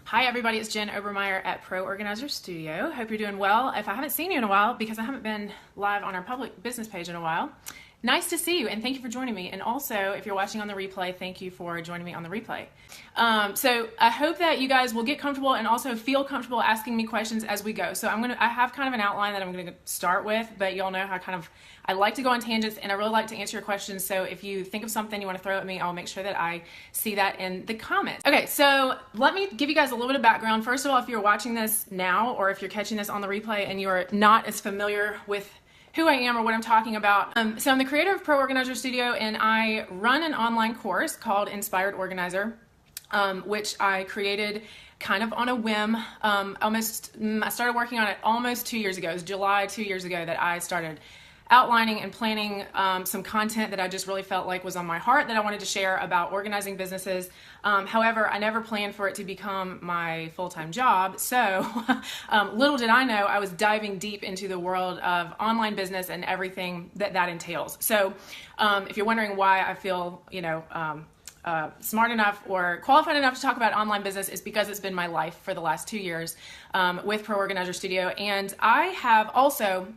Hi everybody, it's Jen Obermeier at Pro Organizer Studio. Hope you're doing well. If I haven't seen you in a while, because I haven't been live on our public business page in a while, nice to see you and thank you for joining me. And also, if you're watching on the replay, thank you for joining me on the replay. So I hope that you guys will get comfortable and also feel comfortable asking me questions as we go. So I have kind of an outline that I'm gonna start with, but y'all know how I like to go on tangents and I really like to answer your questions. So if you think of something you want to throw at me, I'll make sure that I see that in the comments. Okay, so let me give you guys a little bit of background. First of all, if you're watching this now or if you're catching this on the replay and you're not as familiar with who I am or what I'm talking about. So I'm the creator of Pro Organizer Studio and I run an online course called Inspired Organizer, which I created kind of on a whim. I started working on it almost 2 years ago. It was July 2 years ago that I started outlining and planning some content that I just really felt like was on my heart that I wanted to share about organizing businesses. However, I never planned for it to become my full-time job. So little did I know I was diving deep into the world of online business and everything that entails. So if you're wondering why I feel, smart enough or qualified enough to talk about online business, is because it's been my life for the last 2 years with Pro Organizer Studio. And I have also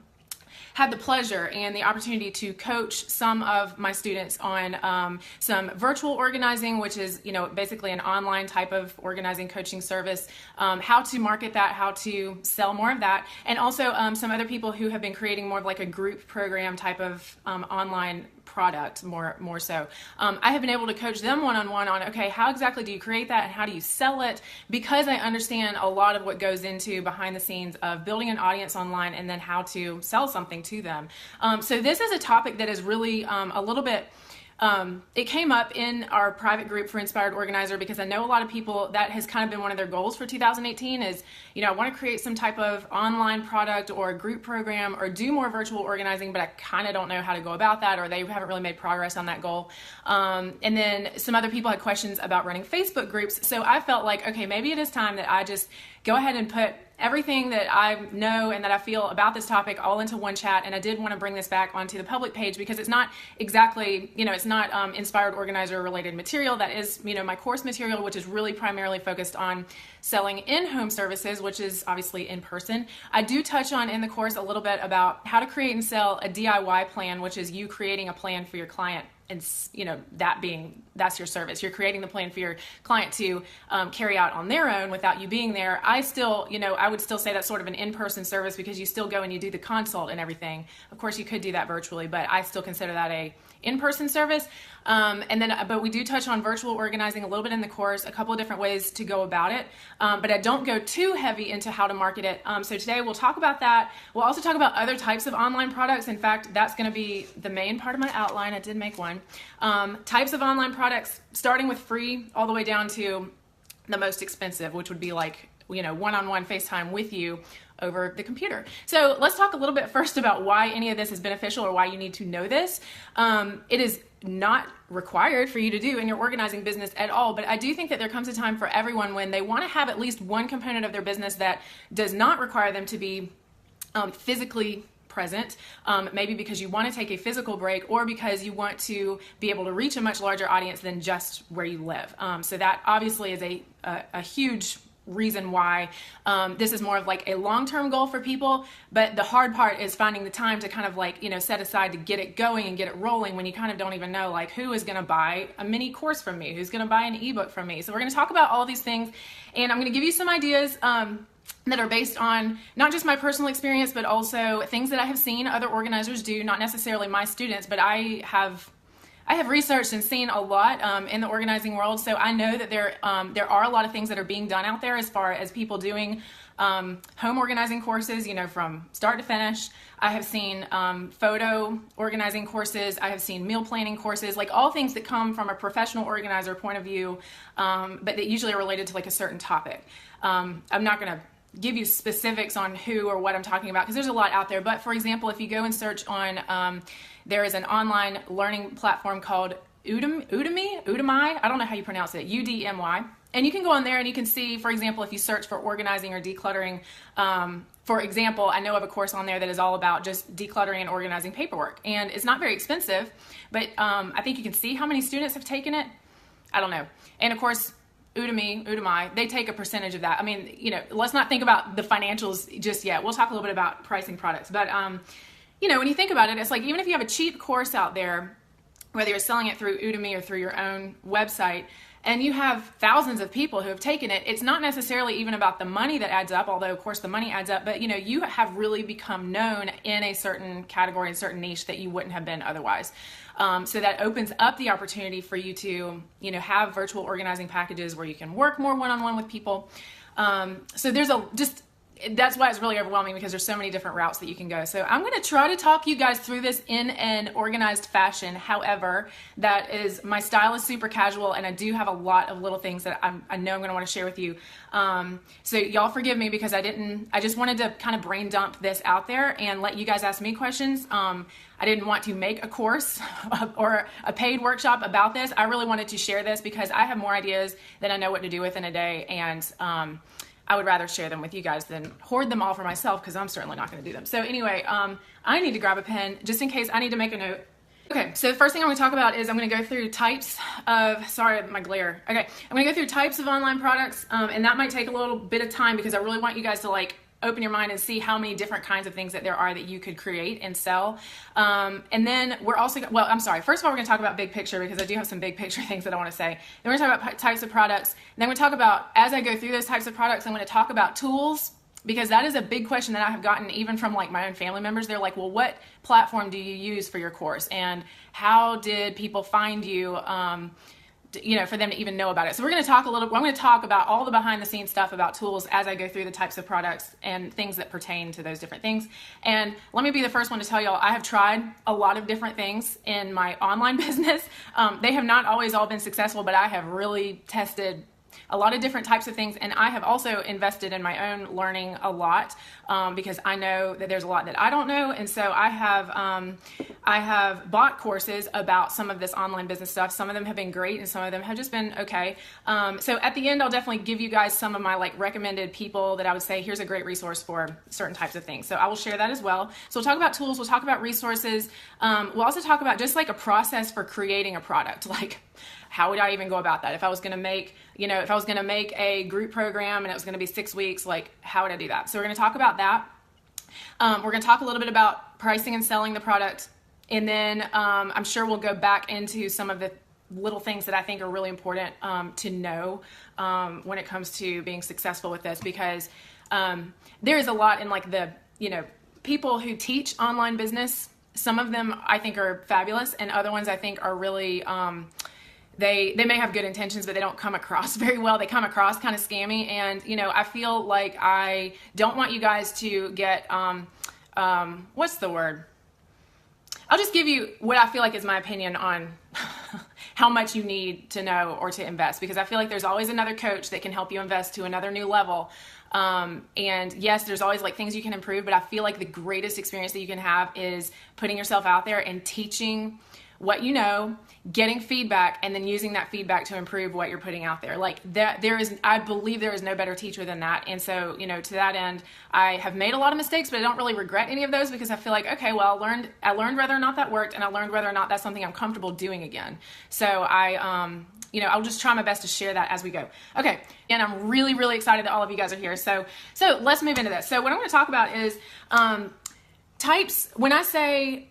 had the pleasure and the opportunity to coach some of my students on some virtual organizing, which is, basically an online type of organizing coaching service, how to market that, how to sell more of that, and also some other people who have been creating more of like a group program type of online product, more so. I have been able to coach them one-on-one on, okay, how exactly do you create that and how do you sell it? Because I understand a lot of what goes into behind the scenes of building an audience online and then how to sell something to them. So this is a topic that is really a little bit, it came up in our private group for Inspired Organizer because I know a lot of people, that has kind of been one of their goals for 2018 is, I want to create some type of online product or a group program or do more virtual organizing, but I kind of don't know how to go about that, or they haven't really made progress on that goal. And then some other people had questions about running Facebook groups. So I felt like, okay, maybe it is time that I just go ahead and put everything that I know and that I feel about this topic all into one chat. And I did want to bring this back onto the public page because it's not exactly, it's not Inspired Organizer related material. That is, my course material, which is really primarily focused on selling in-home services, which is obviously in person. I do touch on in the course a little bit about how to create and sell a DIY plan, which is you creating a plan for your client. And that's your service. You're creating the plan for your client to carry out on their own without you being there. I would still say that's sort of an in-person service because you still go and you do the consult and everything. Of course, you could do that virtually, but I still consider that a in-person service. But we do touch on virtual organizing a little bit in the course, a couple of different ways to go about it. But I don't go too heavy into how to market it. So today we'll talk about that. We'll also talk about other types of online products. In fact, that's going to be the main part of my outline. I did make one. Types of online products, starting with free all the way down to the most expensive, which would be like, one-on-one FaceTime with you over the computer. So let's talk a little bit first about why any of this is beneficial or why you need to know this. It is not required for you to do in your organizing business at all, but I do think that there comes a time for everyone when they want to have at least one component of their business that does not require them to be physically present, maybe because you want to take a physical break or because you want to be able to reach a much larger audience than just where you live. So that obviously is a huge reason why this is more of like a long-term goal for people, but the hard part is finding the time to kind of like, set aside to get it going and get it rolling when you kind of don't even know like who is going to buy a mini course from me, who's going to buy an ebook from me. So we're going to talk about all these things and I'm going to give you some ideas that are based on not just my personal experience, but also things that I have seen other organizers do, not necessarily my students, but I have researched and seen a lot in the organizing world, so I know that there are a lot of things that are being done out there as far as people doing home organizing courses, from start to finish. I have seen photo organizing courses. I have seen meal planning courses, like all things that come from a professional organizer point of view, but that usually are related to like a certain topic. I'm not going to give you specifics on who or what I'm talking about because there's a lot out there. But for example, if you go and search on, there is an online learning platform called Udemy, I don't know how you pronounce it, UDMY. And you can go on there and you can see, for example, if you search for organizing or decluttering, for example, I know of a course on there that is all about just decluttering and organizing paperwork. And it's not very expensive, but I think you can see how many students have taken it. I don't know. And of course, Udemy, they take a percentage of that. I mean, let's not think about the financials just yet. We'll talk a little bit about pricing products. But, when you think about it, it's like even if you have a cheap course out there, whether you're selling it through Udemy or through your own website, and you have thousands of people who have taken it, it's not necessarily even about the money that adds up, although of course the money adds up, but you have really become known in a certain category, a certain niche that you wouldn't have been otherwise. So that opens up the opportunity for you to, have virtual organizing packages where you can work more one-on-one with people. So there's that's why it's really overwhelming, because there's so many different routes that you can go. So I'm going to try to talk you guys through this in an organized fashion. However, my style is super casual, and I do have a lot of little things that I know I'm going to want to share with you. So y'all forgive me, because I just wanted to kind of brain dump this out there and let you guys ask me questions. I didn't want to make a course or a paid workshop about this. I really wanted to share this because I have more ideas than I know what to do with in a day, and I would rather share them with you guys than hoard them all for myself, because I'm certainly not going to do them. So anyway, I need to grab a pen just in case I need to make a note. Okay, so the first thing I'm going to talk about is I'm going to go through types of, sorry, my glare. Okay, I'm going to go through types of online products, and that might take a little bit of time because I really want you guys to open your mind and see how many different kinds of things that there are that you could create and sell. And then we're also, first of all, we're going to talk about big picture, because I do have some big picture things that I want to say. Then we're going to talk about types of products. And then we're going to talk about, as I go through those types of products, I'm going to talk about tools, because that is a big question that I have gotten even from my own family members. They're like, well, what platform do you use for your course? And how did people find you? For them to even know about it. So I'm going to talk about all the behind the scenes stuff about tools as I go through the types of products and things that pertain to those different things. And let me be the first one to tell y'all, I have tried a lot of different things in my online business. They have not always all been successful, but I have really tested a lot of different types of things, and I have also invested in my own learning a lot, because I know that there's a lot that I don't know, and so I have bought courses about some of this online business stuff. Some of them have been great, and some of them have just been okay. So at the end, I'll definitely give you guys some of my recommended people that I would say here's a great resource for certain types of things. So I will share that as well. So we'll talk about tools, we'll talk about resources. We'll also talk about just a process for creating a product, how would I even go about that? If I was going to make, a group program and it was going to be 6 weeks, how would I do that? So we're going to talk about that. We're going to talk a little bit about pricing and selling the product. And then I'm sure we'll go back into some of the little things that I think are really important to know when it comes to being successful with this, because there is a lot in people who teach online business. Some of them I think are fabulous, and other ones I think are really, they may have good intentions, but they don't come across very well. They come across kind of scammy, and I feel like I don't want you guys to get what's the word? I'll just give you what I feel like is my opinion on how much you need to know or to invest, because I feel like there's always another coach that can help you invest to another new level. And yes, there's always things you can improve, but I feel like the greatest experience that you can have is putting yourself out there and teaching what you know, getting feedback, and then using that feedback to improve what you're putting out there. I believe there is no better teacher than that. And so, to that end, I have made a lot of mistakes, but I don't really regret any of those, because I feel like, okay, well, I learned whether or not that worked, and I learned whether or not that's something I'm comfortable doing again. So I'll just try my best to share that as we go. Okay, and I'm really, really excited that all of you guys are here. So let's move into this. So what I'm going to talk about is types. When I say,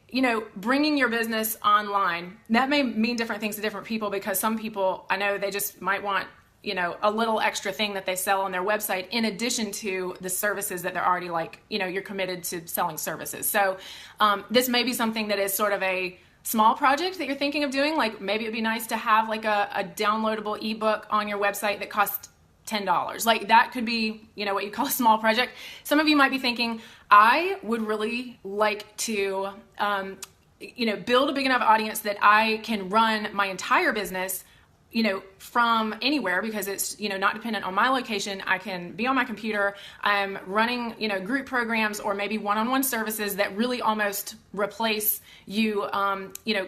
bringing your business online, that may mean different things to different people, because some people, I know they just might want, a little extra thing that they sell on their website in addition to the services that they're already you're committed to selling services. So this may be something that is sort of a small project that you're thinking of doing. Maybe it'd be nice to have a downloadable ebook on your website that costs $10. That could be, what you call a small project. Some of you might be thinking, I would really like to, build a big enough audience that I can run my entire business, from anywhere, because it's, not dependent on my location. I can be on my computer. I'm running, group programs or maybe one-on-one services that really almost replace you,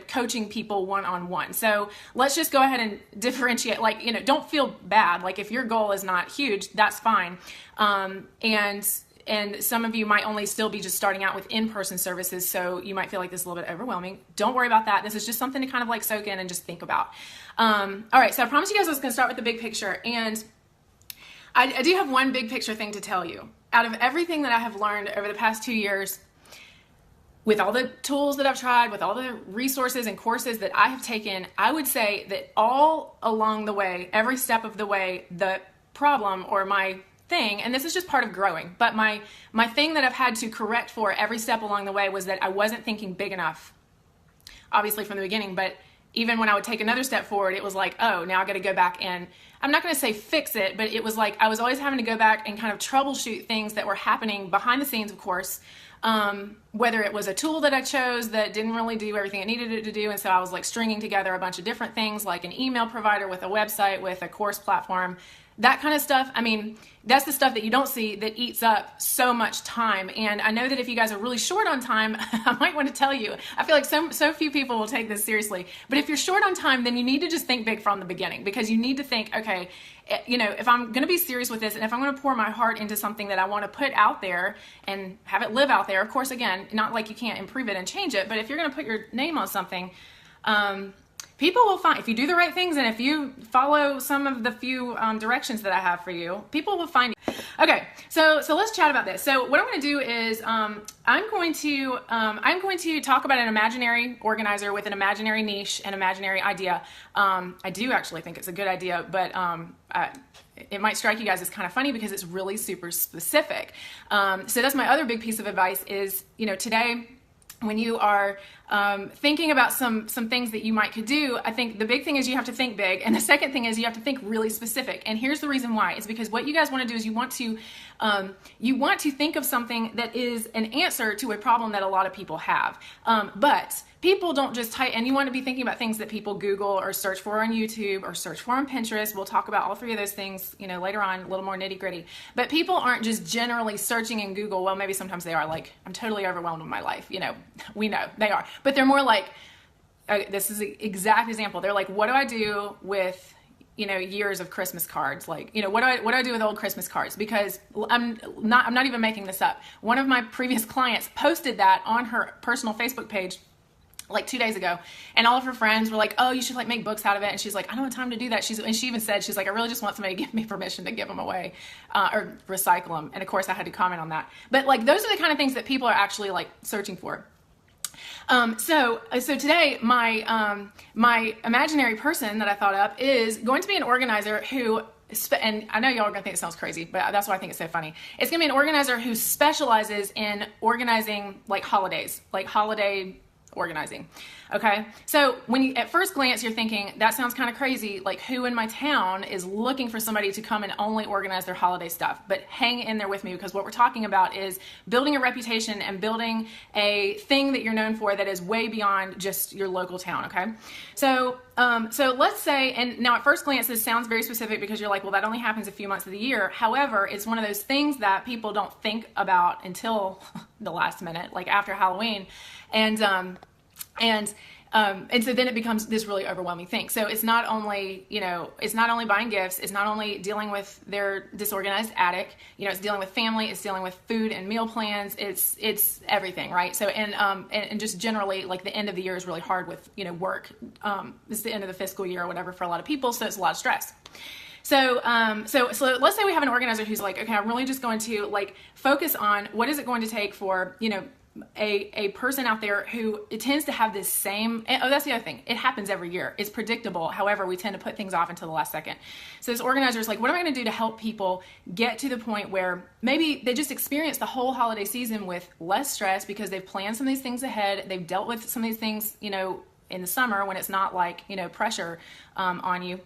coaching people one-on-one. So let's just go ahead and differentiate, don't feel bad. If your goal is not huge, that's fine. And and some of you might only still be just starting out with in-person services, so you might feel like this is a little bit overwhelming. Don't worry about that. This is just something to kind of like soak in and just think about. All right, so I promised you guys I was going to start with the big picture, and I do have one big picture thing to tell you. Out of everything that I have learned over the past 2 years, with all the tools that I've tried, with all the resources and courses that I have taken, I would say that all along the way, every step of the way, the problem or my thing, and this is just part of growing, but my thing that I've had to correct for every step along the way was that I wasn't thinking big enough, obviously from the beginning, but even when I would take another step forward, it was like, oh, now I got to go back and I'm not going to say fix it, but it was like I was always having to go back and kind of troubleshoot things that were happening behind the scenes, of course, whether it was a tool that I chose that didn't really do everything it needed it to do, and so I was like stringing together a bunch of different things like an email provider with a website with a course platform, that kind of stuff. I mean, that's the stuff that you don't see that eats up so much time. And I know that if you guys are really short on time, I might want to tell you, I feel like so few people will take this seriously. But if you're short on time, then you need to just think big from the beginning, because you need to think, okay, you know, if I'm going to be serious with this and if I'm going to pour my heart into something that I want to put out there and have it live out there, of course, again, not like you can't improve it and change it, but if you're going to put your name on something, people will find, if you do the right things and if you follow some of the few directions that I have for you, people will find you. Okay, so let's chat about this. So what I'm going to do is I'm going to talk about an imaginary organizer with an imaginary niche and imaginary idea. I do actually think it's a good idea, but it might strike you guys as kind of funny because it's really super specific. So that's my other big piece of advice is, you know, today, when you are thinking about some things that you might could do, I think the big thing is you have to think big, and the second thing is you have to think really specific. And here's the reason why: is because what you guys want to do is you want to think of something that is an answer to a problem that a lot of people have. But people don't just type, and you want to be thinking about things that people Google or search for on YouTube or search for on Pinterest. We'll talk about all three of those things, you know, later on, a little more nitty gritty. But people aren't just generally searching in Google. Well, maybe sometimes they are, like, I'm totally overwhelmed with my life. You know, we know they are. But they're more like, this is an exact example. They're like, what do I do with, you know, years of Christmas cards? Like, you know, what do I do with old Christmas cards? Because I'm not even making this up. One of my previous clients posted that on her personal Facebook page like 2 days ago, and all of her friends were like, oh, you should like make books out of it. And she's like, I don't have time to do that. And she even said, she's like, I really just want somebody to give me permission to give them away or recycle them. And of course I had to comment on that. But like, those are the kind of things that people are actually like searching for. So today my imaginary person that I thought up is going to be an organizer who, and I know y'all are gonna think it sounds crazy, but that's why I think it's so funny. It's gonna be an organizer who specializes in organizing like holidays, like holiday organizing. Okay, so when you at first glance you're thinking that sounds kind of crazy, like who in my town is looking for somebody to come and only organize their holiday stuff? But hang in there with me, because what we're talking about is building a reputation and building a thing that you're known for that is way beyond just your local town. Okay, so let's say, and now at first glance this sounds very specific because you're like, well, that only happens a few months of the year. However, it's one of those things that people don't think about until the last minute, like after Halloween. And so then it becomes this really overwhelming thing. So it's not only, you know, it's not only buying gifts, it's not only dealing with their disorganized attic, you know, it's dealing with family, it's dealing with food and meal plans, it's everything, right? So, and just generally, like the end of the year is really hard with, you know, work. It's the end of the fiscal year or whatever for a lot of people, so it's a lot of stress. So let's say we have an organizer who's like, okay, I'm really just going to like focus on what is it going to take for, you know, a person out there who it tends to have this same, oh, that's the other thing. It happens every year. It's predictable. However, we tend to put things off until the last second. So this organizer is like, what am I going to do to help people get to the point where maybe they just experience the whole holiday season with less stress because they've planned some of these things ahead. They've dealt with some of these things, you know, in the summer when it's not like, you know, pressure on you.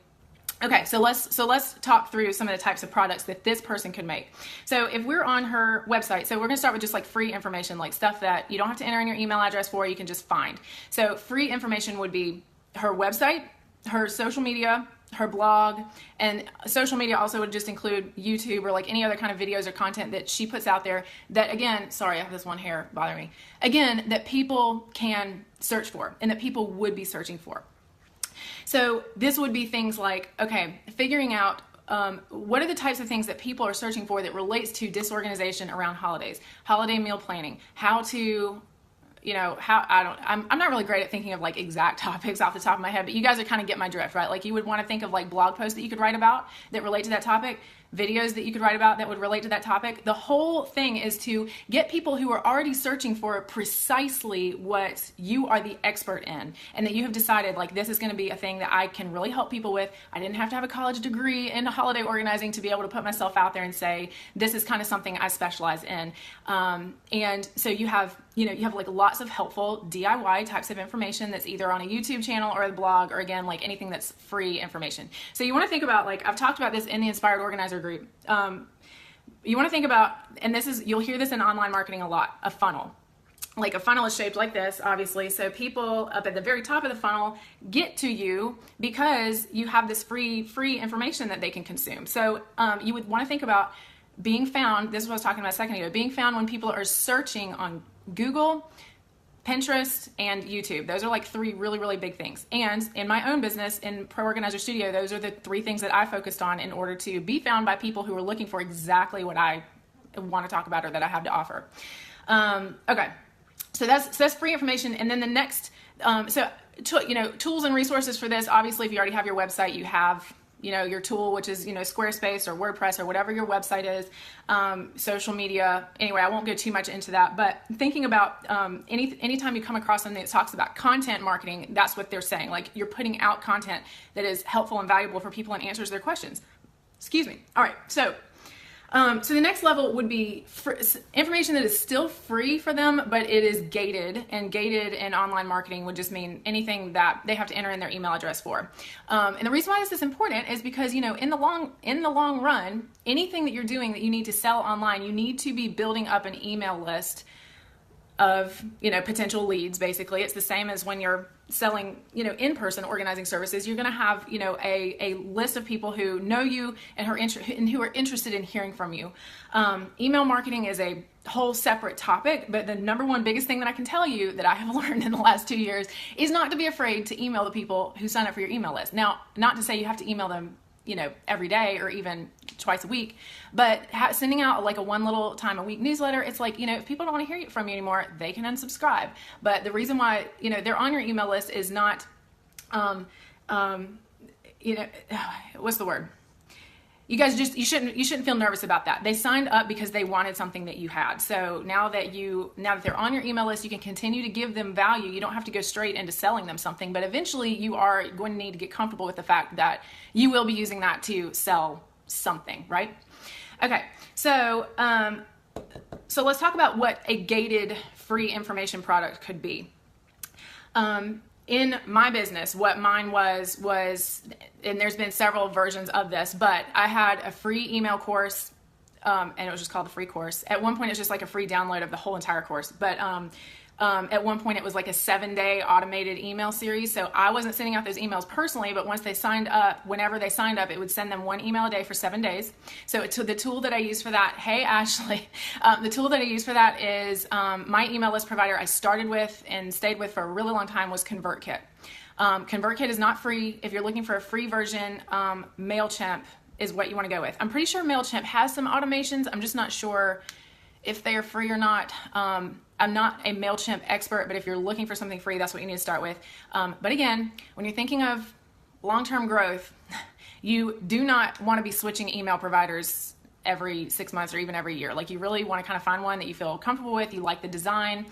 Okay, so let's talk through some of the types of products that this person could make. So if we're on her website, so we're gonna start with just like free information, like stuff that you don't have to enter in your email address for, you can just find. So free information would be her website, her social media, her blog, and social media also would just include YouTube or like any other kind of videos or content that she puts out there that, again, sorry, I have this one hair bothering me, again, that people can search for and that people would be searching for. So this would be things like, okay, figuring out what are the types of things that people are searching for that relates to disorganization around holidays, holiday meal planning, how to, I'm not really great at thinking of like exact topics off the top of my head, but you guys are kind of get my drift, right? Like you would want to think of like blog posts that you could write about that relate to that topic, videos that you could write about that would relate to that topic. The whole thing is to get people who are already searching for precisely what you are the expert in, and that you have decided like this is going to be a thing that I can really help people with. I didn't have to have a college degree in holiday organizing to be able to put myself out there and say this is kind of something I specialize in. And so you have like lots of helpful DIY types of information that's either on a YouTube channel or a blog, or again, like anything that's free information. So you want to think about, like I've talked about this in the Inspired Organizer group. You want to think about, and you'll hear this in online marketing a lot, a funnel. Like a funnel is shaped like this, obviously. So people up at the very top of the funnel get to you because you have this free information that they can consume. So you would want to think about being found. This is what I was talking about a second ago. Being found when people are searching on Google, Pinterest, and YouTube. Those are like three really, really big things. And in my own business, in Pro Organizer Studio, those are the three things that I focused on in order to be found by people who are looking for exactly what I want to talk about or that I have to offer. Okay, so that's free information. And then the next, tools and resources for this. Obviously, if you already have your website, you have your tool, which is, Squarespace or WordPress or whatever your website is, social media. Anyway, I won't go too much into that, but thinking about anytime you come across something that talks about content marketing, that's what they're saying. Like you're putting out content that is helpful and valuable for people and answers their questions. Excuse me. All right. So the next level would be information that is still free for them, but it is gated, and gated in online marketing would just mean anything that they have to enter in their email address for. And the reason why this is important is because, in the long run, anything that you're doing that you need to sell online, you need to be building up an email list of, potential leads. Basically, it's the same as when you're selling, in-person organizing services. You're going to have, a list of people who know you and who are interested in hearing from you. Email marketing is a whole separate topic, but the number one biggest thing that I can tell you that I have learned in the last 2 years is not to be afraid to email the people who sign up for your email list. Now, not to say you have to email them every day or even twice a week, but sending out like a one little time a week newsletter, it's like, if people don't want to hear from you anymore, they can unsubscribe. But the reason why, they're on your email list is not, what's the word? You guys you shouldn't feel nervous about that. They signed up because they wanted something that you had. So now that they're on your email list, you can continue to give them value. You don't have to go straight into selling them something, but eventually you are going to need to get comfortable with the fact that you will be using that to sell something, right? Okay, so let's talk about what a gated free information product could be. In my business, what mine was, and there's been several versions of this, but I had a free email course, and it was just called the free course. At one point, it's just like a free download of the whole entire course, but at one point, it was like a 7-day automated email series. So I wasn't sending out those emails personally, but once they signed up, whenever they signed up, it would send them one email a day for 7 days. So the tool that I use for that, hey Ashley, the tool that I use for that is my email list provider I started with and stayed with for a really long time was ConvertKit. ConvertKit is not free. If you're looking for a free version, MailChimp is what you want to go with. I'm pretty sure MailChimp has some automations. I'm just not sure if they are free or not. I'm not a MailChimp expert, but if you're looking for something free, that's what you need to start with. But again, when you're thinking of long-term growth, you do not want to be switching email providers every 6 months or even every year. Like you really want to kind of find one that you feel comfortable with, you like the design,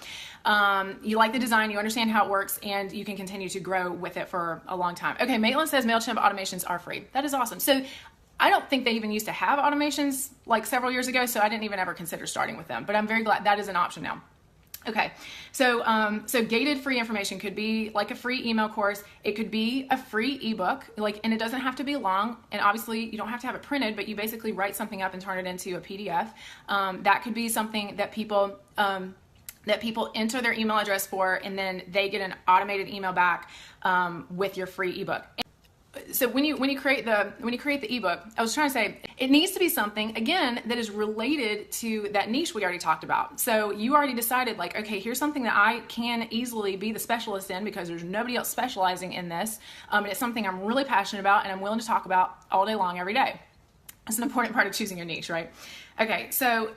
you understand how it works, and you can continue to grow with it for a long time. Okay, Maitland says MailChimp automations are free. That is awesome. So I don't think they even used to have automations like several years ago, so I didn't even ever consider starting with them, but I'm very glad that is an option now. Okay, so gated free information could be like a free email course. It could be a free ebook, and it doesn't have to be long. And obviously, you don't have to have it printed, but you basically write something up and turn it into a PDF. That could be something that people enter their email address for, and then they get an automated email back with your free ebook. So when you create the ebook, I was trying to say it needs to be something again that is related to that niche we already talked about. So you already decided like, okay, here's something that I can easily be the specialist in because there's nobody else specializing in this, and it's something I'm really passionate about and I'm willing to talk about all day long every day. It's an important part of choosing your niche, right? Okay, so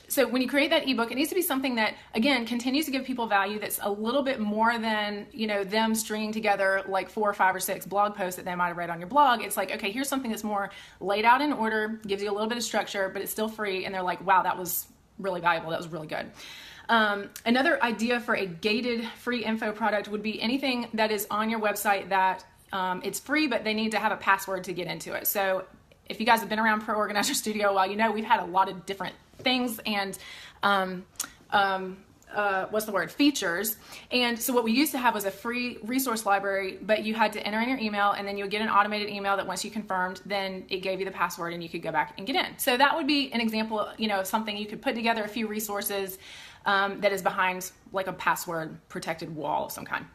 so when you create that ebook, it needs to be something that, again, continues to give people value, that's a little bit more than, you know, them stringing together like 4 or 5 or 6 blog posts that they might have read on your blog. It's like, okay, here's something that's more laid out in order, gives you a little bit of structure, but it's still free. And they're like, wow, that was really valuable. That was really good. Another idea for a gated free info product would be anything that is on your website that it's free, but they need to have a password to get into it. So if you guys have been around Pro Organizer Studio a while, you know we've had a lot of different things and features. And so what we used to have was a free resource library, but you had to enter in your email, and then you would get an automated email that once you confirmed, then it gave you the password and you could go back and get in. So that would be an example, you know, of something you could put together a few resources that is behind like a password protected wall of some kind.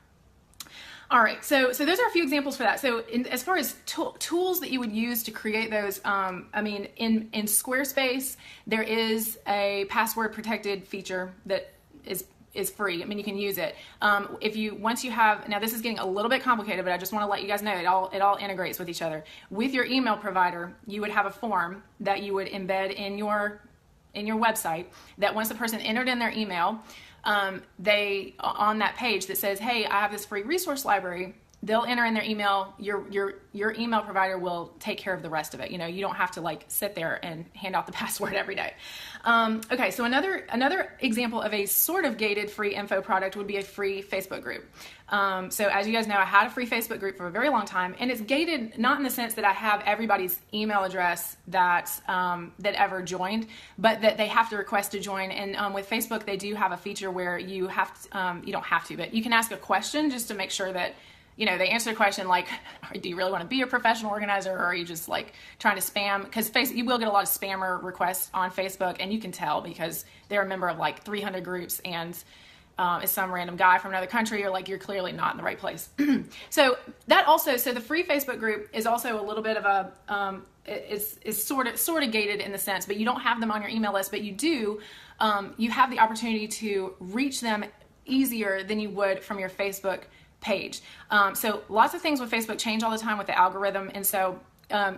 All right, so those are a few examples for that. So as far as tools that you would use to create those, I mean, in Squarespace, there is a password protected feature that is free. I mean, you can use it. Once you have, now this is getting a little bit complicated, but I just want to let you guys know it all integrates with each other. With your email provider, you would have a form that you would embed in your website that once the person entered in their email, they on that page that says, hey, I have this free resource library, they'll enter in their email. Your email provider will take care of the rest of it. You know, you don't have to like sit there and hand out the password every day. Okay, so another example of a sort of gated free info product would be a free Facebook group. So as you guys know, I had a free Facebook group for a very long time, and it's gated not in the sense that I have everybody's email address that ever joined, but that they have to request to join. And with Facebook, they do have a feature where you have to, you don't have to, but you can ask a question just to make sure that, you know, they answer the question like, do you really want to be a professional organizer, or are you just like trying to spam? Because you will get a lot of spammer requests on Facebook, and you can tell because they're a member of like 300 groups, and is some random guy from another country. You're like, you're clearly not in the right place. So the free Facebook group is also a little bit of a, is sort of gated in the sense, but you don't have them on your email list, but you do, you have the opportunity to reach them easier than you would from your Facebook page. So lots of things with Facebook change all the time with the algorithm. And so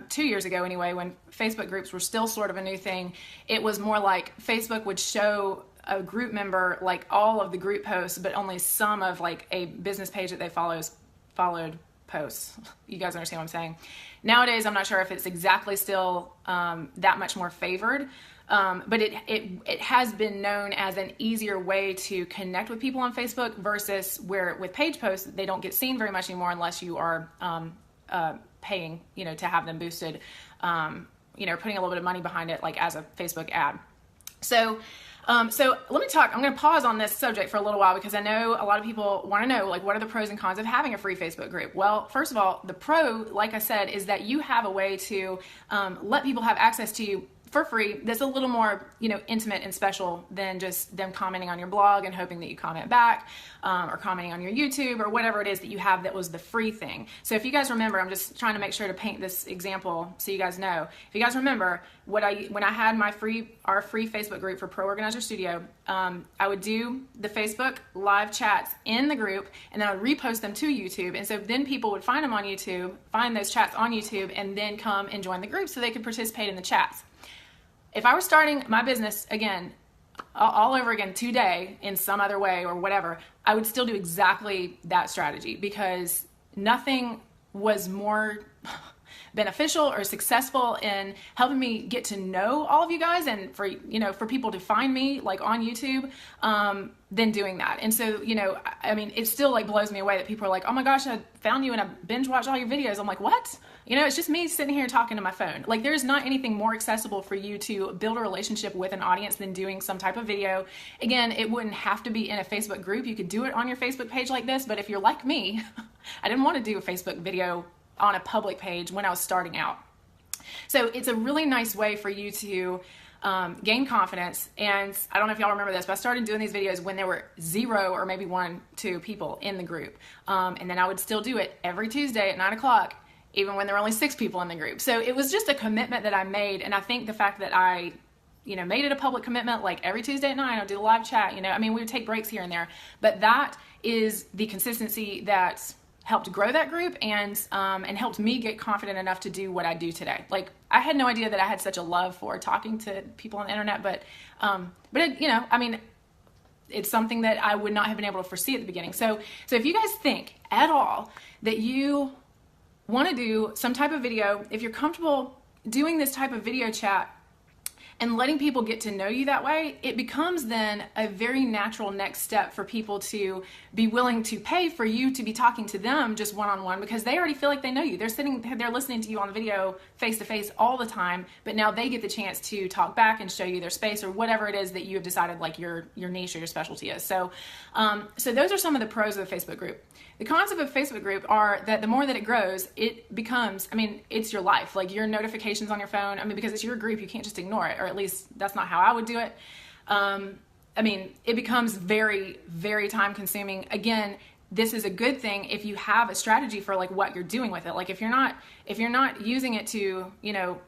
2 years ago anyway, when Facebook groups were still sort of a new thing, it was more like Facebook would show a group member like all of the group posts, but only some of like a business page that they followed posts. You guys understand what I'm saying? Nowadays, I'm not sure if it's exactly still that much more favored, but it has been known as an easier way to connect with people on Facebook versus where with page posts, they don't get seen very much anymore unless you are paying, you know, to have them boosted, you know, putting a little bit of money behind it, like as a Facebook ad. So let me talk, I'm going to pause on this subject for a little while because I know a lot of people want to know, like, what are the pros and cons of having a free Facebook group? Well, first of all, the pro, like I said, is that you have a way to let people have access to you for free that's a little more, you know, intimate and special than just them commenting on your blog and hoping that you comment back, or commenting on your YouTube or whatever it is that you have that was the free thing. So if you guys remember, I'm just trying to make sure to paint this example so you guys know. If you guys remember, when I had our free Facebook group for Pro Organizer Studio, I would do the Facebook live chats in the group, and then I would repost them to YouTube. And so then people would find them on YouTube, find those chats on YouTube, and then come and join the group so they could participate in the chats. If I were starting my business again, all over again today in some other way or whatever, I would still do exactly that strategy because nothing was more beneficial or successful in helping me get to know all of you guys and for people to find me like on YouTube than doing that. And so, you know, I mean, it still like blows me away that people are like, oh my gosh, I found you and I binge watched all your videos. I'm like, what? You know, it's just me sitting here talking to my phone. Like, there's not anything more accessible for you to build a relationship with an audience than doing some type of video. Again, it wouldn't have to be in a Facebook group. You could do it on your Facebook page like this, but if you're like me, I didn't want to do a Facebook video on a public page when I was starting out. So it's a really nice way for you to gain confidence. And I don't know if y'all remember this, but I started doing these videos when there were 0 or maybe 1, 2 people in the group. And then I would still do it every Tuesday at 9 o'clock, even when there were only 6 people in the group. So it was just a commitment that I made. And I think the fact that I, you know, made it a public commitment, like every Tuesday at 9, I'd do a live chat, you know, I mean, we would take breaks here and there, but that is the consistency that helped grow that group and helped me get confident enough to do what I do today. Like, I had no idea that I had such a love for talking to people on the internet, but it, you know, I mean, it's something that I would not have been able to foresee at the beginning. So if you guys think at all that you want to do some type of video, if you're comfortable doing this type of video chat and letting people get to know you that way, it becomes then a very natural next step for people to be willing to pay for you to be talking to them just one-on-one, because they already feel like they know you. They're listening to you on the video face-to-face all the time, but now they get the chance to talk back and show you their space or whatever it is that you have decided like your niche or your specialty is. So those are some of the pros of a Facebook group. The cons of a Facebook group are that the more that it grows, it becomes, I mean, it's your life. Like, your notifications on your phone, I mean, because it's your group, you can't just ignore it, or at least that's not how I would do it. I mean, it becomes very, very time consuming. Again, this is a good thing if you have a strategy for like what you're doing with it. Like, if you're not using it to, you know,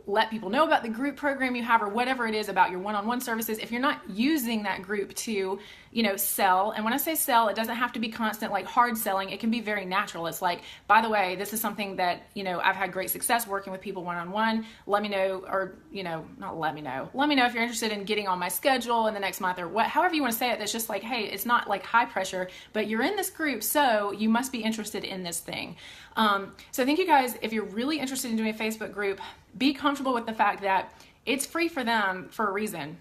let people know about the group program you have or whatever it is about your one-on-one services, if you're not using that group to, you know, sell, and when I say sell, it doesn't have to be constant, like hard selling. It can be very natural. It's like, by the way, this is something that, you know, I've had great success working with people one-on-one. Let me know, or, you know, not let me know. Let me know if you're interested in getting on my schedule in the next month, or what, however you want to say it. That's just like, hey, it's not like high pressure, but you're in this group, so you must be interested in this thing. So I think you guys, if you're really interested in doing a Facebook group, be comfortable with the fact that it's free for them for a reason.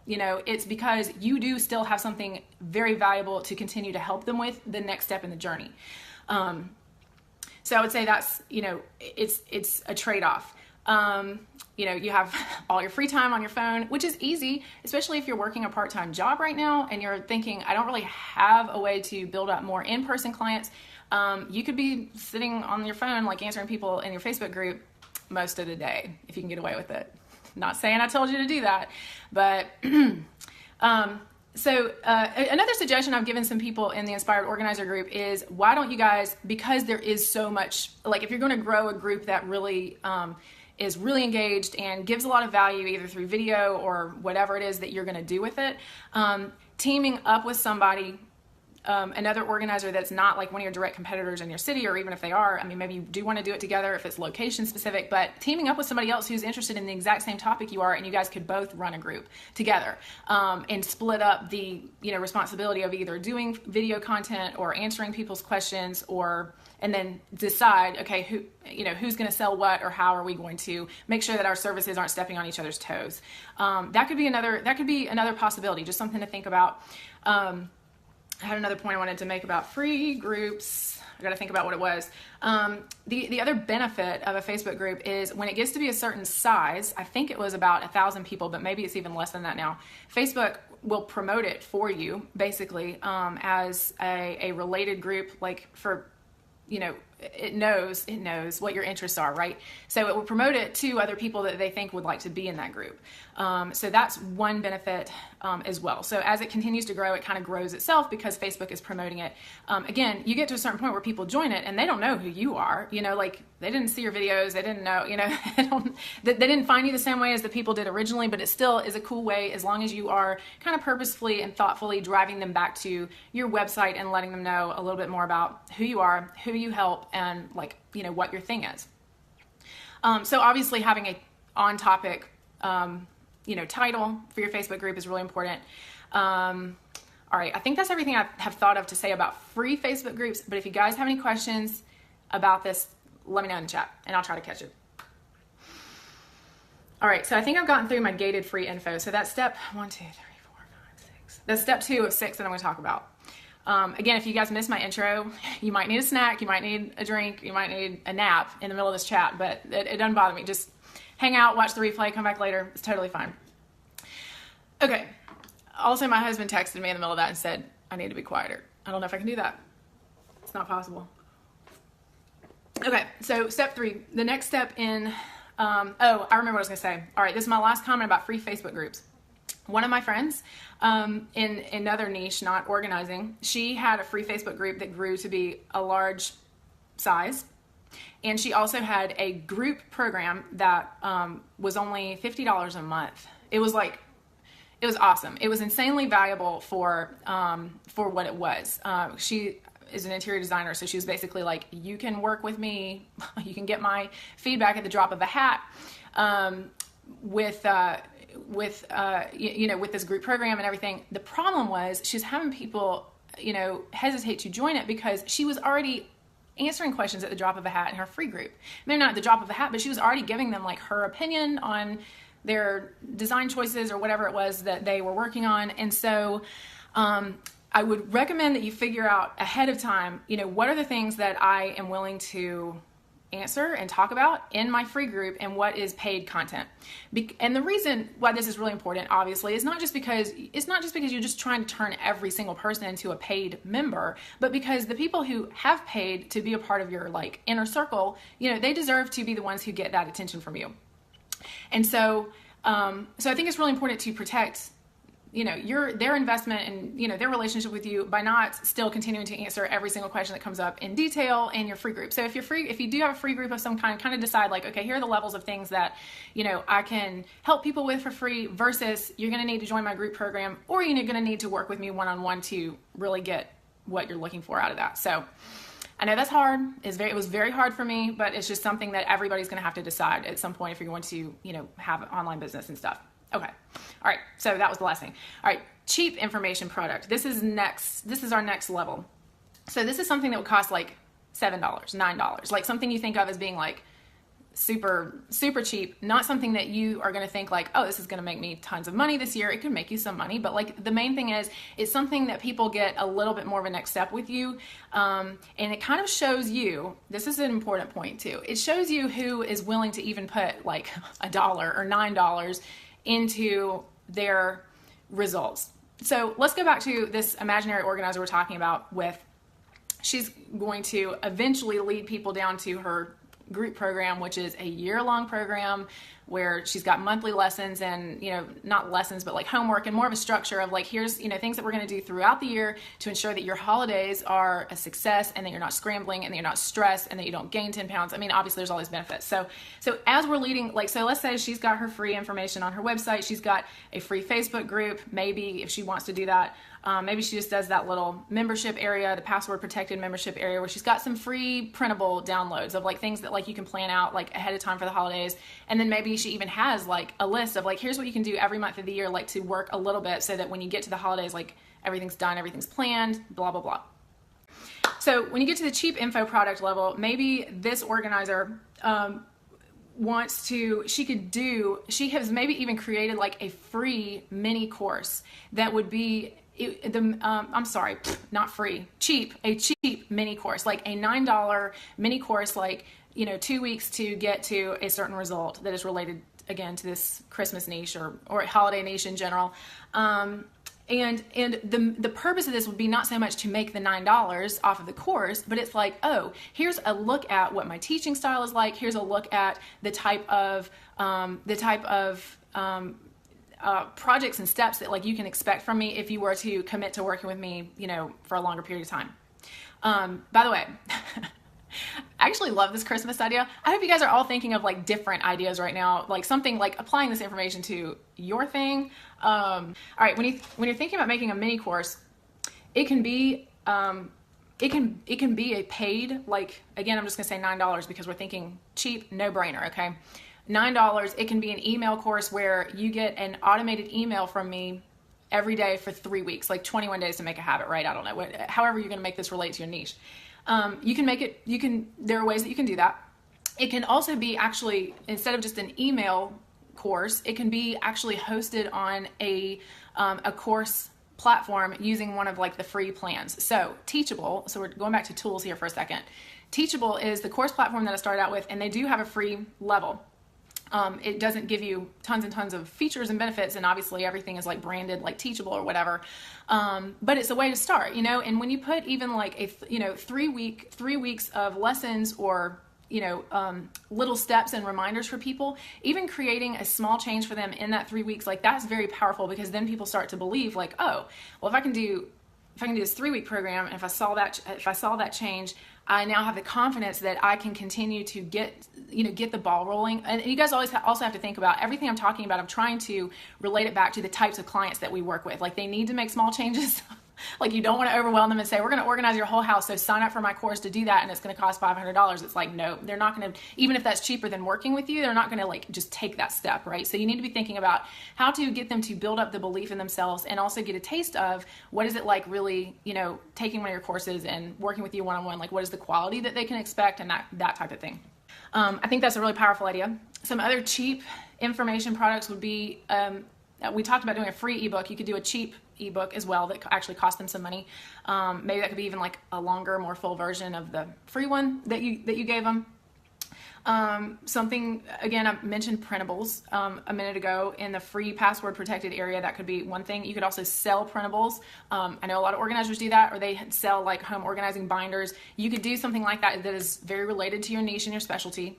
You know, it's because you do still have something very valuable to continue to help them with the next step in the journey. So I would say that's, you know, it's a trade-off. You know, you have all your free time on your phone, which is easy, especially if you're working a part-time job right now and you're thinking, I don't really have a way to build up more in-person clients. You could be sitting on your phone, like answering people in your Facebook group most of the day, if you can get away with it. Not saying I told you to do that, but so another suggestion I've given some people in the Inspired Organizer group is, why don't you guys, because there is so much, like if you're going to grow a group that really is really engaged and gives a lot of value either through video or whatever it is that you're going to do with it, teaming up with somebody, another organizer that's not like one of your direct competitors in your city, or even if they are, I mean, maybe you do want to do it together if it's location specific, but teaming up with somebody else who's interested in the exact same topic you are, and you guys could both run a group together, and split up the, you know, responsibility of either doing video content or answering people's questions, or, and then decide, okay, who's going to sell what, or how are we going to make sure that our services aren't stepping on each other's toes. That could be another possibility, just something to think about. I had another point I wanted to make about free groups. I got to think about what it was. The other benefit of a Facebook group is when it gets to be a certain size, I think it was about 1,000 people, but maybe it's even less than that now. Facebook will promote it for you, basically, as a related group, like for, you know, it knows what your interests are, right? So it will promote it to other people that they think would like to be in that group. So that's one benefit as well. So as it continues to grow, it kind of grows itself because Facebook is promoting it. Again, you get to a certain point where people join it and they don't know who you are, you know, like they didn't see your videos, they didn't know, you know, they didn't find you the same way as the people did originally, but it still is a cool way as long as you are kind of purposefully and thoughtfully driving them back to your website and letting them know a little bit more about who you are, who you help, and like, you know, what your thing is. So obviously having a on-topic, you know, title for your Facebook group is really important. All right, I think that's everything I have thought of to say about free Facebook groups, but if you guys have any questions about this, let me know in the chat and I'll try to catch it. All right, so I think I've gotten through my gated free info. So that's step 1, 2, 3, 4, 5, 6. That's step 2 of 6 that I'm going to talk about. Again, if you guys missed my intro, you might need a snack, you might need a drink, you might need a nap in the middle of this chat, but it doesn't bother me. Just hang out, watch the replay, come back later. It's totally fine. Okay. Also, my husband texted me in the middle of that and said, I need to be quieter. I don't know if I can do that. It's not possible. Okay, so step 3, the next step in, I remember what I was gonna say. All right, this is my last comment about free Facebook groups. One of my friends in another niche, not organizing, she had a free Facebook group that grew to be a large size. And she also had a group program that was only $50 a month. It was awesome. It was insanely valuable for what it was. She is an interior designer. So she was basically like, you can work with me. You can get my feedback at the drop of a hat. With this group program and everything. The problem was she's having people, hesitate to join it because she was already answering questions at the drop of a hat in her free group. Maybe not at the drop of a hat, but she was already giving them like her opinion on their design choices or whatever it was that they were working on. And so I would recommend that you figure out ahead of time, what are the things that I am willing to answer and talk about in my free group and what is paid content. And the reason why this is really important, obviously, is not just because you're just trying to turn every single person into a paid member, but because the people who have paid to be a part of your like inner circle, they deserve to be the ones who get that attention from you. And so I think it's really important to protect their investment and their relationship with you by not still continuing to answer every single question that comes up in detail in your free group. So if you do have a free group of some kind of decide like, okay, here are the levels of things that I can help people with for free versus you're going to need to join my group program, or you're going to need to work with me one-on-one to really get what you're looking for out of that. So I know that's hard. It was very hard for me, but it's just something that everybody's going to have to decide at some point if you're going to have an online business and stuff. Okay. All right. So that was the last thing. All right. Cheap information product. This is our next level. So this is something that would cost like $7, $9, like something you think of as being like super, super cheap, not something that you are going to think like, oh, this is going to make me tons of money this year. It could make you some money, but like the main thing is it's something that people get a little bit more of a next step with you. And it kind of shows you, this is an important point too. It shows you who is willing to even put like $1 or $9 into their results. So let's go back to this imaginary organizer we're talking about with, she's going to eventually lead people down to her group program, which is a year-long program where she's got monthly lessons and, not lessons, but like homework and more of a structure of like, here's, things that we're going to do throughout the year to ensure that your holidays are a success and that you're not scrambling and that you're not stressed and that you don't gain 10 pounds. I mean, obviously there's all these benefits. So as we're leading, like, so let's say she's got her free information on her website. She's got a free Facebook group. Maybe if she wants to do that, maybe she just does that little membership area, the password protected membership area, where she's got some free printable downloads of like things that like you can plan out like ahead of time for the holidays. And then maybe she even has like a list of like, here's what you can do every month of the year, like to work a little bit so that when you get to the holidays, like everything's done, everything's planned, blah, blah, blah. So when you get to the cheap info product level, maybe this organizer, she has maybe even created like a free mini course that would be cheap mini course, like a $9 mini course, like, 2 weeks to get to a certain result that is related again to this Christmas niche or holiday niche in general. And the purpose of this would be not so much to make the $9 off of the course, but it's like, oh, here's a look at what my teaching style is like. Here's a look at the type of projects and steps that like you can expect from me if you were to commit to working with me, for a longer period of time. By the way, I actually love this Christmas idea. I hope you guys are all thinking of like different ideas right now, like something like applying this information to your thing. All right, when you're thinking about making a mini course, it can be a paid, like, again, I'm just gonna say $9 because we're thinking cheap, no brainer. Okay. $9, it can be an email course where you get an automated email from me every day for 3 weeks, like 21 days to make a habit, right? I don't know, however you're going to make this relate to your niche. There are ways that you can do that. It can also be actually, instead of just an email course, it can be actually hosted on a course platform using one of like the free plans. So Teachable, so we're going back to tools here for a second. Teachable is the course platform that I started out with, and they do have a free level. It doesn't give you tons and tons of features and benefits, and obviously everything is like branded like Teachable or whatever. But it's a way to start, and when you put even like a 3 weeks of lessons or little steps and reminders for people, even creating a small change for them in that 3 weeks, like that's very powerful, because then people start to believe like, oh, well, if I can do this 3-week program, and if I saw that change, I now have the confidence that I can continue to get the ball rolling. And you guys also have to think about everything I'm talking about. I'm trying to relate it back to the types of clients that we work with. Like, they need to make small changes Like, you don't want to overwhelm them and say, we're going to organize your whole house, so sign up for my course to do that, and it's going to cost $500. It's like, no, they're not going to, even if that's cheaper than working with you, they're not going to like just take that step, right? So you need to be thinking about how to get them to build up the belief in themselves and also get a taste of what is it like really, taking one of your courses and working with you one-on-one, like what is the quality that they can expect and that type of thing. I think that's a really powerful idea. Some other cheap information products would be, we talked about doing a free ebook. You could do a cheap ebook as well that actually cost them some money. Maybe that could be even like a longer, more full version of the free one that you gave them. Something, again, I mentioned printables a minute ago in the free password protected area. That could be one thing. You could also sell printables. I know a lot of organizers do that, or they sell like home organizing binders. You could do something like that that is very related to your niche and your specialty.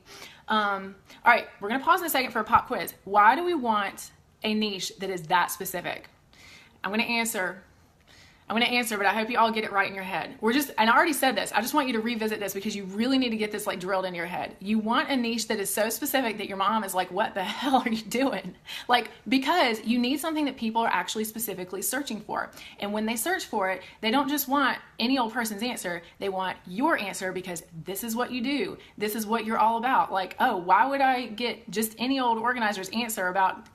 All right, we're going to pause in a second for a pop quiz. Why do we want a niche that is that specific? I'm going to answer, but I hope you all get it right in your head. And I already said this, I just want you to revisit this because you really need to get this like drilled into your head. You want a niche that is so specific that your mom is like, what the hell are you doing? Like, because you need something that people are actually specifically searching for. And when they search for it, they don't just want any old person's answer. They want your answer because this is what you do. This is what you're all about. Like, oh, why would I get just any old organizer's answer about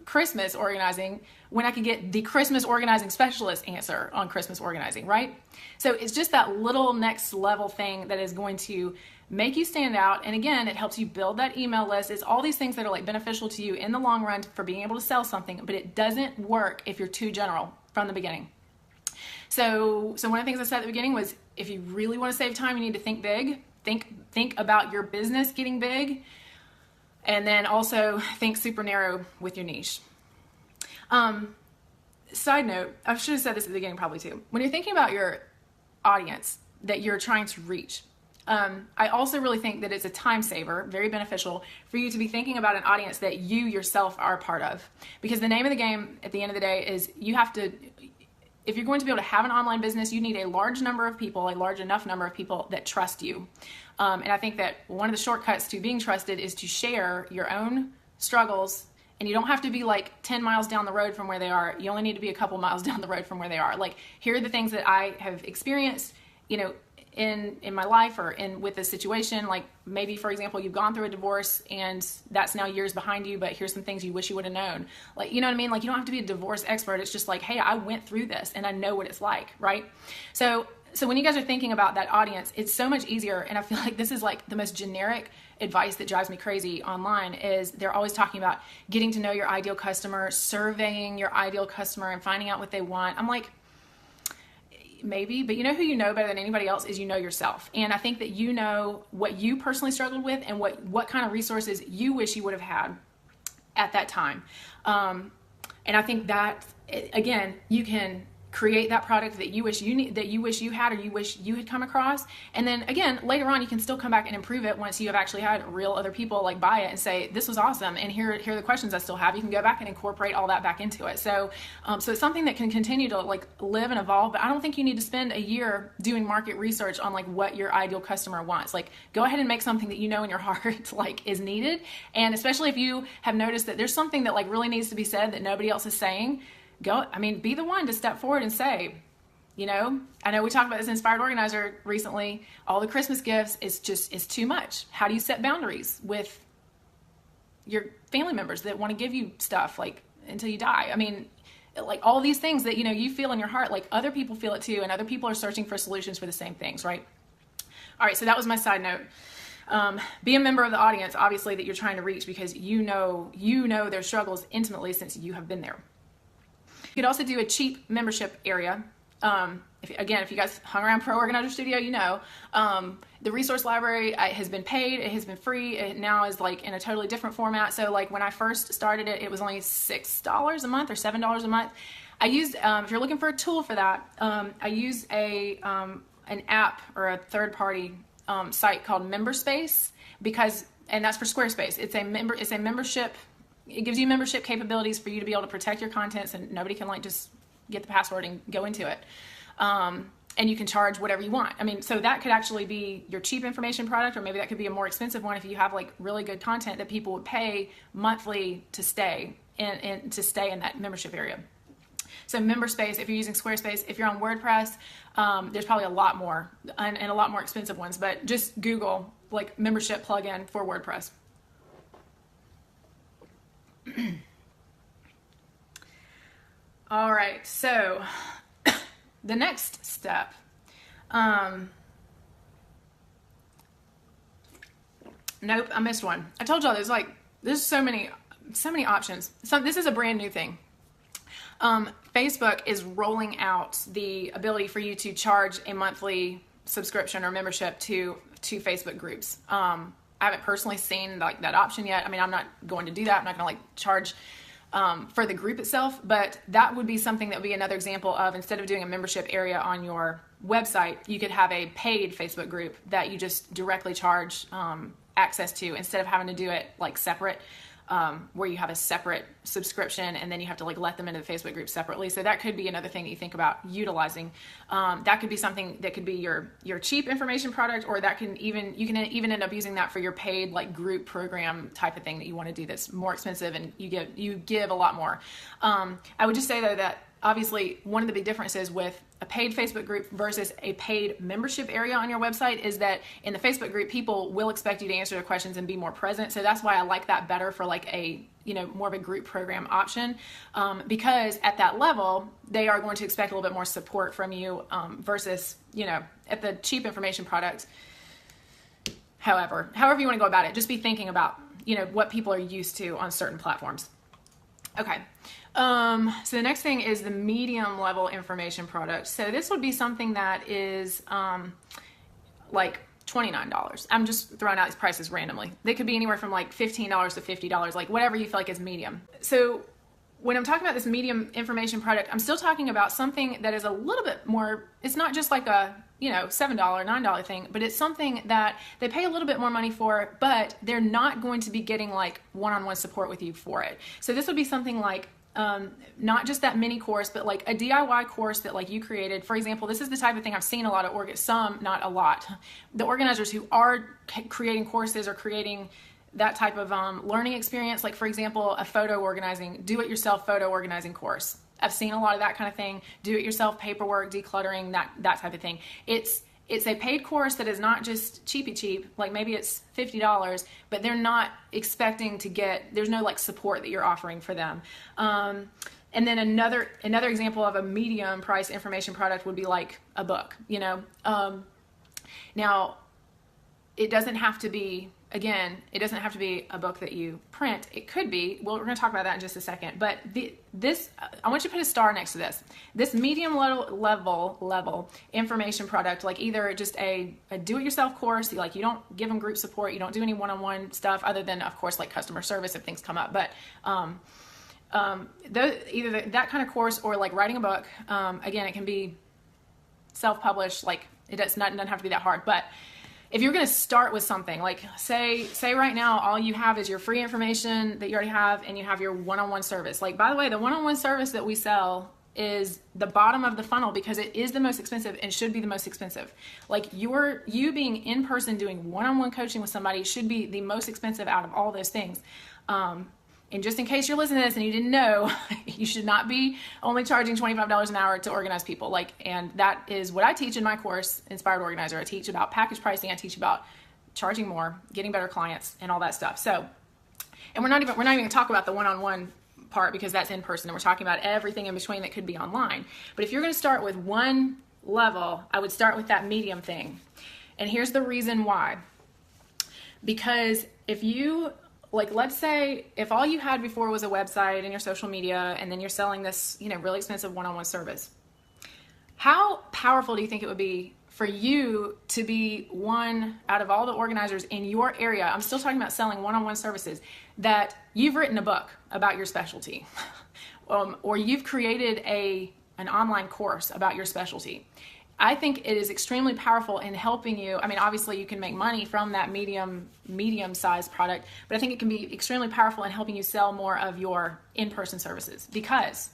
Christmas organizing when I could get the Christmas organizing specialist answer on Christmas organizing, right? So it's just that little next level thing that is going to make you stand out. And again, it helps you build that email list. It's all these things that are like beneficial to you in the long run for being able to sell something, but it doesn't work if you're too general from the beginning. So one of the things I said at the beginning was, if you really want to save time, you need to think big. Think about your business getting big. And then also think super narrow with your niche. Side note, I should have said this at the beginning probably too. When you're thinking about your audience that you're trying to reach, I also really think that it's a time saver, very beneficial for you to be thinking about an audience that you yourself are a part of. Because the name of the game at the end of the day is you have to, if you're going to be able to have an online business, you need a large number of people, a large enough number of people that trust you. And I think that one of the shortcuts to being trusted is to share your own struggles. And you don't have to be like 10 miles down the road from where they are. You only need to be a couple miles down the road from where they are. Like, here are the things that I have experienced, in my life or with this situation. Like, maybe, for example, you've gone through a divorce and that's now years behind you, but here's some things you wish you would have known. Like, you know what I mean? Like, you don't have to be a divorce expert. It's just like, hey, I went through this and I know what it's like, right? So when you guys are thinking about that audience, it's so much easier. And I feel like this is like the most generic advice that drives me crazy online is they're always talking about getting to know your ideal customer, surveying your ideal customer and finding out what they want. I'm like, maybe, but who you know better than anybody else is yourself. And I think that you know what you personally struggled with and what kind of resources you wish you would have had at that time. And I think that, again, you can create that product that you wish you had, or you wish you had come across. And then again, later on, you can still come back and improve it once you have actually had real other people like buy it and say, this was awesome. And here are the questions I still have. You can go back and incorporate all that back into it. So it's something that can continue to like live and evolve, but I don't think you need to spend a year doing market research on like what your ideal customer wants. Like, go ahead and make something that in your heart like is needed. And especially if you have noticed that there's something that like really needs to be said that nobody else is saying, be the one to step forward and say, I know we talked about this Inspired Organizer recently, all the Christmas gifts is too much. How do you set boundaries with your family members that want to give you stuff like until you die? Like all these things that, you feel in your heart, like other people feel it too. And other people are searching for solutions for the same things, right? All right. So that was my side note. Be a member of the audience, obviously, that you're trying to reach, because you know their struggles intimately since you have been there. You could also do a cheap membership area. If you guys hung around Pro Organizer Studio, the resource library has been paid, it has been free, it now is like in a totally different format. So like when I first started it, it was only $6 a month or $7 a month. I used, if you're looking for a tool for that, I use an app or a third-party site called MemberSpace, and that's for Squarespace. It's a membership. It gives you membership capabilities for you to be able to protect your contents, and nobody can like just get the password and go into it. And you can charge whatever you want. So that could actually be your cheap information product, or maybe that could be a more expensive one if you have like really good content that people would pay monthly to stay in that membership area. So MemberSpace, if you're using Squarespace, if you're on WordPress, there's probably a lot more and a lot more expensive ones, but just Google like membership plugin for WordPress. All right, so the next step, nope, I missed one. I told y'all there's so many options. So this is a brand new thing. Facebook is rolling out the ability for you to charge a monthly subscription or membership to Facebook groups. I haven't personally seen like that option yet. I mean, I'm not going to do that. I'm not going to like charge for the group itself, but that would be something that would be another example of, instead of doing a membership area on your website, you could have a paid Facebook group that you just directly charge access to, instead of having to do it like separate, where you have a separate subscription and then you have to like let them into the Facebook group separately. So that could be another thing that you think about utilizing. That could be something that could be your cheap information product, or that can you can even end up using that for your paid like group program type of thing that you want to do that's more expensive and you give a lot more. I would just say though that obviously one of the big differences with a paid Facebook group versus a paid membership area on your website is that in the Facebook group, people will expect you to answer their questions and be more present. So that's why I like that better for like a, more of a group program option, because at that level, they are going to expect a little bit more support from you versus, at the cheap information product. However you want to go about it, just be thinking about, what people are used to on certain platforms. Okay. So the next thing is the medium level information product. So this would be something that is like $29. I'm just throwing out these prices randomly. They could be anywhere from like $15 to $50, like whatever you feel like is medium. So when I'm talking about this medium information product, I'm still talking about something that is a little bit more, it's not just like a, $7, $9 thing, but it's something that they pay a little bit more money for, but they're not going to be getting like one-on-one support with you for it. So this would be something like, not just that mini course, but like a DIY course that like you created. For example, this is the type of thing I've seen a lot of some, not a lot, the organizers who are creating courses or creating that type of learning experience. Like for example, a do-it-yourself photo organizing course. I've seen a lot of that kind of thing. Do-it-yourself paperwork, decluttering, that type of thing. It's a paid course that is not just cheap, like maybe it's $50, but they're not expecting to there's no like support that you're offering for them. And then another example of a medium price information product would be like a book, Now, it doesn't have to be a book that you print. It could be, well, we're going to talk about that in just a second, but I want you to put a star next to this medium level information product, like either just a do-it-yourself course, like you don't give them group support, you don't do any one-on-one stuff other than of course like customer service if things come up, but either that kind of course or like writing a book. Again, it can be self-published, like it doesn't have to be that hard, but if you're going to start with something, like say right now, all you have is your free information that you already have, and you have your one-on-one service. Like, by the way, the one-on-one service that we sell is the bottom of the funnel because it is the most expensive and should be the most expensive. Like you being in person doing one-on-one coaching with somebody should be the most expensive out of all those things. And just in case you're listening to this and you didn't know, you should not be only charging $25 an hour to organize people. And that is what I teach in my course, Inspired Organizer. I teach about package pricing. I teach about charging more, getting better clients, and all that stuff. So, and we're not even going to talk about the one-on-one part because that's in person, and we're talking about everything in between that could be online. But if you're going to start with one level, I would start with that medium thing. And here's the reason why. Because if you, like, let's say if all you had before was a website and your social media, and then you're selling this, really expensive one-on-one service, how powerful do you think it would be for you to be one out of all the organizers in your area? I'm still talking about selling one-on-one services, that you've written a book about your specialty, or you've created an online course about your specialty. I think it is extremely powerful in helping you. I mean, obviously you can make money from that medium-sized product, but I think it can be extremely powerful in helping you sell more of your in-person services. Because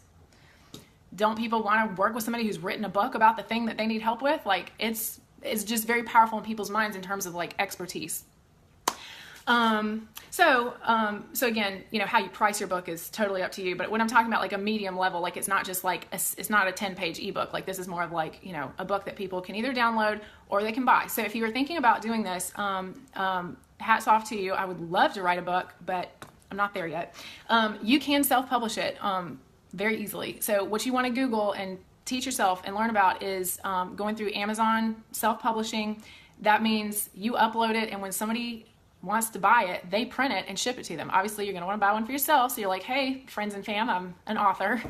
don't people want to work with somebody who's written a book about the thing that they need help with? Like, it's just very powerful in people's minds in terms of like expertise. So again, how you price your book is totally up to you. But when I'm talking about like a medium level, like it's not just like it's not a 10-page ebook. Like this is more of like a book that people can either download or they can buy. So if you were thinking about doing this, hats off to you. I would love to write a book, but I'm not there yet. You can self-publish it very easily. So what you want to Google and teach yourself and learn about is going through Amazon self-publishing. That means you upload it, and when somebody wants to buy it, they print it and ship it to them. Obviously, you're going to want to buy one for yourself. So you're like, hey, friends and fam, I'm an author.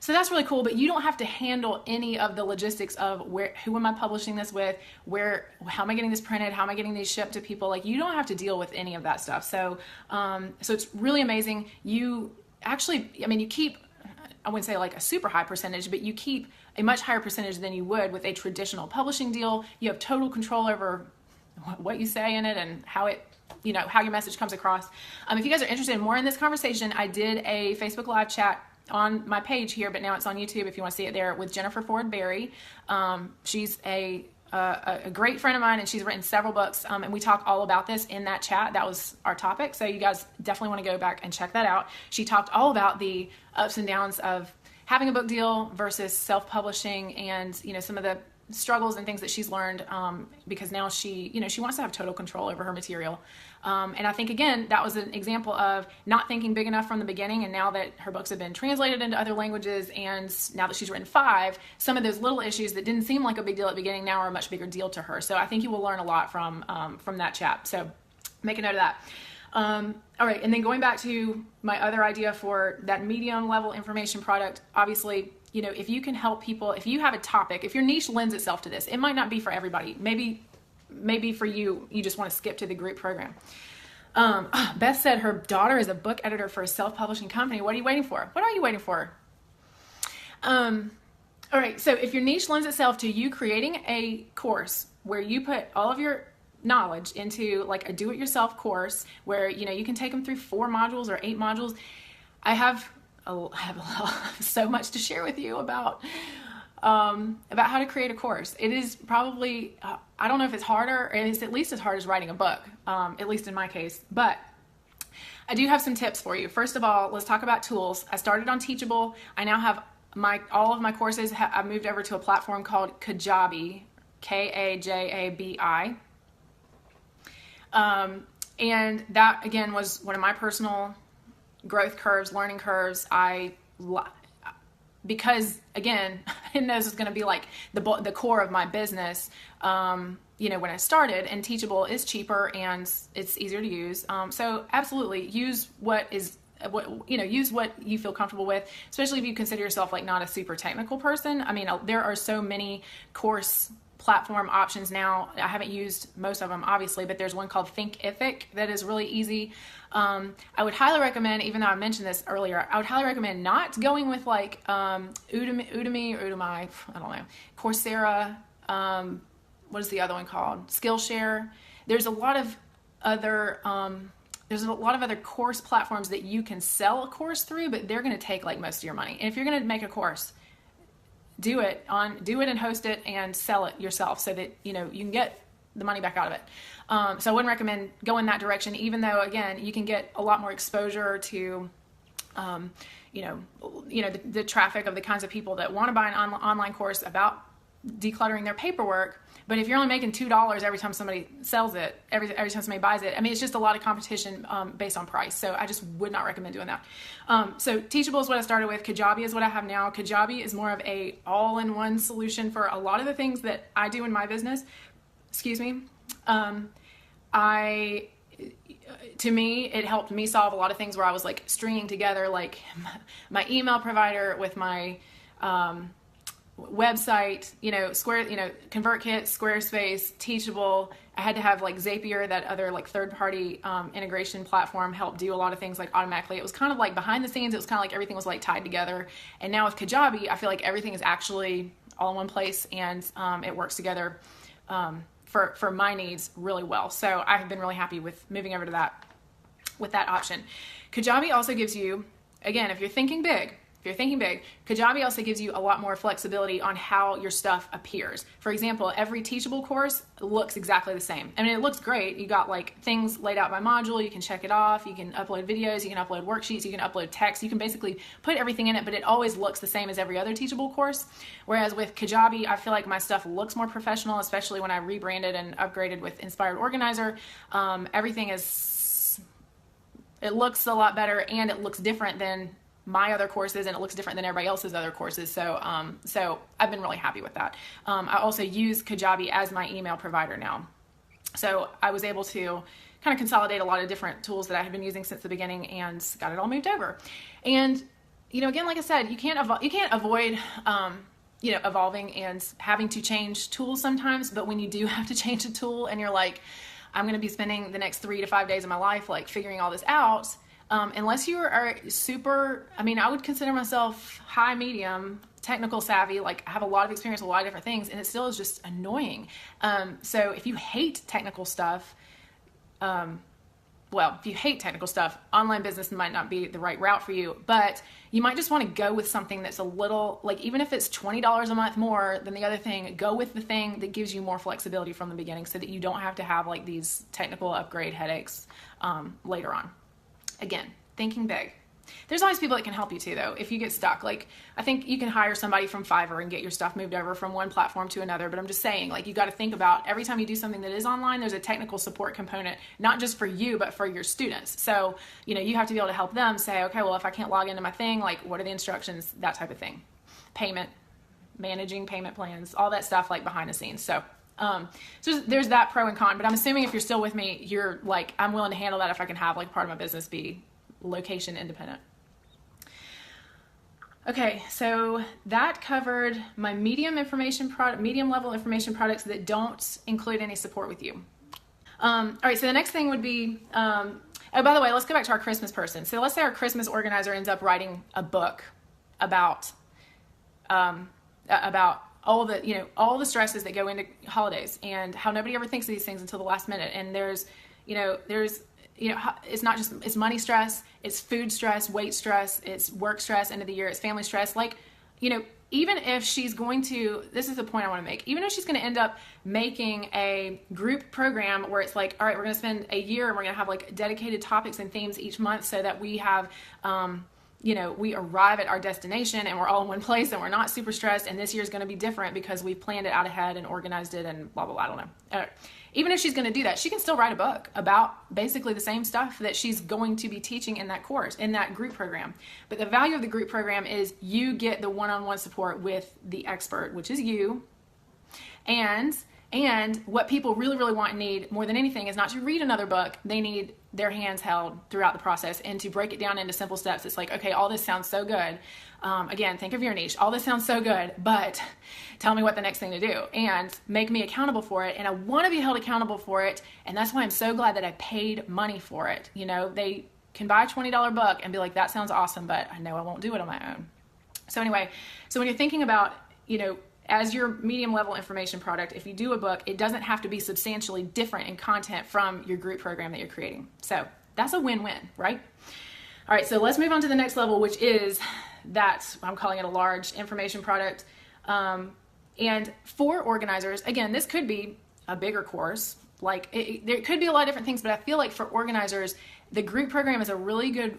So that's really cool, but you don't have to handle any of the logistics of who am I publishing this with, how am I getting this printed, how am I getting these shipped to people? Like you don't have to deal with any of that stuff. So, so it's really amazing. You actually, you keep, I wouldn't say like a super high percentage, but you keep a much higher percentage than you would with a traditional publishing deal. You have total control over what you say in it and how it, how your message comes across. If you guys are interested in more in this conversation, I did a Facebook Live chat on my page here, but now it's on YouTube if you want to see it there, with Jennifer Ford Berry. She's a great friend of mine, and she's written several books, and we talk all about this in that chat. That was our topic, so you guys definitely want to go back and check that out. She talked all about the ups and downs of having a book deal versus self-publishing, and some of the struggles and things that she's learned, because now she wants to have total control over her material. And I think, again, that was an example of not thinking big enough from the beginning. And now that her books have been translated into other languages, and now that she's written 5, some of those little issues that didn't seem like a big deal at the beginning now are a much bigger deal to her. So I think you will learn a lot from that chat. So make a note of that. All right. And then going back to my other idea for that medium level information product, obviously, if you can help people, if you have a topic, if your niche lends itself to this, it might not be for everybody. Maybe for you, you just want to skip to the group program. Beth said her daughter is a book editor for a self-publishing company. What are you waiting for? What are you waiting for? All right. So if your niche lends itself to you creating a course where you put all of your knowledge into like a do-it-yourself course where, you can take them through 4 modules or 8 modules. I have so much to share with you about how to create a course. It is probably, I don't know if it's harder, or it's at least as hard as writing a book, at least in my case, but I do have some tips for you. First of all, let's talk about tools. I started on Teachable. I now have all of my courses. I've moved over to a platform called Kajabi, Kajabi. And that, again, was one of my personal growth curves, learning curves. Because again, I didn't know this was going to be like the core of my business, when I started, and Teachable is cheaper and it's easier to use. So absolutely use use what you feel comfortable with, especially if you consider yourself like not a super technical person. There are so many course platform options now. I haven't used most of them, obviously, but there's one called Thinkific that is really easy. I would highly recommend, even though I mentioned this earlier, I would highly recommend not going with like Udemy, I don't know, Coursera. What is the other one called? Skillshare. There's a lot of other course platforms that you can sell a course through, but they're going to take like most of your money. And if you're going to make a course, do it and host it and sell it yourself so that you can get the money back out of it. So I wouldn't recommend going that direction, even though again you can get a lot more exposure to the traffic of the kinds of people that want to buy an online course about decluttering their paperwork. But if you're only making $2 every time somebody sells it, every time somebody buys it, it's just a lot of competition based on price. So I just would not recommend doing that. So Teachable is what I started with. Kajabi is what I have now. Kajabi is more of a all-in-one solution for a lot of the things that I do in my business. Excuse me. To me, it helped me solve a lot of things where I was like stringing together like my email provider with my website, ConvertKit, Squarespace, Teachable. I had to have like Zapier, that other like third-party integration platform, help do a lot of things like automatically. It was kind of like behind the scenes. It was kind of like everything was like tied together. And now with Kajabi, I feel like everything is actually all in one place, and it works together for my needs really well. So I have been really happy with moving over to that with that option. Kajabi also gives you, again, if you're thinking big, if you're thinking big, Kajabi also gives you a lot more flexibility on how your stuff appears. For example, every Teachable course looks exactly the same. I mean, it looks great. You got like things laid out by module. You can check it off. You can upload videos. You can upload worksheets. You can upload text. You can basically put everything in it, but it always looks the same as every other Teachable course. Whereas with Kajabi, I feel like my stuff looks more professional, especially when I rebranded and upgraded with Inspired Organizer. Everything it looks a lot better, and it looks different than my other courses, and it looks different than everybody else's other courses. So I've been really happy with that. I also use Kajabi as my email provider now. So I was able to kind of consolidate a lot of different tools that I had been using since the beginning and got it all moved over. And, again, like I said, you can't avoid, evolving and having to change tools sometimes, but when you do have to change a tool and you're like, I'm going to be spending the next 3 to 5 days of my life, like figuring all this out, unless you are super, I would consider myself high, medium, technical savvy, like I have a lot of experience with a lot of different things, and it still is just annoying. So if you hate technical stuff, online business might not be the right route for you, but you might just want to go with something that's a little, like even if it's $20 a month more than the other thing, go with the thing that gives you more flexibility from the beginning so that you don't have to have like these technical upgrade headaches later on. Again, thinking big. There's always people that can help you too, though, if you get stuck. Like, I think you can hire somebody from Fiverr and get your stuff moved over from one platform to another, but I'm just saying, like, you got to think about every time you do something that is online, there's a technical support component, not just for you, but for your students. So, you have to be able to help them say, okay, well, if I can't log into my thing, like, what are the instructions, that type of thing. Payment, managing payment plans, all that stuff, like, behind the scenes. So there's that pro and con, but I'm assuming if you're still with me, you're like, I'm willing to handle that if I can have like part of my business be location independent. Okay, so that covered my medium level information products that don't include any support with you. All right, so the next thing would be, oh, by the way, let's go back to our Christmas person. So let's say our Christmas organizer ends up writing a book about all the stresses that go into holidays and how nobody ever thinks of these things until the last minute. And there's it's not just, it's money stress, it's food stress, weight stress, it's work stress, end of the year, it's family stress. Like, even if she's going to, this is the point I want to make, even if she's going to end up making a group program where it's like, all right, we're going to spend a year and we're going to have like dedicated topics and themes each month so that we have, we arrive at our destination and we're all in one place and we're not super stressed, and this year's going to be different because we've planned it out ahead and organized it and blah, blah, blah, I don't know. Even if she's going to do that, she can still write a book about basically the same stuff that she's going to be teaching in that course, in that group program. But the value of the group program is you get the one-on-one support with the expert, which is you. And what people really, really want and need more than anything is not to read another book. They need their hands held throughout the process and to break it down into simple steps. It's like, okay, all this sounds so good. Again, think of your niche. All this sounds so good, but tell me what the next thing to do and make me accountable for it. And I want to be held accountable for it. And that's why I'm so glad that I paid money for it. They can buy a $20 book and be like, that sounds awesome, but I know I won't do it on my own. So anyway, so when you're thinking about, as your medium level information product, if you do a book, it doesn't have to be substantially different in content from your group program that you're creating. So that's a win-win, right? All right, so let's move on to the next level, which is that I'm calling it a large information product. And for organizers, again, this could be a bigger course. Like there could be a lot of different things, but I feel like for organizers, the group program is a really good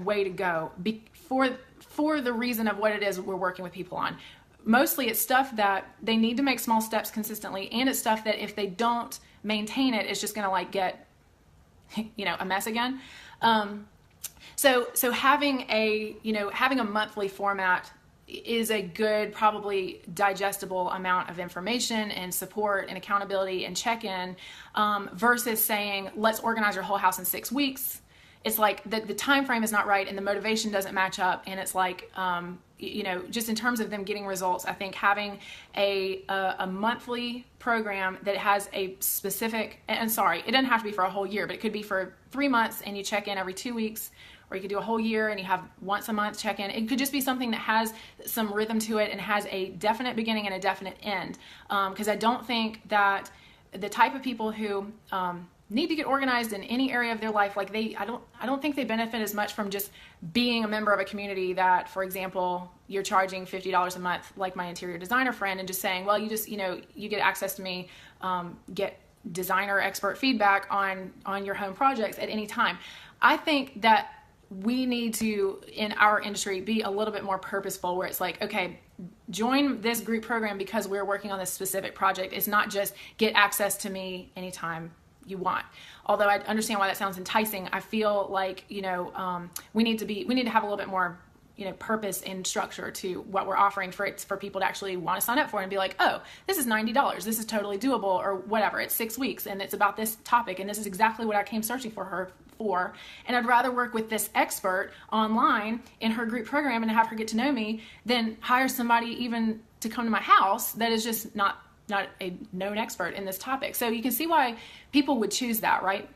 way to go for the reason of what it is we're working with people on. Mostly it's stuff that they need to make small steps consistently, and it's stuff that if they don't maintain it, it's just going to like get, a mess again. So having a monthly format is a good, probably digestible amount of information and support and accountability and check-in, versus saying, let's organize your whole house in 6 weeks. It's like the time frame is not right and the motivation doesn't match up, and it's like, just in terms of them getting results, I think having a monthly program that has a specific, and sorry, it doesn't have to be for a whole year, but it could be for 3 months and you check in every 2 weeks, or you could do a whole year and you have once a month check in. It could just be something that has some rhythm to it and has a definite beginning and a definite end. Because I don't think that the type of people who need to get organized in any area of their life, like I don't think they benefit as much from just being a member of a community that, for example, you're charging $50 a month, like my interior designer friend, and just saying, well, you just, you get access to me, get designer expert feedback on your home projects at any time. I think that we need to, in our industry, be a little bit more purposeful, where it's like, okay, join this group program because we're working on this specific project. It's not just get access to me anytime you want. Although I understand why that sounds enticing, I feel like, we need to have a little bit more, purpose and structure to what we're offering for people to actually want to sign up for and be like, oh, this is $90. This is totally doable, or whatever. It's 6 weeks and it's about this topic. And this is exactly what I came searching for her for. And I'd rather work with this expert online in her group program and have her get to know me than hire somebody even to come to my house that is just not a known expert in this topic. So you can see why people would choose that, right?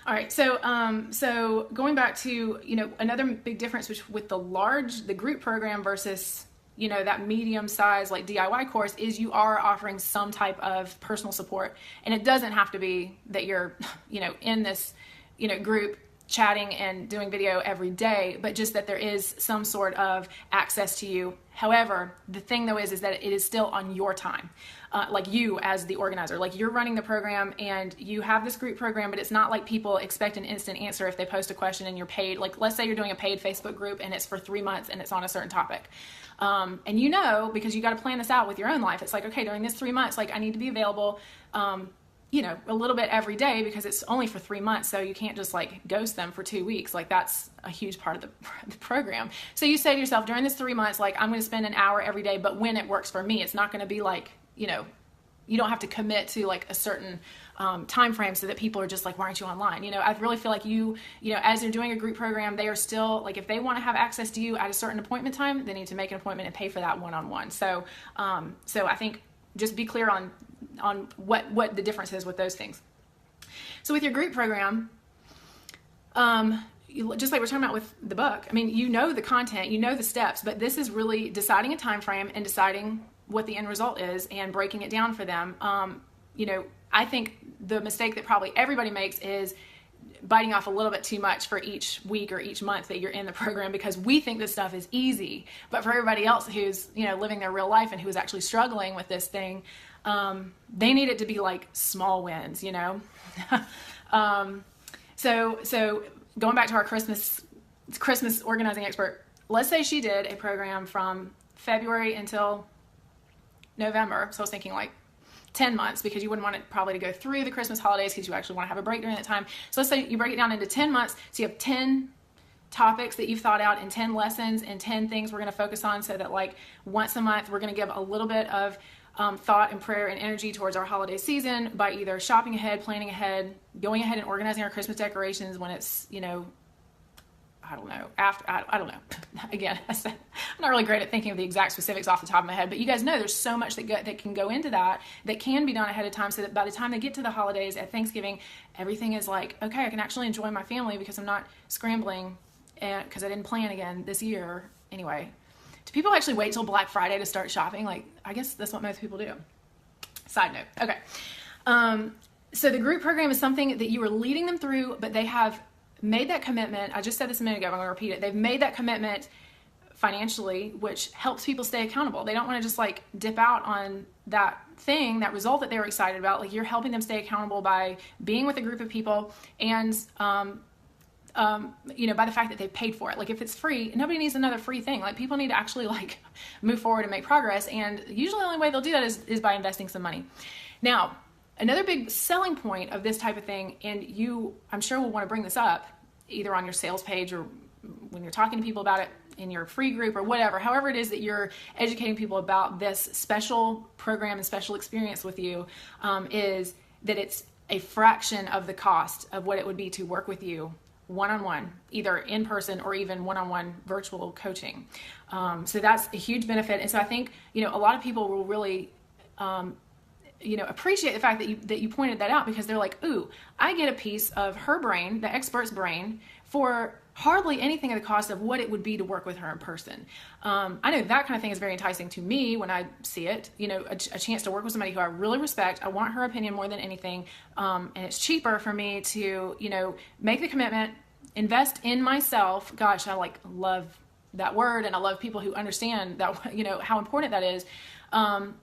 All right, so going back to, another big difference with the group program versus, that medium size like DIY course is you are offering some type of personal support. And it doesn't have to be that you're, in this, group chatting and doing video every day, but just that there is some sort of access to you. However, the thing though is that it is still on your time. Like you as the organizer, like you're running the program and you have this group program, but it's not like people expect an instant answer if they post a question and you're paid. Like let's say you're doing a paid Facebook group and it's for 3 months and it's on a certain topic. And because you got to plan this out with your own life. It's like, okay, during this 3 months, like I need to be available, a little bit every day because it's only for 3 months. So you can't just like ghost them for 2 weeks. Like that's a huge part of the program. So you say to yourself during this 3 months, like I'm going to spend an hour every day, but when it works for me, it's not going to be like, you don't have to commit to like a certain time frame so that people are just like, why aren't you online? I really feel like as you're doing a group program, they are still like, if they want to have access to you at a certain appointment time, they need to make an appointment and pay for that one-on-one. So I think just be clear on what the difference is with those things. So with your group program, just like we're talking about with the book, I mean, the content, the steps, but this is really deciding a time frame and deciding what the end result is and breaking it down for them. I think the mistake that probably everybody makes is biting off a little bit too much for each week or each month that you're in the program, because we think this stuff is easy, but for everybody else who's, living their real life and who's actually struggling with this thing, they need it to be like small wins, So going back to our Christmas organizing expert, let's say she did a program from February until November. So I was thinking like 10 months, because you wouldn't want it probably to go through the Christmas holidays because you actually want to have a break during that time. So let's say you break it down into 10 months. So you have 10 topics that you've thought out and 10 lessons and 10 things we're going to focus on, so that like once a month, we're going to give a little bit of thought and prayer and energy towards our holiday season by either shopping ahead, planning ahead, going ahead and organizing our Christmas decorations when it's, I don't know. Again, I'm not really great at thinking of the exact specifics off the top of my head, but you guys know there's so much that can go into that can be done ahead of time, so that by the time they get to the holidays at Thanksgiving, everything is like, okay, I can actually enjoy my family because I'm not scrambling because I didn't plan again this year. Anyway, do people actually wait till Black Friday to start shopping? Like, I guess that's what most people do. Side note. Okay. So the group program is something that you are leading them through, but they have made that commitment. I just said this a minute ago, but I'm going to repeat it. They've made that commitment financially, which helps people stay accountable. They don't want to just like dip out on that thing, that result that they were excited about. Like, you're helping them stay accountable by being with a group of people and, by the fact that they've paid for it. Like, if it's free, nobody needs another free thing. Like, people need to actually like move forward and make progress. And usually the only way they'll do that is by investing some money. Now, another big selling point of this type of thing, and you, I'm sure, will want to bring this up either on your sales page or when you're talking to people about it in your free group or whatever, however it is that you're educating people about this special program and special experience with you, is that it's a fraction of the cost of what it would be to work with you one-on-one, either in person or even one-on-one virtual coaching. So that's a huge benefit. And so I think, a lot of people will really, appreciate the fact that you pointed that out, because they're like, ooh, I get a piece of her brain, the expert's brain, for hardly anything at the cost of what it would be to work with her in person. I know that kind of thing is very enticing to me when I see it, a chance to work with somebody who I really respect. I want her opinion more than anything. And it's cheaper for me to, make the commitment, invest in myself. Gosh, I love that word, and I love people who understand that, how important that is.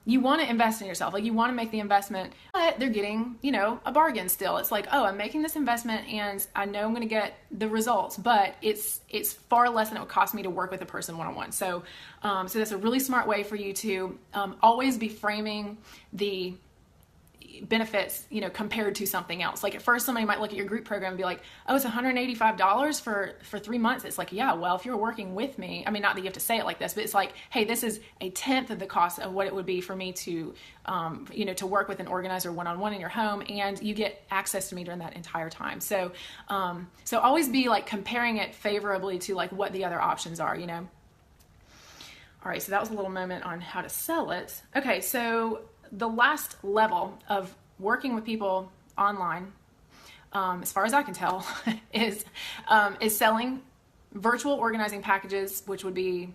You want to invest in yourself, you want to make the investment, but they're getting, a bargain still. It's like, oh, I'm making this investment and I know I'm going to get the results, but it's far less than it would cost me to work with a person one-on-one. So that's a really smart way for you to always be framing the benefits, compared to something else. Like at first somebody might look at your group program and be like, oh, it's $185 for 3 months. It's like, yeah, well, if you're working with me, I mean, not that you have to say it like this, but it's like, hey, this is a tenth of the cost of what it would be for me to, to work with an organizer one-on-one in your home, and you get access to me during that entire time. So, so always be comparing it favorably to what the other options are, All right. So that was a little moment on how to sell it. Okay. So the last level of working with people online, as far as I can tell, is selling virtual organizing packages, which would be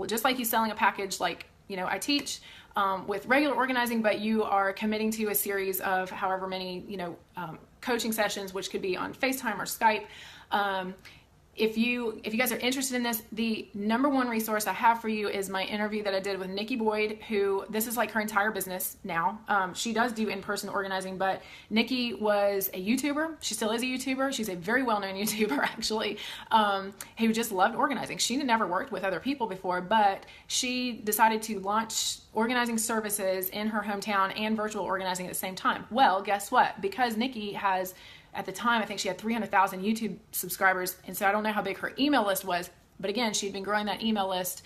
just like you selling a package I teach with regular organizing, but you are committing to a series of however many, coaching sessions, which could be on FaceTime or Skype. If you guys are interested in this, the number one resource I have for you is my interview that I did with Nikki Boyd, who this is her entire business now. She does do in-person organizing, but Nikki was a YouTuber. She still is a YouTuber. She's a very well-known YouTuber, actually, who just loved organizing. She had never worked with other people before, but she decided to launch organizing services in her hometown and virtual organizing at the same time. Well, guess what? Because Nikki has, at the time, I think she had 300,000 YouTube subscribers, and so I don't know how big her email list was, but again, she'd been growing that email list,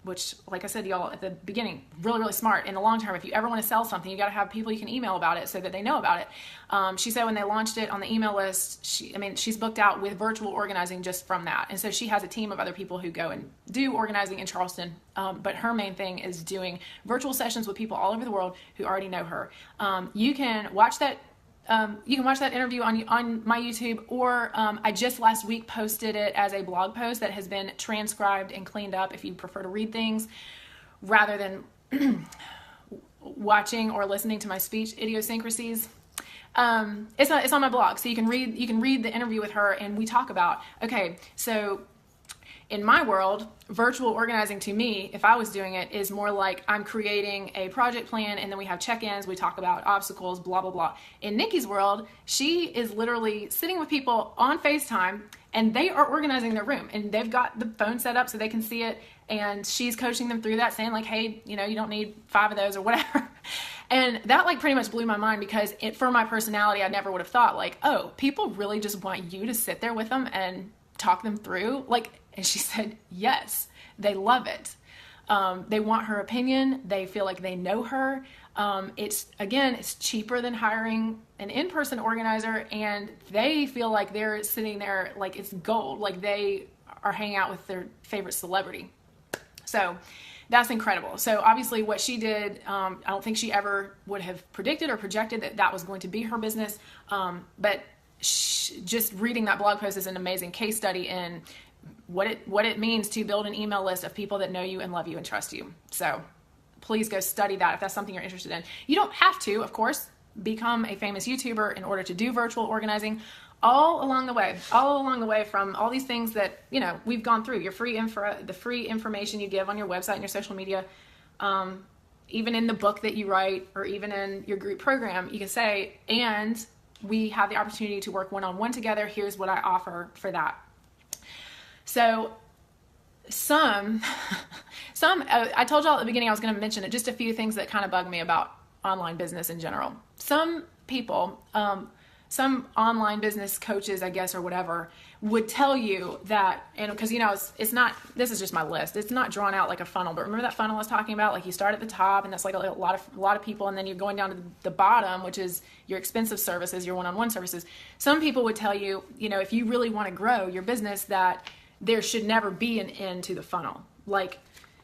which, like I said to y'all at the beginning, really, really smart. In the long term, if you ever want to sell something, you got to have people you can email about it so that they know about it. She said when they launched it on the email list, she's booked out with virtual organizing just from that, and so she has a team of other people who go and do organizing in Charleston, but her main thing is doing virtual sessions with people all over the world who already know her. You can watch that interview on my YouTube, or I just last week posted it as a blog post that has been transcribed and cleaned up if you prefer to read things rather than watching or listening to my speech idiosyncrasies. It's on my blog, so you can read the interview with her, and we talk about, okay, so in my world, virtual organizing to me, if I was doing it, is more like I'm creating a project plan, and then we have check-ins, we talk about obstacles, blah, blah, blah. In Nikki's world, she is literally sitting with people on FaceTime, and they are organizing their room, and they've got the phone set up so they can see it, and she's coaching them through that, saying hey, you don't need 5 of those or whatever. And that pretty much blew my mind, because for my personality, I never would have thought oh, people really just want you to sit there with them and talk them through. And she said, yes, they love it. They want her opinion. They feel like they know her. It's cheaper than hiring an in-person organizer, and they feel like they're sitting there like it's gold, like they are hanging out with their favorite celebrity. So that's incredible. So obviously what she did, I don't think she ever would have predicted or projected that was going to be her business. But just reading that blog post is an amazing case study in what it means to build an email list of people that know you and love you and trust you. So please go study that if that's something you're interested in. You don't have to, of course, become a famous YouTuber in order to do virtual organizing. All along the way from all these things that, we've gone through, the free information you give on your website and your social media, even in the book that you write, or even in your group program, you can say, and we have the opportunity to work one-on-one together. Here's what I offer for that. So I told y'all at the beginning I was going to mention it, just a few things that kind of bug me about online business in general. Some people, some online business coaches, I guess, or whatever, would tell you that, and because, it's not, this is just my list. It's not drawn out like a funnel, but remember that funnel I was talking about? You start at the top, and that's a lot of people, and then you're going down to the bottom, which is your expensive services, your one-on-one services. Some people would tell you, if you really want to grow your business, that there should never be an end to the funnel.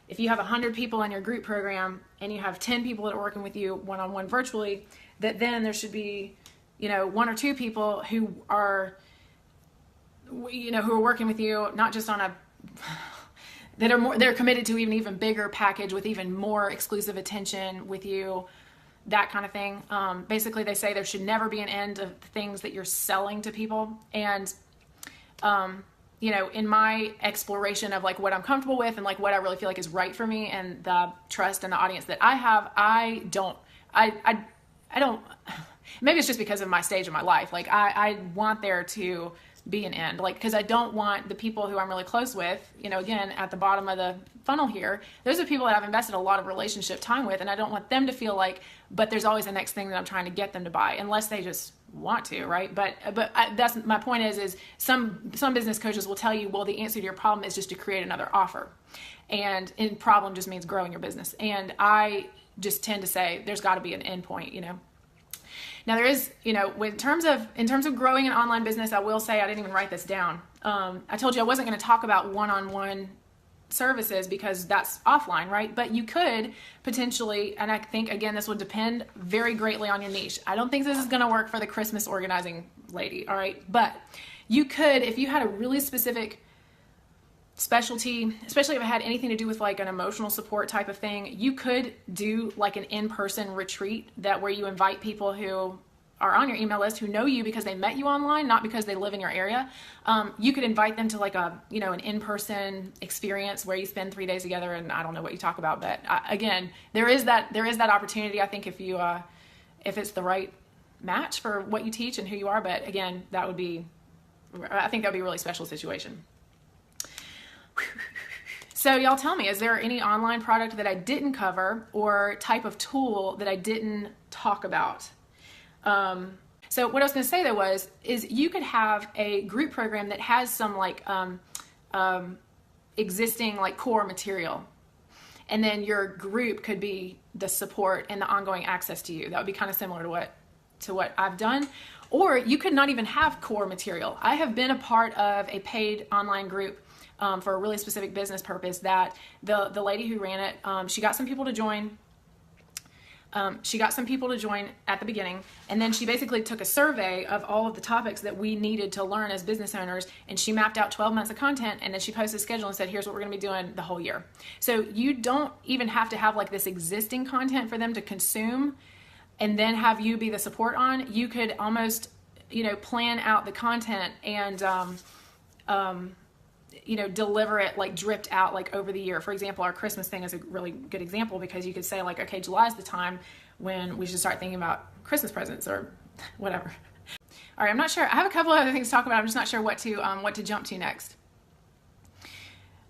If you have 100 people in your group program and you have 10 people that are working with you one-on-one virtually, that then there should be, 1 or 2 people who are who are working with you, not just on they're committed to even bigger package with even more exclusive attention with you, that kind of thing. Basically, they say there should never be an end of things that you're selling to people. And, in my exploration of like what I'm comfortable with and like what I really feel like is right for me and the trust and the audience that I have, I don't, maybe it's just because of my stage of my life. Like I want there to be an end, like, because I don't want the people who I'm really close with, again, at the bottom of the funnel here, those are people that I've invested a lot of relationship time with, and I don't want them to feel like, but there's always the next thing that I'm trying to get them to buy, unless they just want to, right? That's my point is some business coaches will tell you, well, the answer to your problem is just to create another offer, and problem just means growing your business. And I just tend to say there's got to be an end point, Now there is, in terms of growing an online business, I will say I didn't even write this down. I told you I wasn't going to talk about one-on-one services because that's offline, right? But you could potentially, and I think again, this would depend very greatly on your niche. I don't think this is going to work for the Christmas organizing lady, all right? But you could, if you had a really specific specialty, especially if it had anything to do with like an emotional support type of thing, you could do like an in-person retreat where you invite people who are on your email list who know you because they met you online, not because they live in your area. You could invite them to like an in-person experience where you spend 3 days together, and I don't know what you talk about, but again, there is that opportunity. I think if it's the right match for what you teach and who you are, but again, I think that would be a really special situation. So y'all tell me, is there any online product that I didn't cover or type of tool that I didn't talk about? So what I was going to say though is you could have a group program that has some like existing like core material, and then your group could be the support and the ongoing access to you. That would be kind of similar to what I've done. Or you could not even have core material. I have been a part of a paid online group for a really specific business purpose that the lady who ran it, she got some people to join. She got some people to join at the beginning, and then she basically took a survey of all of the topics that we needed to learn as business owners, and she mapped out 12 months of content, and then she posted a schedule and said, here's what we're going to be doing the whole year. So you don't even have to have like this existing content for them to consume and then have you be the support on. You could almost, plan out the content and, deliver it like dripped out like over the year. For example, our Christmas thing is a really good example because you could say like, okay, July is the time when we should start thinking about Christmas presents or whatever. All right, I'm not sure. I have a couple of other things to talk about. I'm just not sure what to jump to next.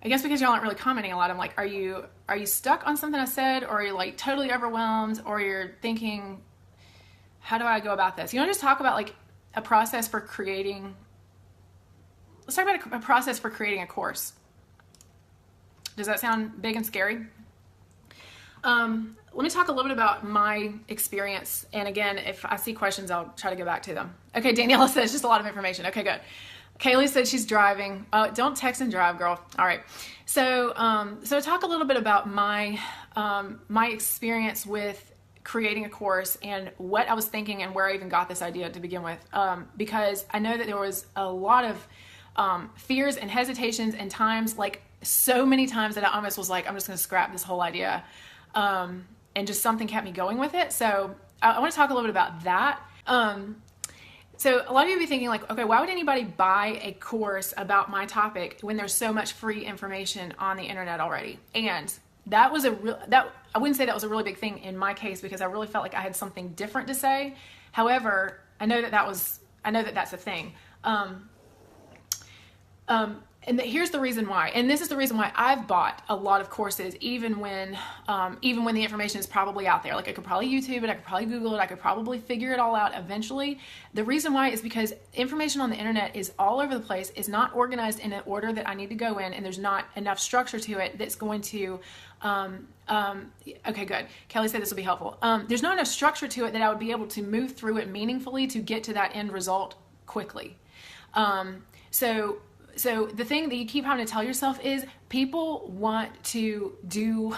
I guess because y'all aren't really commenting a lot, I'm like, are you stuck on something I said, or are you like totally overwhelmed, or you're thinking, how do I go about this? Just talk about like a process for creating. Let's talk about a process for creating a course. Does that sound big and scary? Let me talk a little bit about my experience. And again, if I see questions, I'll try to go back to them. Okay, Daniela says just a lot of information. Okay, good. Kaylee said she's driving. Don't text and drive, girl. All right. So talk a little bit about my experience with creating a course and what I was thinking and where I even got this idea to begin with. Because I know that there was a lot of fears and hesitations and times, like so many times that I almost was like, I'm just going to scrap this whole idea. And just something kept me going with it. So I want to talk a little bit about that. So a lot of you be thinking like, okay, why would anybody buy a course about my topic when there's so much free information on the internet already? And that was I wouldn't say that was a really big thing in my case because I really felt like I had something different to say. However, I know that that's a thing. And here's the reason why, and this is the reason why I've bought a lot of courses, even when the information is probably out there. Like I could probably YouTube it, I could probably Google it, I could probably figure it all out eventually. The reason why is because information on the internet is all over the place, is not organized in an order that I need to go in, and there's not enough structure to it that's going to, okay, good. Kelly said this will be helpful. There's not enough structure to it that I would be able to move through it meaningfully to get to that end result quickly. So the thing that you keep having to tell yourself is people want to do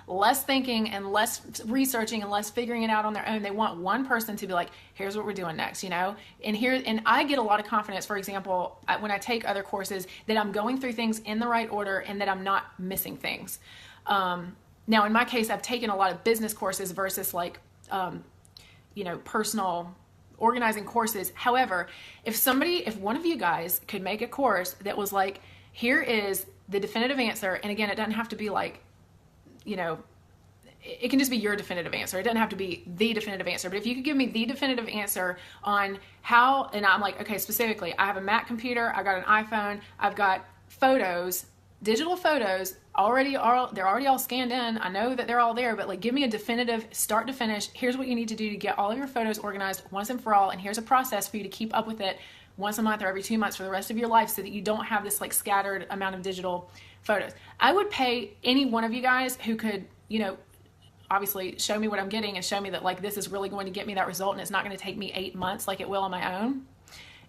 less thinking and less researching and less figuring it out on their own. They want one person to be like, here's what we're doing next, and I get a lot of confidence, for example, when I take other courses, that I'm going through things in the right order and that I'm not missing things. Now in my case, I've taken a lot of business courses versus like personal organizing courses. However, if one of you guys could make a course that was like, here is the definitive answer, and again, it doesn't have to be like, it can just be your definitive answer. It doesn't have to be the definitive answer, but if you could give me the definitive answer on how, and I'm like, okay, specifically, I have a Mac computer, I got an iPhone, I've got photos, digital photos, they're already all scanned in. I know that they're all there, but like, give me a definitive start to finish. Here's what you need to do to get all of your photos organized once and for all, and here's a process for you to keep up with it once a month or every 2 months for the rest of your life, so that you don't have this like scattered amount of digital photos. I would pay any one of you guys who could, obviously show me what I'm getting and show me that like this is really going to get me that result and it's not going to take me 8 months like it will on my own.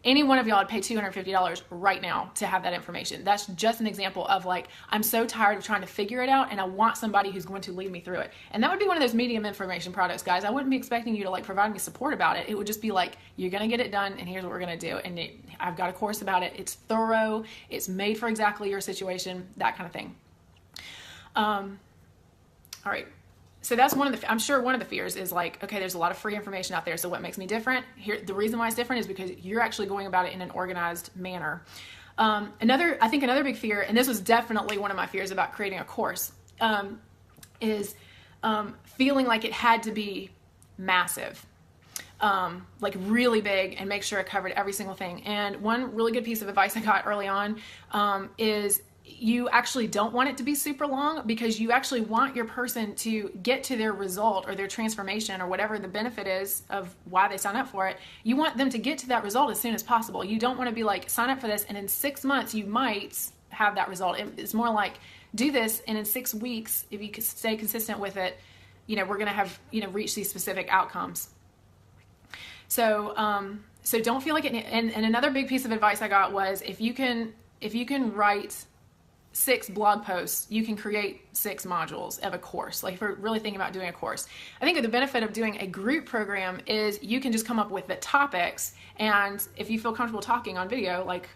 Any one of y'all would pay $250 right now to have that information. That's just an example of like, I'm so tired of trying to figure it out and I want somebody who's going to lead me through it. And that would be one of those medium information products, guys. I wouldn't be expecting you to like provide me support about it. It would just be like, you're going to get it done and here's what we're going to do. And I've got a course about it. It's thorough. It's made for exactly your situation, that kind of thing. All right. So that's I'm sure one of the fears is like, okay, there's a lot of free information out there. So what makes me different? Here, the reason why it's different is because you're actually going about it in an organized manner. I think another big fear, and this was definitely one of my fears about creating a course, is feeling like it had to be massive, like really big, and make sure it covered every single thing. And one really good piece of advice I got early on is, you actually don't want it to be super long, because you actually want your person to get to their result or their transformation or whatever the benefit is of why they sign up for it. You want them to get to that result as soon as possible. You don't want to be like, sign up for this and in 6 months you might have that result. It's more like, do this and in 6 weeks, if you could stay consistent with it, we're going to have, reach these specific outcomes. So don't feel like it. And another big piece of advice I got was, if you can write 6 blog posts, you can create 6 modules of a course. Like if we're really thinking about doing a course, I think the benefit of doing a group program is you can just come up with the topics, and if you feel comfortable talking on video, like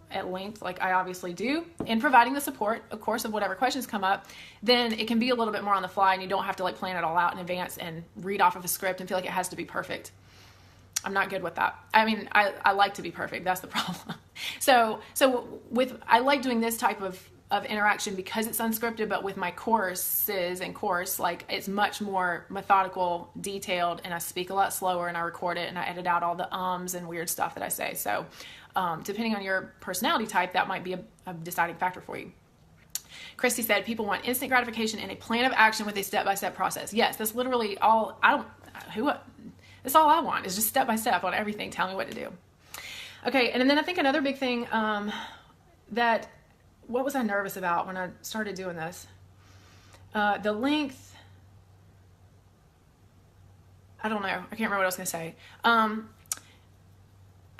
at length, like I obviously do, and providing the support, of course, of whatever questions come up, then it can be a little bit more on the fly, and you don't have to like plan it all out in advance and read off of a script and feel like it has to be perfect. I'm not good with that. I mean, I like to be perfect. That's the problem. So I like doing this type of interaction because it's unscripted, but with my courses and course, like it's much more methodical, detailed, and I speak a lot slower, and I record it and I edit out all the ums and weird stuff that I say. So depending on your personality type, that might be a deciding factor for you. Christy said, people want instant gratification and a plan of action with a step-by-step process. Yes, that's literally all. That's all I want, is just step-by-step on everything. Tell me what to do. Okay, and then I think another big thing what was I nervous about when I started doing this? The length, I don't know. I can't remember what I was going to say. I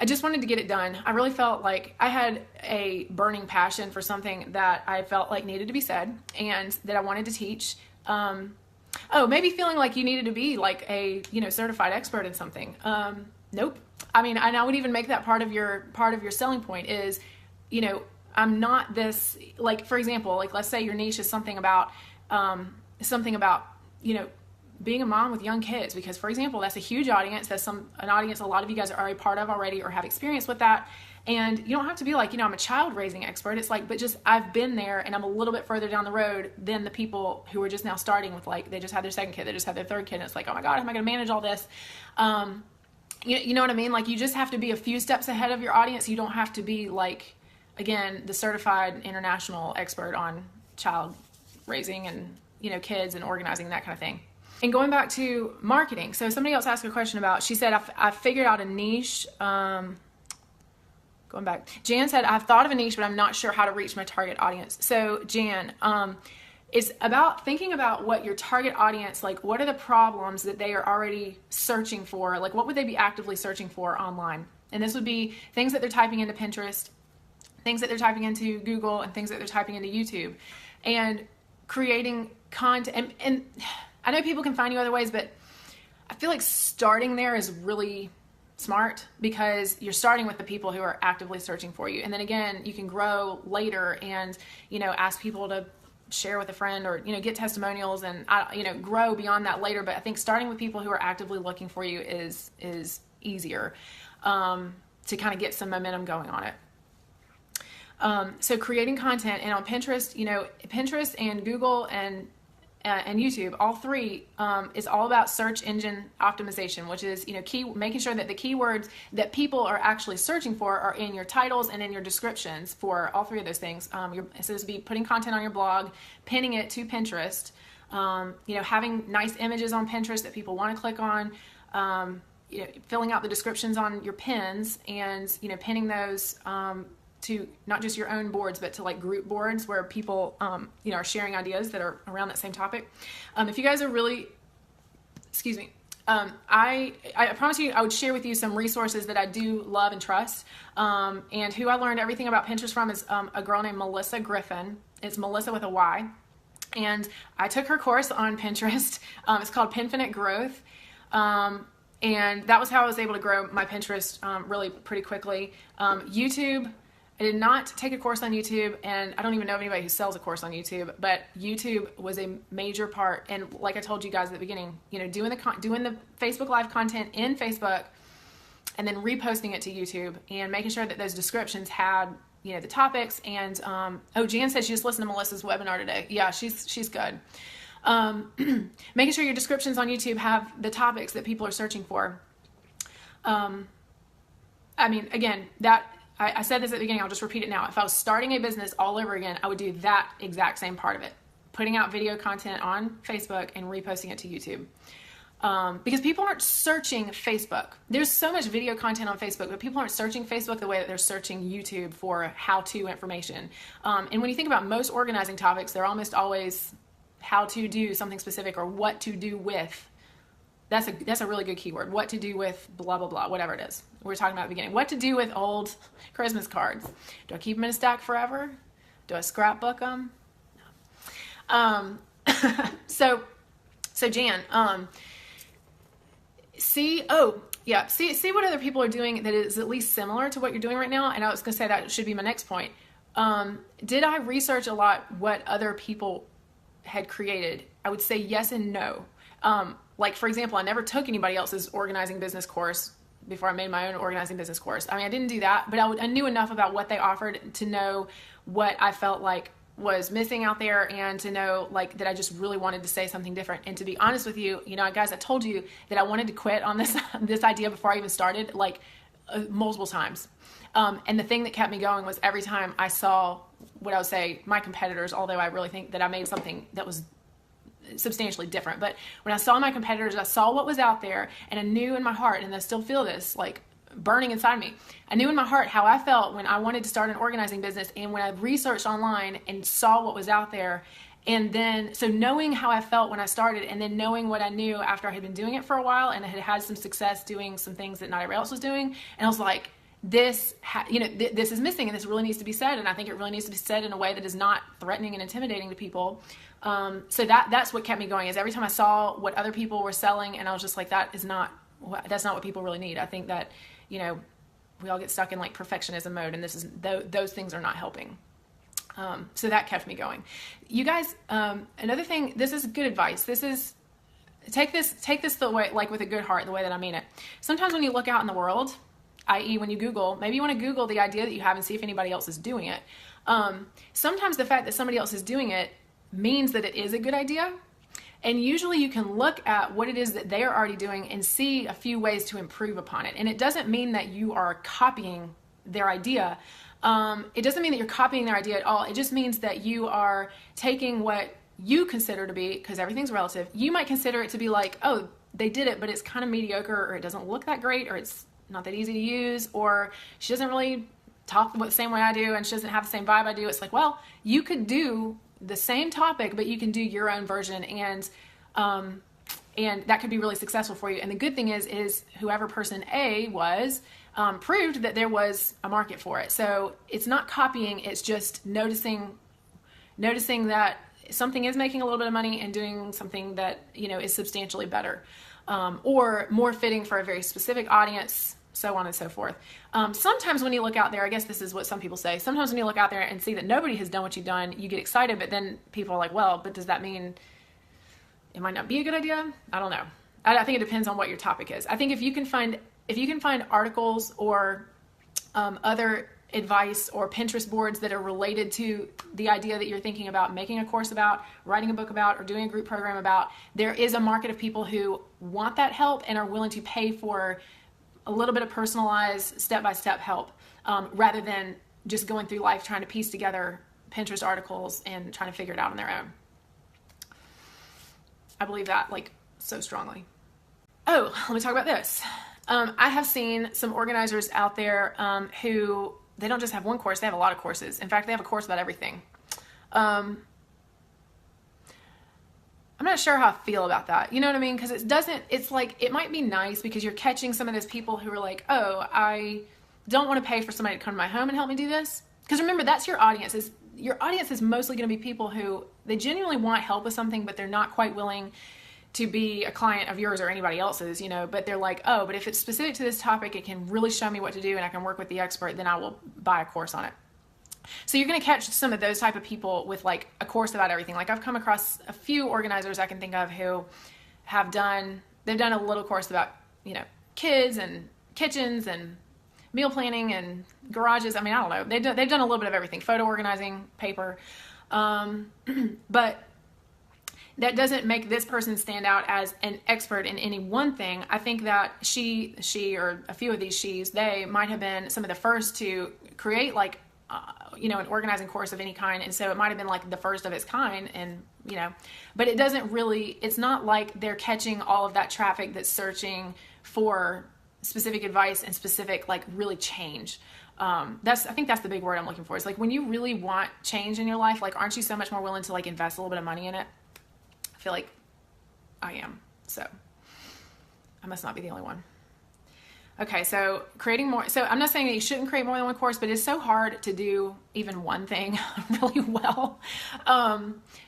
just wanted to get it done. I really felt like I had a burning passion for something that I felt like needed to be said and that I wanted to teach. Maybe feeling like you needed to be like a, certified expert in something. Nope. I mean, and I would even make that part of your selling point is, I'm not this, like, for example, like, let's say your niche is something about, being a mom with young kids, because, for example, that's a huge audience. That's an audience a lot of you guys are a part of already or have experience with that. And you don't have to be like, I'm a child raising expert. It's like, but just I've been there and I'm a little bit further down the road than the people who are just now starting with, like, they just had their second kid, they just had their third kid. And it's like, oh my God, how am I going to manage all this? You know what I mean? Like, you just have to be a few steps ahead of your audience. You don't have to be like, again, the certified international expert on child raising and, kids and organizing, that kind of thing. And going back to marketing. So somebody else asked a question about, she said, I figured out a niche. Going back, Jan said, I've thought of a niche, but I'm not sure how to reach my target audience. So Jan, it's about thinking about what your target audience, like what are the problems that they are already searching for? Like what would they be actively searching for online? And this would be things that they're typing into Pinterest, things that they're typing into Google, and things that they're typing into YouTube, and creating content, and I know people can find you other ways, but I feel like starting there is really smart because you're starting with the people who are actively searching for you. And then again, you can grow later and, ask people to share with a friend or, get testimonials and, grow beyond that later. But I think starting with people who are actively looking for you is easier to kind of get some momentum going on it. So creating content, and on Pinterest, Pinterest and Google and YouTube, all three, is all about search engine optimization, which is, making sure that the keywords that people are actually searching for are in your titles and in your descriptions for all three of those things. So this would be putting content on your blog, pinning it to Pinterest, having nice images on Pinterest that people want to click on, filling out the descriptions on your pins and, pinning those, to not just your own boards, but to like group boards where people, are sharing ideas that are around that same topic. If you guys are really, I promise you, I would share with you some resources that I do love and trust. And who I learned everything about Pinterest from is a girl named Melissa Griffin. It's Melissa with a Y. And I took her course on Pinterest. It's called Pinfinite Growth. And that was how I was able to grow my Pinterest really pretty quickly. YouTube, I did not take a course on YouTube, and I don't even know of anybody who sells a course on YouTube, but YouTube was a major part. And like I told you guys at the beginning, doing the Facebook Live content in Facebook and then reposting it to YouTube and making sure that those descriptions had, the topics. And, Jan said she just listened to Melissa's webinar today. Yeah, she's good. Making sure your descriptions on YouTube have the topics that people are searching for. Again, I said this at the beginning, I'll just repeat it now. If I was starting a business all over again, I would do that exact same part of it. Putting out video content on Facebook and reposting it to YouTube. Because people aren't searching Facebook. There's so much video content on Facebook, but people aren't searching Facebook the way that they're searching YouTube for how-to information. And when you think about most organizing topics, they're almost always how to do something specific or what to do with. That's a really good keyword. What to do with blah, blah, blah, whatever it is. We were talking about at the beginning. What to do with old Christmas cards. Do I keep them in a stack forever? Do I scrapbook them? No. So Jan, see what other people are doing that is at least similar to what you're doing right now. And I was going to say that should be my next point. Did I research a lot what other people had created? I would say yes and no. Like, for example, I never took anybody else's organizing business course before I made my own organizing business course. I didn't do that, but I knew enough about what they offered to know what I felt like was missing out there and to know that I just really wanted to say something different. And to be honest with you, guys, I told you that I wanted to quit on this idea before I even started, multiple times. And the thing that kept me going was every time I saw what I would say my competitors, although I really think that I made something that was substantially different. But when I saw my competitors, I saw what was out there, and I knew in my heart, and I still feel this burning inside me. I knew in my heart how I felt when I wanted to start an organizing business, and when I researched online and saw what was out there. And then, so knowing how I felt when I started, and then knowing what I knew after I had been doing it for a while, and I had some success doing some things that not everybody else was doing, and I was like, this is missing, and this really needs to be said, and I think it really needs to be said in a way that is not threatening and intimidating to people. So that's what kept me going, is every time I saw what other people were selling, and I was just like, that's not what people really need. I think that, we all get stuck in perfectionism mode, and those things are not helping. So that kept me going. You guys, another thing, this is good advice. Take this the way, with a good heart, the way that I mean it. Sometimes when you look out in the world, i.e. when you Google, maybe you want to Google the idea that you have and see if anybody else is doing it. Sometimes the fact that somebody else is doing it means that it is a good idea. And usually you can look at what it is that they are already doing and see a few ways to improve upon it. And it doesn't mean that you are copying their idea. It doesn't mean that you're copying their idea at all. It just means that you are taking what you consider to be, because everything's relative, you might consider it to be oh, they did it, but it's kind of mediocre, or it doesn't look that great, or it's not that easy to use, or she doesn't really talk the same way I do, and she doesn't have the same vibe I do. It's well, you could do the same topic, but you can do your own version, and that could be really successful for you. And the good thing is whoever person A was proved that there was a market for it. So it's not copying; it's just noticing that something is making a little bit of money and doing something that, is substantially better, or more fitting for a very specific audience, so on and so forth. Sometimes when you look out there, I guess this is what some people say, sometimes when you look out there and see that nobody has done what you've done, you get excited, but then people are like, well, but does that mean it might not be a good idea? I don't know. I think it depends on what your topic is. I think if you can find articles or other advice or Pinterest boards that are related to the idea that you're thinking about making a course about, writing a book about, or doing a group program about, there is a market of people who want that help and are willing to pay for a little bit of personalized step-by-step help, rather than just going through life trying to piece together Pinterest articles and trying to figure it out on their own. I believe that so strongly. Oh, let me talk about this. I have seen some organizers out there who, they don't just have one course, they have a lot of courses. In fact, they have a course about everything. I'm not sure how I feel about that. You know what I mean? Because it might be nice because you're catching some of those people who are like, oh, I don't want to pay for somebody to come to my home and help me do this. Because remember, that's your audience. Your audience is mostly going to be people who, they genuinely want help with something, but they're not quite willing to be a client of yours or anybody else's, but they're like, oh, but if it's specific to this topic, it can really show me what to do and I can work with the expert, then I will buy a course on it. So you're going to catch some of those type of people with a course about everything. I've come across a few organizers I can think of who they've done a little course about, kids and kitchens and meal planning and garages. I mean, I don't know. They've done a little bit of everything, photo organizing, paper. But that doesn't make this person stand out as an expert in any one thing. I think that she or a few of these they might have been some of the first to create an organizing course of any kind. And so it might've been the first of its kind, and, but it's not like they're catching all of that traffic that's searching for specific advice and specific, really change. I think that's the big word I'm looking for. It's when you really want change in your life, aren't you so much more willing to invest a little bit of money in it? I feel like I am. So I must not be the only one. Okay, so creating more. So I'm not saying that you shouldn't create more than one course, but it's so hard to do even one thing really well.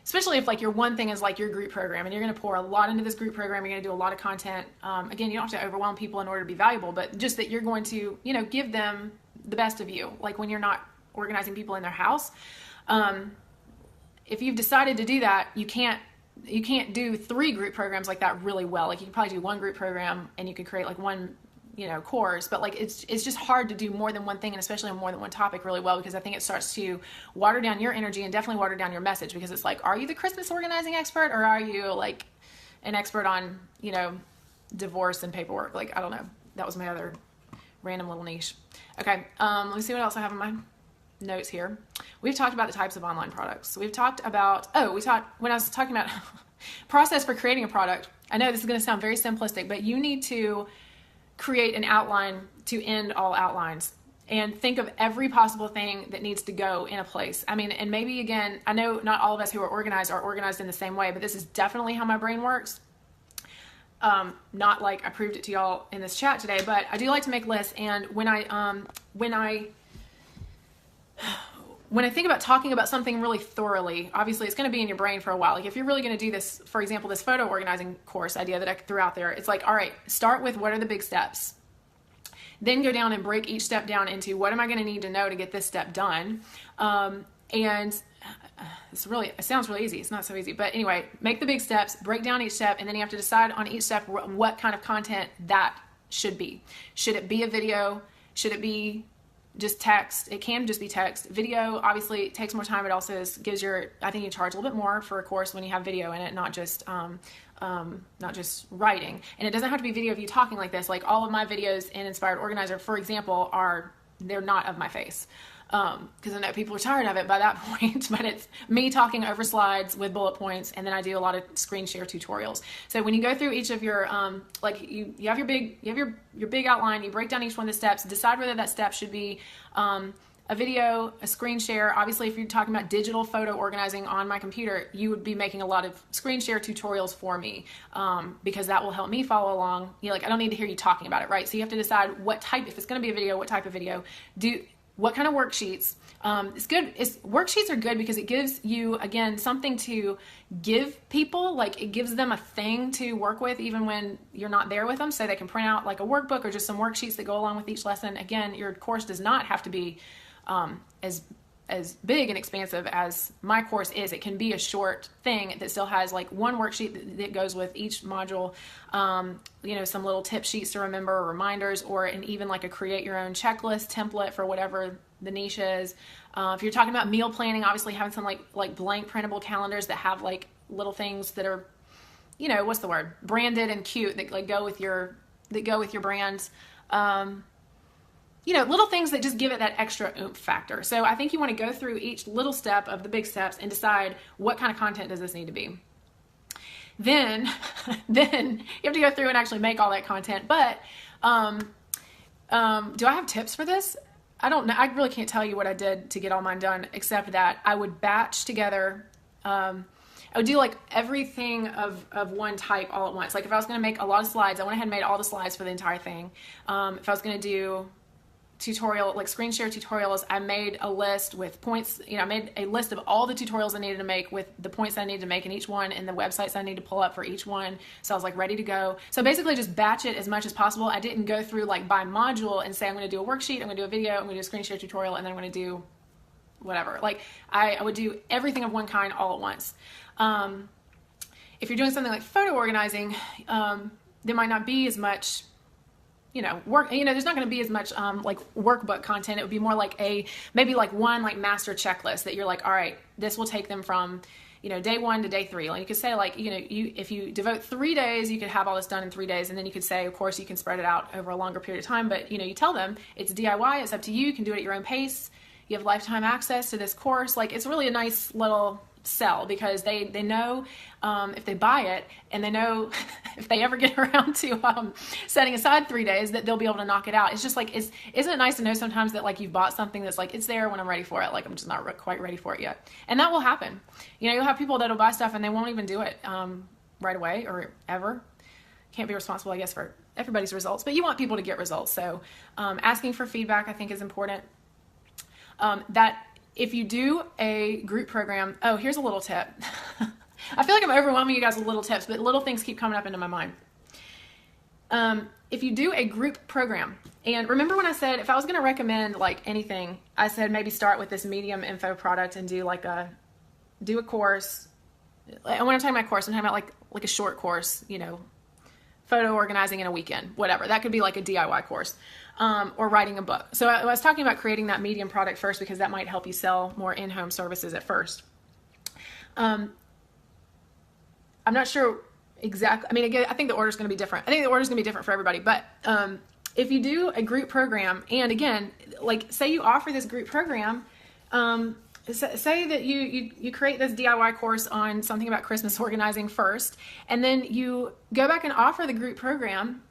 Especially if your one thing is your group program and you're going to pour a lot into this group program. You're going to do a lot of content. Again, you don't have to overwhelm people in order to be valuable, but just that you're going to, give them the best of you. When you're not organizing people in their house. If you've decided to do that, you can't do 3 group programs like that really well. You could probably do one group program and you could create one, course, but it's just hard to do more than one thing, and especially on more than one topic really well, because I think it starts to water down your energy and definitely water down your message, because it's are you the Christmas organizing expert, or are you an expert on, divorce and paperwork? I don't know. That was my other random little niche. Okay. Let me see what else I have in my notes here. We've talked about the types of online products. We've talked about, when I was talking about process for creating a product, I know this is going to sound very simplistic, but you need to create an outline to end all outlines and think of every possible thing that needs to go in a place. I mean, and maybe again, I know not all of us who are organized in the same way, but this is definitely how my brain works. Not I proved it to y'all in this chat today, but I do like to make lists. And when I think about talking about something really thoroughly, obviously it's going to be in your brain for a while. If you're really going to do this, for example, this photo organizing course idea that I threw out there, it's all right, start with what are the big steps. Then go down and break each step down into what am I going to need to know to get this step done. And it sounds really easy. It's not so easy, but anyway, make the big steps, break down each step, and then you have to decide on each step what kind of content that should be. Should it be a video? Should it be just text? It can just be text. Video obviously takes more time. It also gives I think you charge a little bit more for a course when you have video in it, not just writing. And it doesn't have to be video of you talking like this. All of my videos in Inspired Organizer, for example, they're not of my face. Because I know people are tired of it by that point, but it's me talking over slides with bullet points, and then I do a lot of screen share tutorials. So when you go through each of your, you have your big outline, you break down each one of the steps, decide whether that step should be a video, a screen share. Obviously, if you're talking about digital photo organizing on my computer, you would be making a lot of screen share tutorials for me, because that will help me follow along. I don't need to hear you talking about it, right? So you have to decide what type, if it's going to be a video, what type of video. what kind of worksheets. It's good. Worksheets are good because it gives you, again, something to give people. Like, it gives them a thing to work with even when you're not there with them, so they can print out like a workbook or just some worksheets that go along with each lesson. Again, your course does not have to be as big and expansive as my course is. It can be a short thing that still has like one worksheet that goes with each module, some little tip sheets to remember, or reminders, or even like a create your own checklist template for whatever the niche is. If you're talking about meal planning, obviously having some like blank printable calendars that have like little things that are, what's the word, branded and cute, that go with your brands. Little things that just give it that extra oomph factor. So I think you want to go through each little step of the big steps and decide what kind of content does this need to be. Then you have to go through and actually make all that content. But do I have tips for this? I don't know. I really can't tell you what I did to get all mine done, except that I would batch together. I would do like everything of one type all at once. Like if I was going to make a lot of slides, I went ahead and made all the slides for the entire thing. If I was going to do screen share tutorials, I made a list with points. I made a list of all the tutorials I needed to make with the points I needed to make in each one and the websites I need to pull up for each one. So I was like ready to go. So basically just batch it as much as possible. I didn't go through like by module and say, I'm going to do a worksheet, I'm going to do a video, I'm going to do a screen share tutorial, and then I'm going to do whatever. Like I would do everything of one kind all at once. If you're doing something like photo organizing, there might not be as much work, there's not going to be as much like workbook content. It would be more like maybe one like master checklist that you're like, all right, this will take them from, day 1 to day 3. Like you could say like, if you devote 3 days, you could have all this done in 3 days. And then you could say, of course, you can spread it out over a longer period of time. But, you tell them it's DIY. It's up to you. You can do it at your own pace. You have lifetime access to this course. Like it's really a nice little sell because they know if they buy it, and they know if they ever get around to setting aside 3 days that they'll be able to knock it out. It's just like, isn't it nice to know sometimes that like you've bought something that's like, it's there when I'm ready for it. Like I'm just not quite ready for it yet. And that will happen. You'll have people that'll buy stuff and they won't even do it right away or ever. Can't be responsible, I guess, for everybody's results, but you want people to get results. So asking for feedback, I think, is important. That if you do a group program, here's a little tip. I feel like I'm overwhelming you guys with little tips, but little things keep coming up into my mind. If you do a group program, and remember when I said if I was going to recommend like anything, I said maybe start with this medium info product and do a course. And when I'm talking about course, I'm talking about like a short course, photo organizing in a weekend, whatever. That could be like a DIY course. Or writing a book. So I was talking about creating that medium product first because that might help you sell more in-home services at first. I'm not sure exactly. I mean, again, I think the order is going to be different. I think the order is going to be different for everybody. But if you do a group program, and again, like say you offer this group program, say that you create this DIY course on something about Christmas organizing first, and then you go back and offer the group program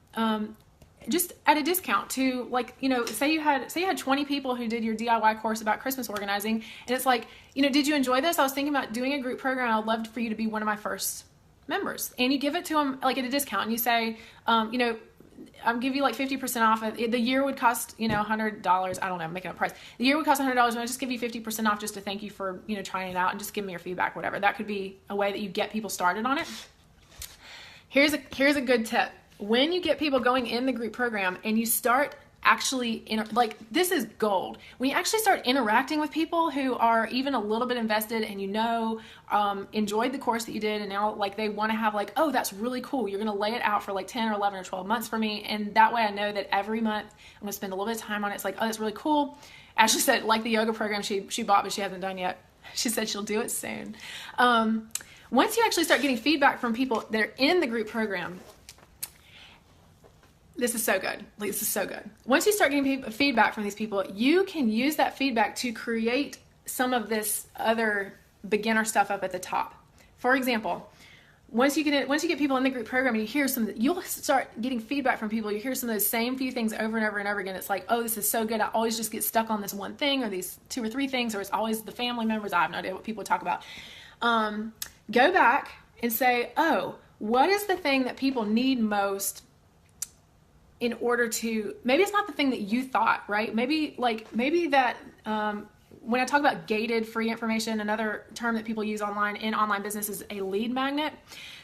just at a discount to say you had 20 people who did your DIY course about Christmas organizing, and it's like, did you enjoy this? I was thinking about doing a group program. I'd love for you to be one of my first members. And you give it to them like at a discount, and you say, I'll give you like 50% off. The year would cost, $100. I don't know, I'm making up a price. The year would cost $100, and I'll just give you 50% off just to thank you for, trying it out, and just give me your feedback, whatever. That could be a way that you get people started on it. Here's a good tip. When you get people going in the group program and you start actually, this is gold. When you actually start interacting with people who are even a little bit invested and enjoyed the course that you did, and now they want to have oh, that's really cool. You're going to lay it out for 10 or 11 or 12 months for me. And that way I know that every month I'm going to spend a little bit of time on it. It's like, oh, that's really cool. Ashley said the yoga program she bought, but she hasn't done yet. She said she'll do it soon. Once you actually start getting feedback from people that are in the group program, this is so good. This is so good. Once you start getting feedback from these people, you can use that feedback to create some of this other beginner stuff up at the top. For example, once you get people in the group program and you hear you'll start getting feedback from people. You hear some of those same few things over and over and over again. It's like, oh, this is so good. I always just get stuck on this one thing or these 2 or 3 things, or it's always the family members. I have no idea what people talk about. Go back and say, oh, what is the thing that people need most in order to, maybe it's not the thing that you thought, right? Maybe that, when I talk about gated free information, another term that people use online in online business is a lead magnet.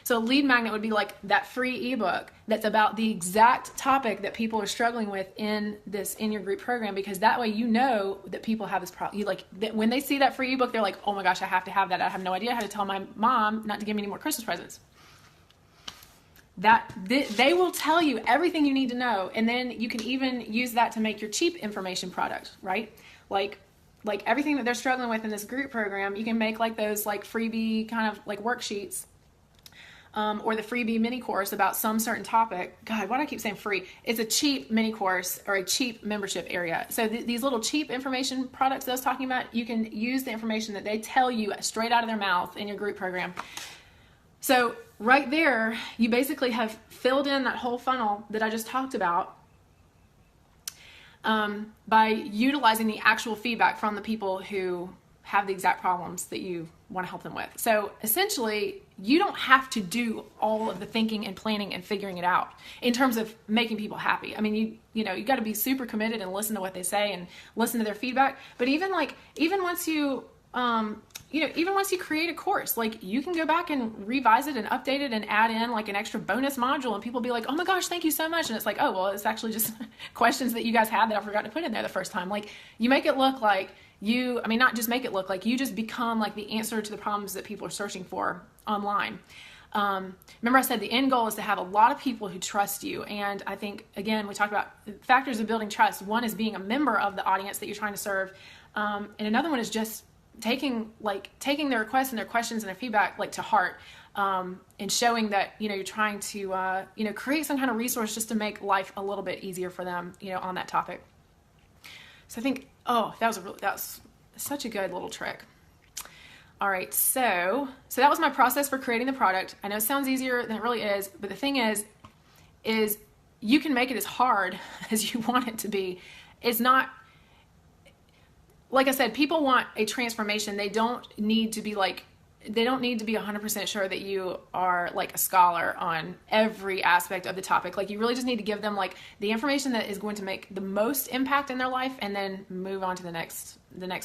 So a lead magnet would be like that free ebook that's about the exact topic that people are struggling with in your group program, because that way you know that people have this problem. When they see that free ebook, they're like, oh my gosh, I have to have that. I have no idea how to tell my mom not to give me any more Christmas presents. They will tell you everything you need to know, and then you can even use that to make your cheap information product, right? Like everything that they're struggling with in this group program, you can make like those like freebie kind of like worksheets, or the freebie mini course about some certain topic. God, why do I keep saying free? It's a cheap mini course or a cheap membership area. So these little cheap information products that I was talking about, you can use the information that they tell you straight out of their mouth in your group program. So right there, you basically have filled in that whole funnel that I just talked about, by utilizing the actual feedback from the people who have the exact problems that you want to help them with. So essentially, you don't have to do all of the thinking and planning and figuring it out in terms of making people happy. I mean, you got to be super committed and listen to what they say and listen to their feedback. But even once you create a course, like you can go back and revise it and update it and add in like an extra bonus module, and people be like, oh my gosh, thank you so much. And it's like, oh, well, it's actually just questions that you guys had that I forgot to put in there the first time. Like you make it look like not just make it look like you just become like the answer to the problems that people are searching for online. Remember I said the end goal is to have a lot of people who trust you. And I think, again, we talked about factors of building trust. One is being a member of the audience that you're trying to serve. And another one is just taking their requests and their questions and their feedback like to heart, and showing that you're trying to create some kind of resource just to make life a little bit easier for them on that topic. So I think that was such a good little trick. All right, so that was my process for creating the product. I know it sounds easier than it really is, but the thing is you can make it as hard as you want it to be. It's not. Like I said, people want a transformation. They don't need to be 100% sure that you are like a scholar on every aspect of the topic. Like you really just need to give them like the information that is going to make the most impact in their life, and then move on to the next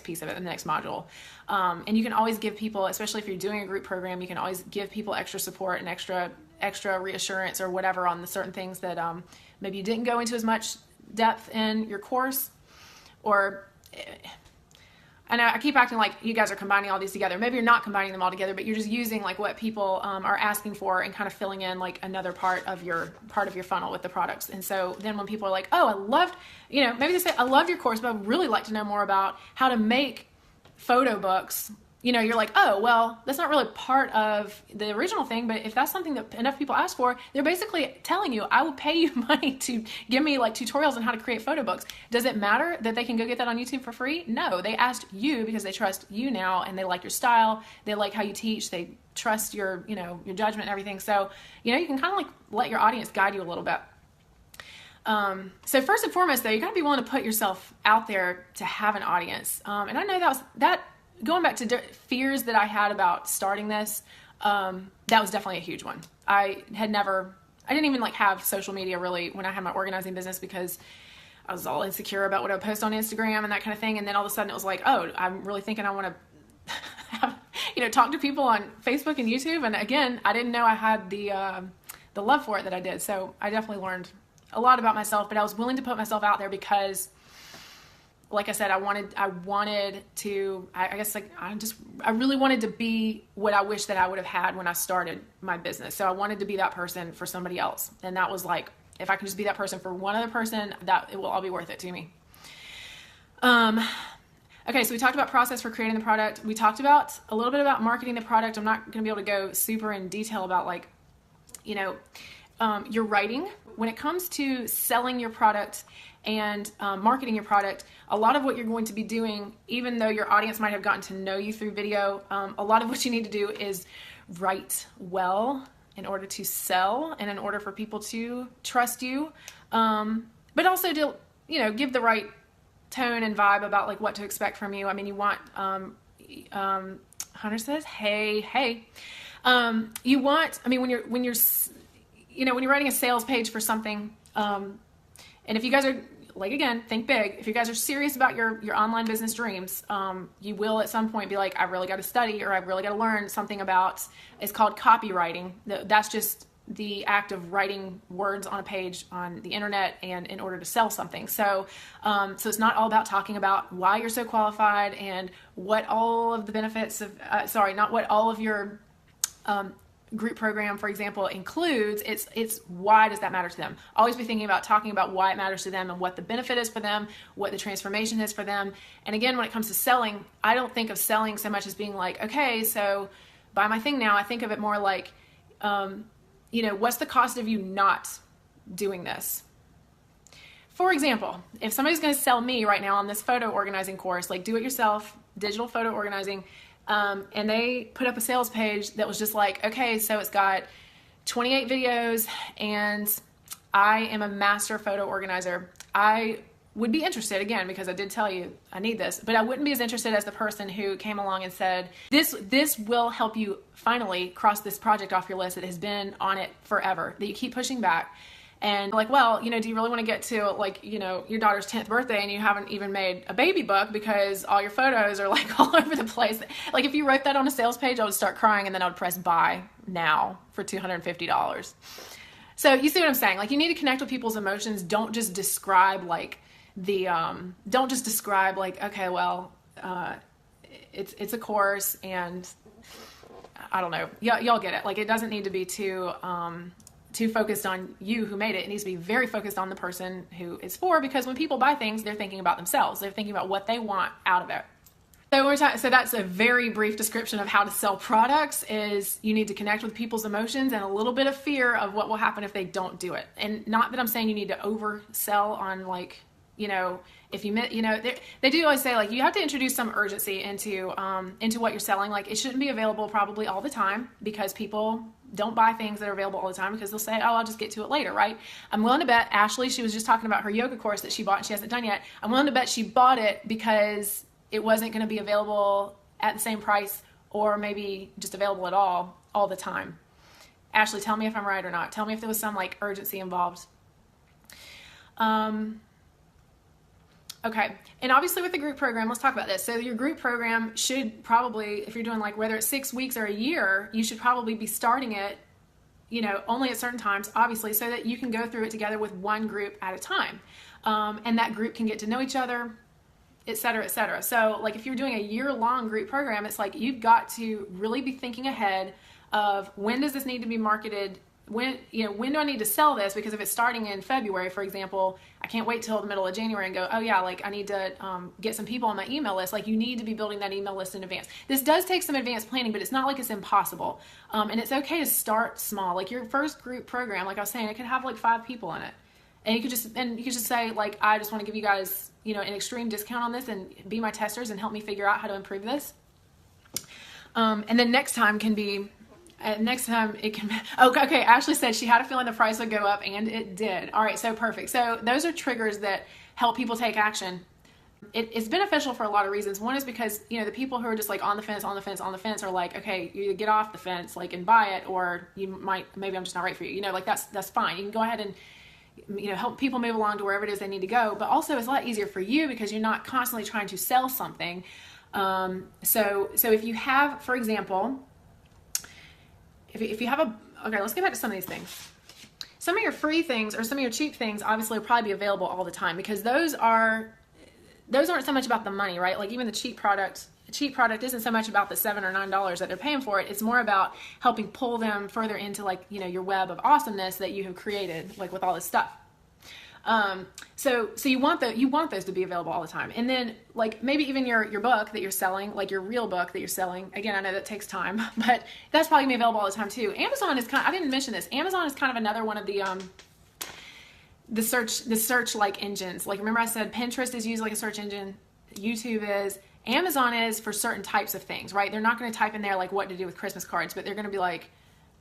piece of it, the next module. And you can always give people, especially if you're doing a group program, you can always give people extra support and extra reassurance or whatever on the certain things that maybe you didn't go into as much depth in your course, or and I keep acting like you guys are combining all these together. Maybe you're not combining them all together, but you're just using like what people are asking for and kind of filling in like another part of your funnel with the products. And so then when people are like, oh, I loved, maybe they say, I loved your course, but I'd really like to know more about how to make photo books. You're like, oh, well, that's not really part of the original thing, but if that's something that enough people ask for, they're basically telling you, I will pay you money to give me like tutorials on how to create photo books. Does it matter that they can go get that on YouTube for free? No, they asked you because they trust you now, and they like your style, they like how you teach, they trust your judgment and everything. So, you can kind of like let your audience guide you a little bit. So first and foremost, though, you got to be willing to put yourself out there to have an audience. And I know that going back to fears that I had about starting this, that was definitely a huge one. I didn't even like have social media really when I had my organizing business, because I was all insecure about what I would post on Instagram and that kind of thing. And then all of a sudden it was like, oh, I'm really thinking I want to talk to people on Facebook and YouTube. And again, I didn't know I had the love for it that I did. So I definitely learned a lot about myself, but I was willing to put myself out there because, like I said, I really wanted to be what I wish that I would have had when I started my business. So I wanted to be that person for somebody else. And that was like, if I can just be that person for one other person, that it will all be worth it to me. Okay, so we talked about process for creating the product. We talked about a little bit about marketing the product. I'm not going to be able to go super in detail about your writing. When it comes to selling your product and marketing your product, a lot of what you're going to be doing, even though your audience might have gotten to know you through video, a lot of what you need to do is write well in order to sell and in order for people to trust you, but also to give the right tone and vibe about like what to expect from you. I mean, you want Hunter says, hey. You want, I mean, when you're writing a sales page for something, And if you guys are, like, again, think big. If you guys are serious about your online business dreams, you will at some point be like, I really got to study, or I really got to learn something about, it's called copywriting. That's just the act of writing words on a page on the internet and in order to sell something. So it's not all about talking about why you're so qualified and what all of the benefits of, not what all of your group program, for example, includes. It's why does that matter to them? Always be thinking about talking about why it matters to them and what the benefit is for them, what the transformation is for them. And again, when it comes to selling, I don't think of selling so much as being like, okay, so buy my thing now. I think of it more like, what's the cost of you not doing this? For example, if somebody's going to sell me right now on this photo organizing course, like do it yourself, digital photo organizing, and they put up a sales page that was just like, okay, so it's got 28 videos and I am a master photo organizer. I would be interested, again, because I did tell you I need this, but I wouldn't be as interested as the person who came along and said, this will help you finally cross this project off your list that has been on it forever, that you keep pushing back. And like, well, do you really want to get to like, your daughter's 10th birthday and you haven't even made a baby book because all your photos are like all over the place? Like if you wrote that on a sales page, I would start crying and then I would press buy now for $250. So you see what I'm saying? Like you need to connect with people's emotions. Don't just describe like okay, well, it's a course and I don't know. Y'all get it. Like it doesn't need to be too focused on you who made it. It needs to be very focused on the person who it's for, because when people buy things, they're thinking about themselves. They're thinking about what they want out of it. So that's a very brief description of how to sell products. Is you need to connect with people's emotions and a little bit of fear of what will happen if they don't do it. And not that I'm saying you need to oversell on like, if you, they do always say like you have to introduce some urgency into what you're selling. Like it shouldn't be available probably all the time, because people don't buy things that are available all the time because they'll say, oh, I'll just get to it later, right? I'm willing to bet Ashley, she was just talking about her yoga course that she bought and she hasn't done yet. I'm willing to bet she bought it because it wasn't going to be available at the same price, or maybe just available at all the time. Ashley, tell me if I'm right or not. Tell me if there was some like urgency involved. Okay, and obviously with the group program, let's talk about this. So your group program should probably, if you're doing like whether it's 6 weeks or a year, you should probably be starting it, only at certain times, obviously, so that you can go through it together with one group at a time. And that group can get to know each other, et cetera, et cetera. So like if you're doing a year-long group program, it's like you've got to really be thinking ahead of when does this need to be marketed. When do I need to sell this? Because if it's starting in February, for example, I can't wait till the middle of January and go, oh yeah, like I need to get some people on my email list. Like you need to be building that email list in advance. This does take some advanced planning, but it's not like it's impossible. And it's okay to start small. Like your first group program, like I was saying, it could have like 5 people in it. And you could just say like, I just want to give you guys, an extreme discount on this and be my testers and help me figure out how to improve this. And then next time can be, it can be, okay, Ashley said she had a feeling the price would go up, and it did. All right, so perfect. So those are triggers that help people take action. It's beneficial for a lot of reasons. One is because, the people who are just like on the fence are like, okay, you either get off the fence, like, and buy it, or maybe I'm just not right for you. Like that's fine. You can go ahead and, help people move along to wherever it is they need to go. But also it's a lot easier for you because you're not constantly trying to sell something. So if you have, for example, if you have okay, let's get back to some of these things. Some of your free things or some of your cheap things obviously will probably be available all the time, because those aren't so much about the money, right? Like even the cheap product isn't so much about the $7 or $9 that they're paying for it. It's more about helping pull them further into like, your web of awesomeness that you have created, like with all this stuff. So you want those to be available all the time. And then like maybe even your book that you're selling, like your real book that you're selling. Again, I know that takes time, but that's probably gonna be available all the time too. Amazon is I didn't mention this. Amazon is kind of another one of the search like engines. Like remember I said Pinterest is used like a search engine, YouTube is, Amazon is for certain types of things, right? They're not going to type in there like what to do with Christmas cards, but they're going to be like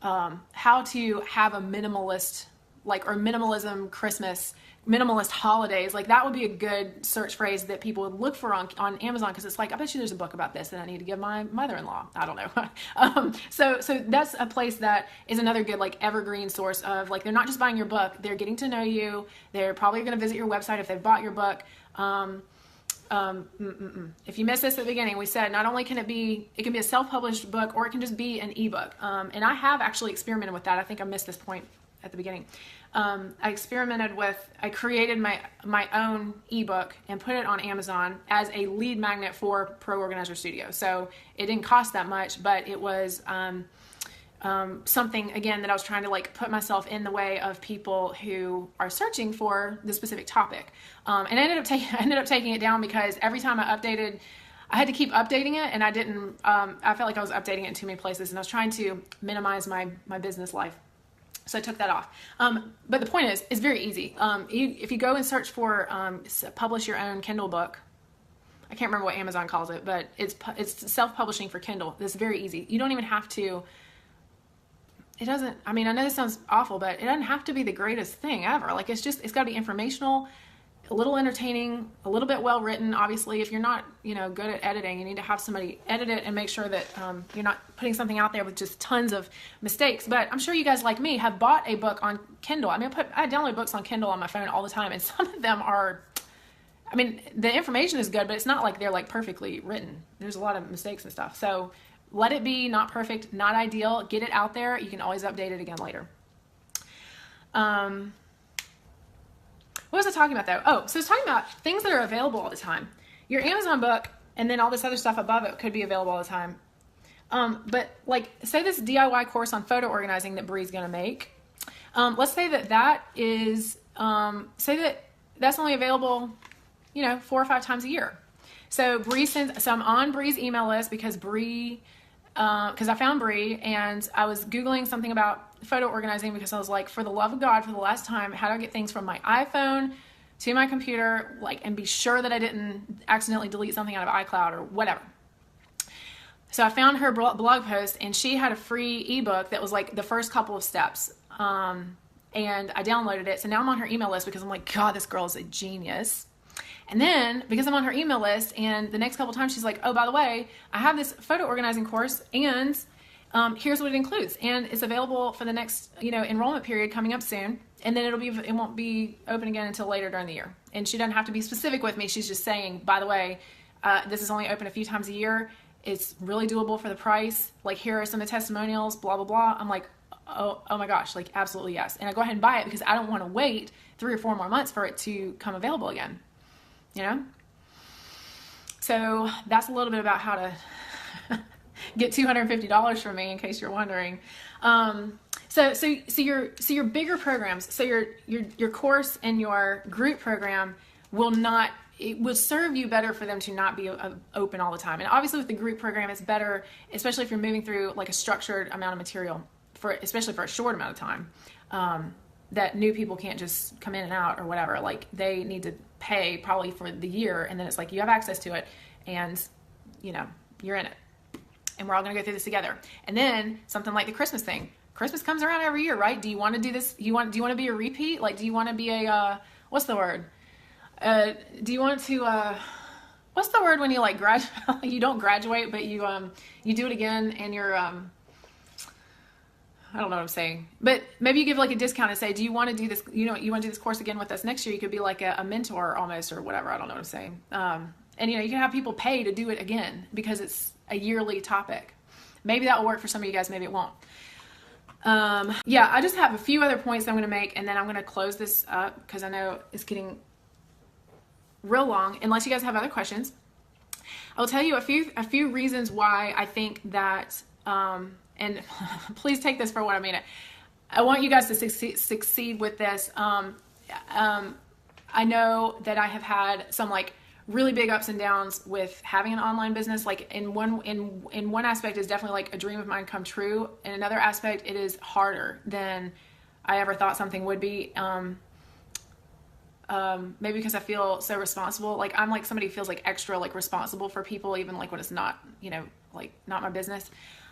how to have a minimalist like, or minimalism Christmas, minimalist holidays, like that would be a good search phrase that people would look for on Amazon, because it's like, I bet you there's a book about this that I need to give my mother-in-law. I don't know. So that's a place that is another good like evergreen source of, like, they're not just buying your book, they're getting to know you. They're probably going to visit your website if they've bought your book. If you missed this at the beginning, we said not only can it be a self-published book, or it can just be an ebook. And I have actually experimented with that. I think I missed this point at the beginning. I created my own ebook and put it on Amazon as a lead magnet for Pro Organizer Studio. So it didn't cost that much, but it was something, again, that I was trying to like put myself in the way of people who are searching for the specific topic. And I ended up taking it down, because every time I updated, I had to keep updating it, and I didn't, I felt like I was updating it in too many places, and I was trying to minimize my business life. So I took that off. But the point is, it's very easy. If you go and search for publish your own Kindle book, I can't remember what Amazon calls it, but it's self-publishing for Kindle. It's very easy. You don't even have to, it doesn't, I mean, I know this sounds awful, but it doesn't have to be the greatest thing ever. Like, it's got to be informational, a little entertaining, a little bit well written. Obviously, if you're not, good at editing, you need to have somebody edit it and make sure that you're not putting something out there with just tons of mistakes. But I'm sure you guys, like me, have bought a book on Kindle. I mean, I download books on Kindle on my phone all the time, and some of them are, I mean, the information is good, but it's not like they're like perfectly written. There's a lot of mistakes and stuff. So let it be not perfect, not ideal. Get it out there. You can always update it again later. What was I talking about though? Oh, so it's talking about things that are available all the time. Your Amazon book, and then all this other stuff above it could be available all the time. But like, say this DIY course on photo organizing that Bree's going to make. Let's say that is, say that that's only available, 4 or 5 times a year. So I'm on Bree's email list because I found Bree, and I was Googling something about photo organizing, because I was like, for the love of God, for the last time, how do I get things from my iPhone to my computer, and be sure that I didn't accidentally delete something out of iCloud or whatever. So I found her blog post, and she had a free ebook that was like the first couple of steps. And I downloaded it. So now I'm on her email list, because I'm like, God, this girl is a genius. And then, because I'm on her email list, and the next couple times she's like, oh, by the way, I have this photo organizing course, and here's what it includes. And it's available for the next, enrollment period coming up soon. And then it won't be open again until later during the year. And she doesn't have to be specific with me. She's just saying, by the way, this is only open a few times a year. It's really doable for the price. Like, here are some of the testimonials, blah, blah, blah. I'm like, oh my gosh, like, absolutely yes. And I go ahead and buy it, because I don't want to wait 3 or 4 more months for it to come available again. So that's a little bit about how to get $250 from me, in case you're wondering. So your bigger programs, so your course and your group program it will serve you better for them to not be open all the time. And obviously with the group program, it's better, especially if you're moving through like a structured amount of material, especially for a short amount of time, that new people can't just come in and out or whatever. Like, they need to pay probably for the year, and then it's like you have access to it, and you're in it. And we're all going to go through this together. And then something like the Christmas thing. Christmas comes around every year, right? Do you want to do this? Do you want to be a repeat? Like, do you want to be a, what's the word? Do you want to, what's the word when you like graduate? You don't graduate, but you do it again, and you're, I don't know what I'm saying, but maybe you give like a discount and say, do you want to do this? You want to do this course again with us next year? You could be like a mentor almost, or whatever. I don't know what I'm saying. And you can have people pay to do it again, because it's a yearly topic. Maybe that will work for some of you guys. Maybe it won't. Yeah, I just have a few other points that I'm going to make, and then I'm going to close this up, because I know it's getting real long. Unless you guys have other questions, I'll tell you a few reasons why I think that, and please take this for what I mean. I want you guys to succeed with this. I know that I have had some like really big ups and downs with having an online business. Like, in one aspect is definitely like a dream of mine come true. In another aspect, it is harder than I ever thought something would be. Maybe because I feel so responsible. Like, I'm like somebody who feels like extra like responsible for people, even like when it's not, like not my business.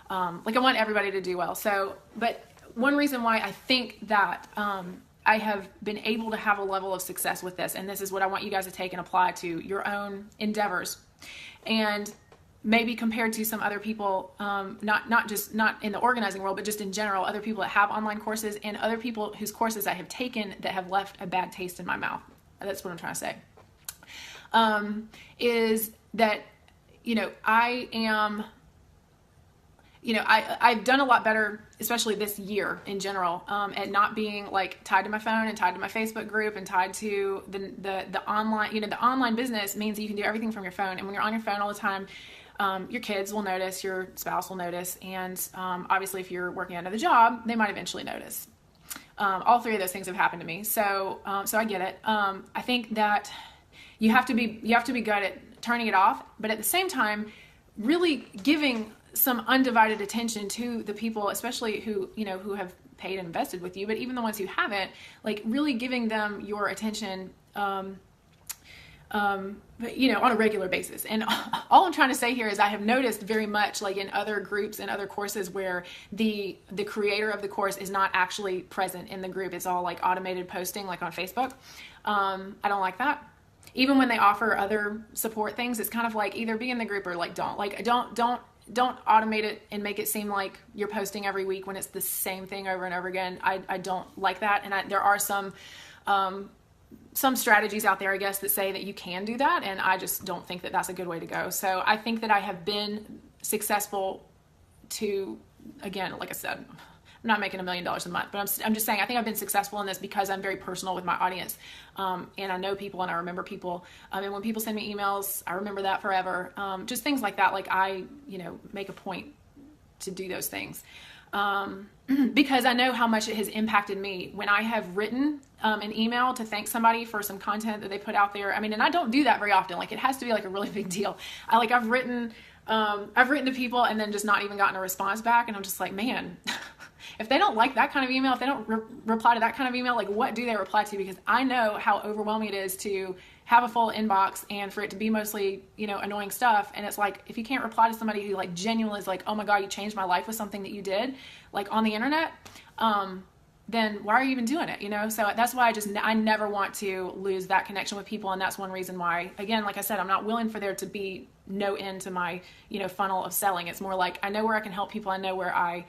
Like, I want everybody to do well. So, but one reason why I think that I have been able to have a level of success with this, and this is what I want you guys to take and apply to your own endeavors. And maybe compared to some other people, not in the organizing world, but just in general, other people that have online courses and other people whose courses I have taken that have left a bad taste in my mouth. That's what I'm trying to say. Is that, I am, I've done a lot better, especially this year in general, at not being like tied to my phone and tied to my Facebook group and tied to the online, the online business means that you can do everything from your phone. And when you're on your phone all the time, your kids will notice, your spouse will notice. And obviously if you're working another job, they might eventually notice. All three of those things have happened to me. So I get it. I think that you have to be good at turning it off, but at the same time, really giving some undivided attention to the people, especially who have paid and invested with you, but even the ones who haven't, like really giving them your attention, on a regular basis. And all I'm trying to say here is I have noticed very much like in other groups and other courses where the creator of the course is not actually present in the group. It's all like automated posting, like on Facebook. I don't like that. Even when they offer other support things, it's kind of like either be in the group or like don't automate it and make it seem like you're posting every week when it's the same thing over and over again. I don't like that. And there are some strategies out there, I guess, that say that you can do that. And I just don't think that that's a good way to go. So I think that I have been successful to, again, like I said, I'm not making $1 million a month, but I'm just saying, I think I've been successful in this because I'm very personal with my audience. And I know people and I remember people. And when people send me emails, I remember that forever. Just things like that. Like I, make a point to do those things. Because I know how much it has impacted me when I have written an email to thank somebody for some content that they put out there. I mean, and I don't do that very often. Like it has to be like a really big deal. I've written to people and then just not even gotten a response back. And I'm just like, man, if they don't like that kind of email, if they don't reply to that kind of email, like what do they reply to? Because I know how overwhelming it is to have a full inbox and for it to be mostly, annoying stuff. And it's like, if you can't reply to somebody who like genuinely is like, oh my God, you changed my life with something that you did, like on the internet, then why are you even doing it? So that's why I never want to lose that connection with people. And that's one reason why, again, like I said, I'm not willing for there to be no end to my, funnel of selling. It's more like, I know where I can help people. I know where I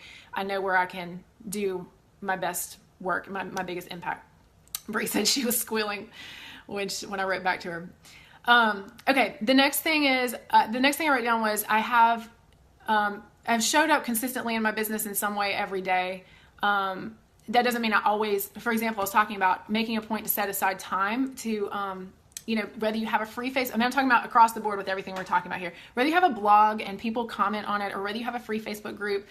can do my best work, my biggest impact. Bree said she was squealing when I wrote back to her. Okay. The next thing I wrote down was I've showed up consistently in my business in some way every day. That doesn't mean I always, for example, I was talking about making a point to set aside time to, whether you have a free I'm talking about across the board with everything we're talking about here, whether you have a blog and people comment on it, or whether you have a free Facebook group,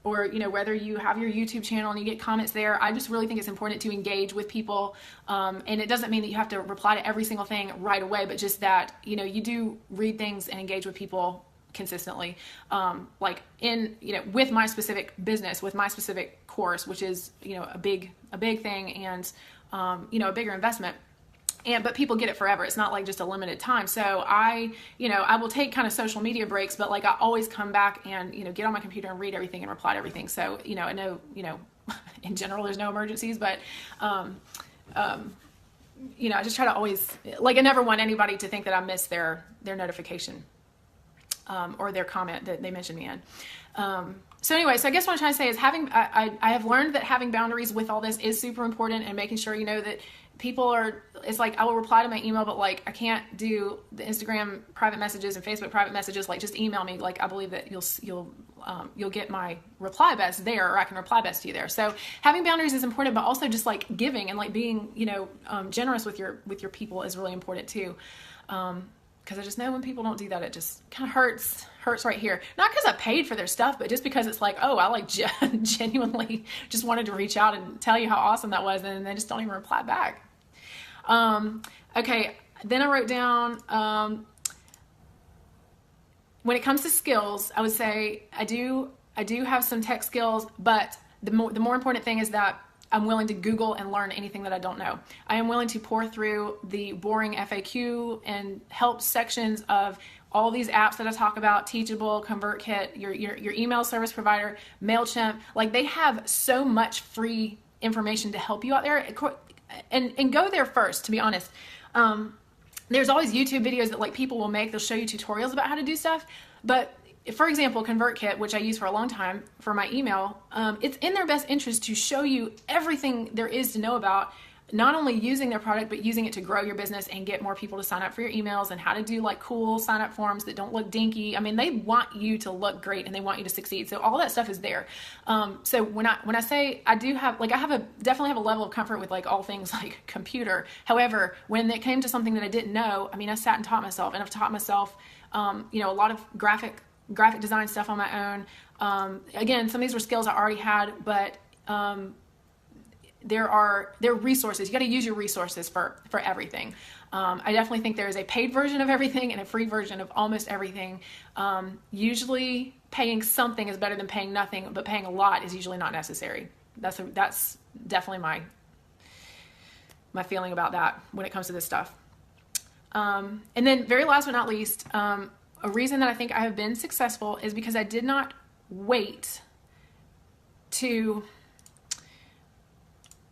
or, whether you have your YouTube channel and you get comments there. I just really think it's important to engage with people. And it doesn't mean that you have to reply to every single thing right away, but just that, you do read things and engage with people consistently, with my specific business, with my specific course, which is, a big thing and, a bigger investment. But people get it forever. It's not like just a limited time. So I will take kind of social media breaks, but like I always come back and, get on my computer and read everything and reply to everything. So, I know, in general, there's no emergencies, but, I just try to always, like, I never want anybody to think that I miss their notification. Or their comment that they mentioned me in. So anyway, so I guess what I'm trying to say is I have learned that having boundaries with all this is super important, and making sure, that people it's like I will reply to my email, but like I can't do the Instagram private messages and Facebook private messages. Like just email me. Like I believe that you'll get my reply best there, or I can reply best to you there. So having boundaries is important, but also just like giving and like being, generous with your people is really important too. Because I just know when people don't do that, it just kind of hurts right here. Not because I paid for their stuff, but just because it's like, oh, I like genuinely just wanted to reach out and tell you how awesome that was, and they just don't even reply back. Okay, then I wrote down, when it comes to skills, I would say I do have some tech skills, but the more important thing is that I'm willing to Google and learn anything that I don't know. I am willing to pour through the boring FAQ and help sections of all these apps that I talk about, Teachable, ConvertKit, your email service provider, MailChimp. Like they have so much free information to help you out there. And go there first, to be honest. There's always YouTube videos that like people will make. They'll show you tutorials about how to do stuff. But for example, ConvertKit, which I use for a long time for my email, it's in their best interest to show you everything there is to know about not only using their product, but using it to grow your business and get more people to sign up for your emails, and how to do like cool sign up forms that don't look dinky. I mean, they want you to look great and they want you to succeed. So all that stuff is there. So when I say I do have, like, definitely have a level of comfort with like all things like computer. However, when it came to something that I didn't know, I mean, I sat and taught myself, and I've taught myself, a lot of graphic design stuff on my own. Again, some of these were skills I already had, but, there are resources. You got to use your resources for everything. I definitely think there is a paid version of everything and a free version of almost everything. Usually paying something is better than paying nothing, but paying a lot is usually not necessary. That's definitely my feeling about that when it comes to this stuff. And then very last but not least, a reason that I think I have been successful is because I did not wait to,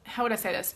how would I say this?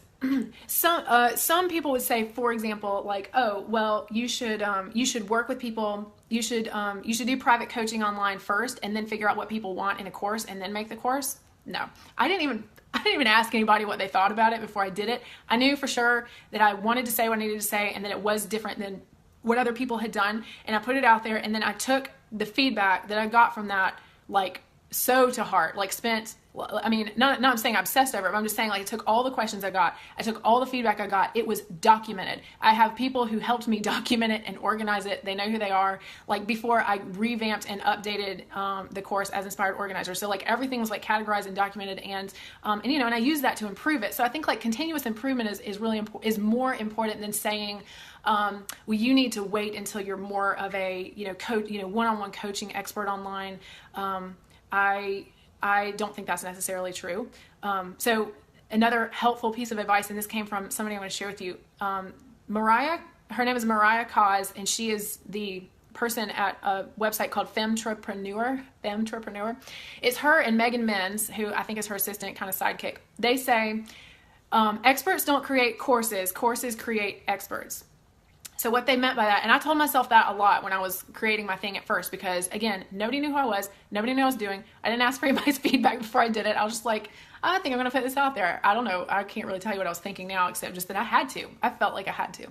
Some people would say, for example, like, oh, well, you should work with people. You should do private coaching online first, and then figure out what people want in a course, and then make the course. No, I didn't even ask anybody what they thought about it before I did it. I knew for sure that I wanted to say what I needed to say, and that it was different than what other people had done, and I put it out there, and then I took the feedback that I got from that, like, so to heart, like spent, I mean, not I'm saying I obsessed over it, but I'm just saying, like, I took all the questions I got, I took all the feedback I got, it was documented. I have people who helped me document it and organize it. They know who they are. Like, before I revamped and updated the course as Inspired Organizer. So like everything was like categorized and documented, and I use that to improve it. So I think like continuous improvement is more important than saying, well, you need to wait until you're more of a, one-on-one coaching expert online. I don't think that's necessarily true. So another helpful piece of advice, and this came from somebody I want to share with you, Mariah, her name is Mariah Cause, and she is the person at a website called Femtrepreneur. It's her and Megan Menz, who I think is her assistant, kind of sidekick. They say, experts don't create courses create experts. So what they meant by that, and I told myself that a lot when I was creating my thing at first, because again, nobody knew who I was, nobody knew what I was doing. I didn't ask for anybody's feedback before I did it. I was just like, I think I'm going to put this out there. I don't know. I can't really tell you what I was thinking now, except just that I had to. I felt like I had to.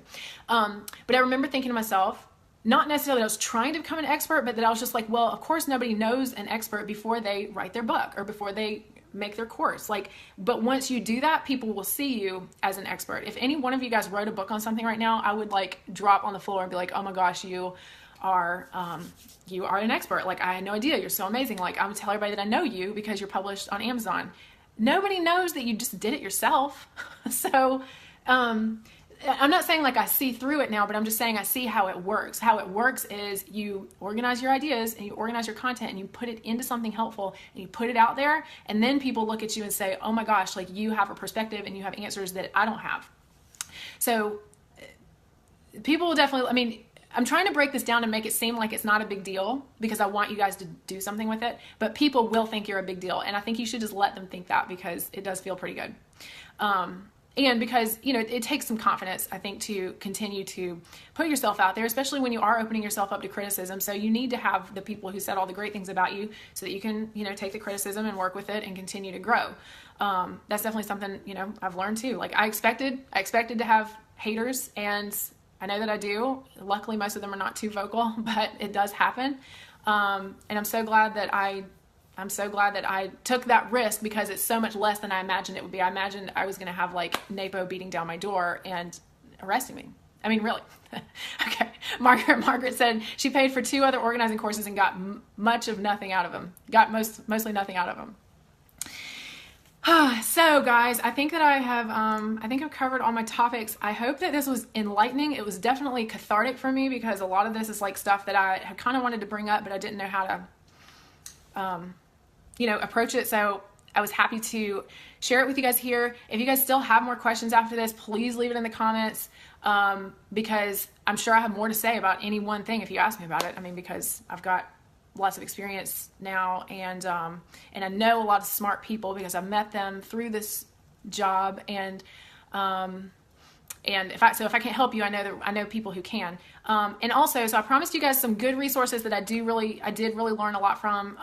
But I remember thinking to myself, not necessarily that I was trying to become an expert, but that I was just like, well, of course nobody knows an expert before they write their book or before they make their course. But once you do that, people will see you as an expert. If any one of you guys wrote a book on something right now, I would like drop on the floor and be like, oh my gosh, you are an expert. Like, I had no idea. You're so amazing. Like, I'm gonna tell everybody that I know you because you're published on Amazon. Nobody knows that you just did it yourself. So, I'm not saying like I see through it now, but I'm just saying I see how it works. How it works is you organize your ideas and you organize your content and you put it into something helpful and you put it out there, and then people look at you and say, oh my gosh, like you have a perspective and you have answers that I don't have. So people will definitely, I'm trying to break this down and make it seem like it's not a big deal because I want you guys to do something with it, but people will think you're a big deal. And I think you should just let them think that, because it does feel pretty good. And because, it takes some confidence, I think, to continue to put yourself out there, especially when you are opening yourself up to criticism. So you need to have the people who said all the great things about you so that you can, take the criticism and work with it and continue to grow. That's definitely something, I've learned too. Like I expected to have haters, and I know that I do. Luckily, most of them are not too vocal, but it does happen. And I'm so glad that I took that risk, because it's so much less than I imagined it would be. I imagined I was going to have like NAPO beating down my door and arresting me. Really. Okay. Margaret said she paid for 2 other organizing courses and got mostly nothing out of them. So guys, I think that I've covered all my topics. I hope that this was enlightening. It was definitely cathartic for me, because a lot of this is like stuff that I had kind of wanted to bring up, but I didn't know how to, approach it. So I was happy to share it with you guys here. If you guys still have more questions after this, please leave it in the comments, because I'm sure I have more to say about any one thing if you ask me about it. Because I've got lots of experience now, and I know a lot of smart people because I've met them through this job, and if I can't help you, I know people who can. And also, so I promised you guys some good resources that I did really learn a lot from.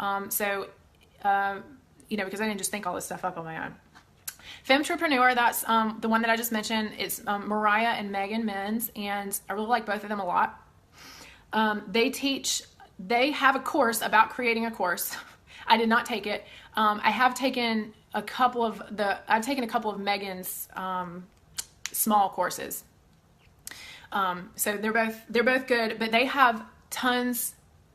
Because I didn't just think all this stuff up on my own. Femtrepreneur, that's the one that I just mentioned. It's Mariah and Megan Menz, and I really like both of them a lot. They have a course about creating a course. I did not take it. I have taken a couple of Megan's small courses. So they're both good, but they have tons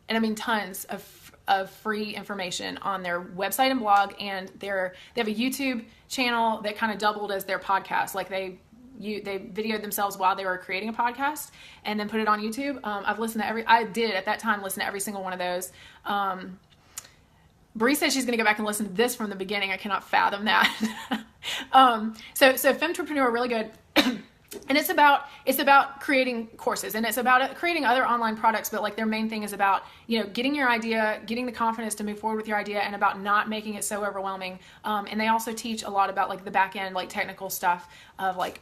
of free information on their website and blog, and they have a YouTube channel that kind of doubled as their podcast. Like they videoed themselves while they were creating a podcast and then put it on YouTube. I did at that time listen to every single one of those. Bree says she's going to go back and listen to this from the beginning. I cannot fathom that. So Femtrepreneur, really good. And it's about creating courses, and it's about creating other online products, but like their main thing is about, getting your idea, getting the confidence to move forward with your idea, and about not making it so overwhelming. And they also teach a lot about like the back end, like technical stuff of like,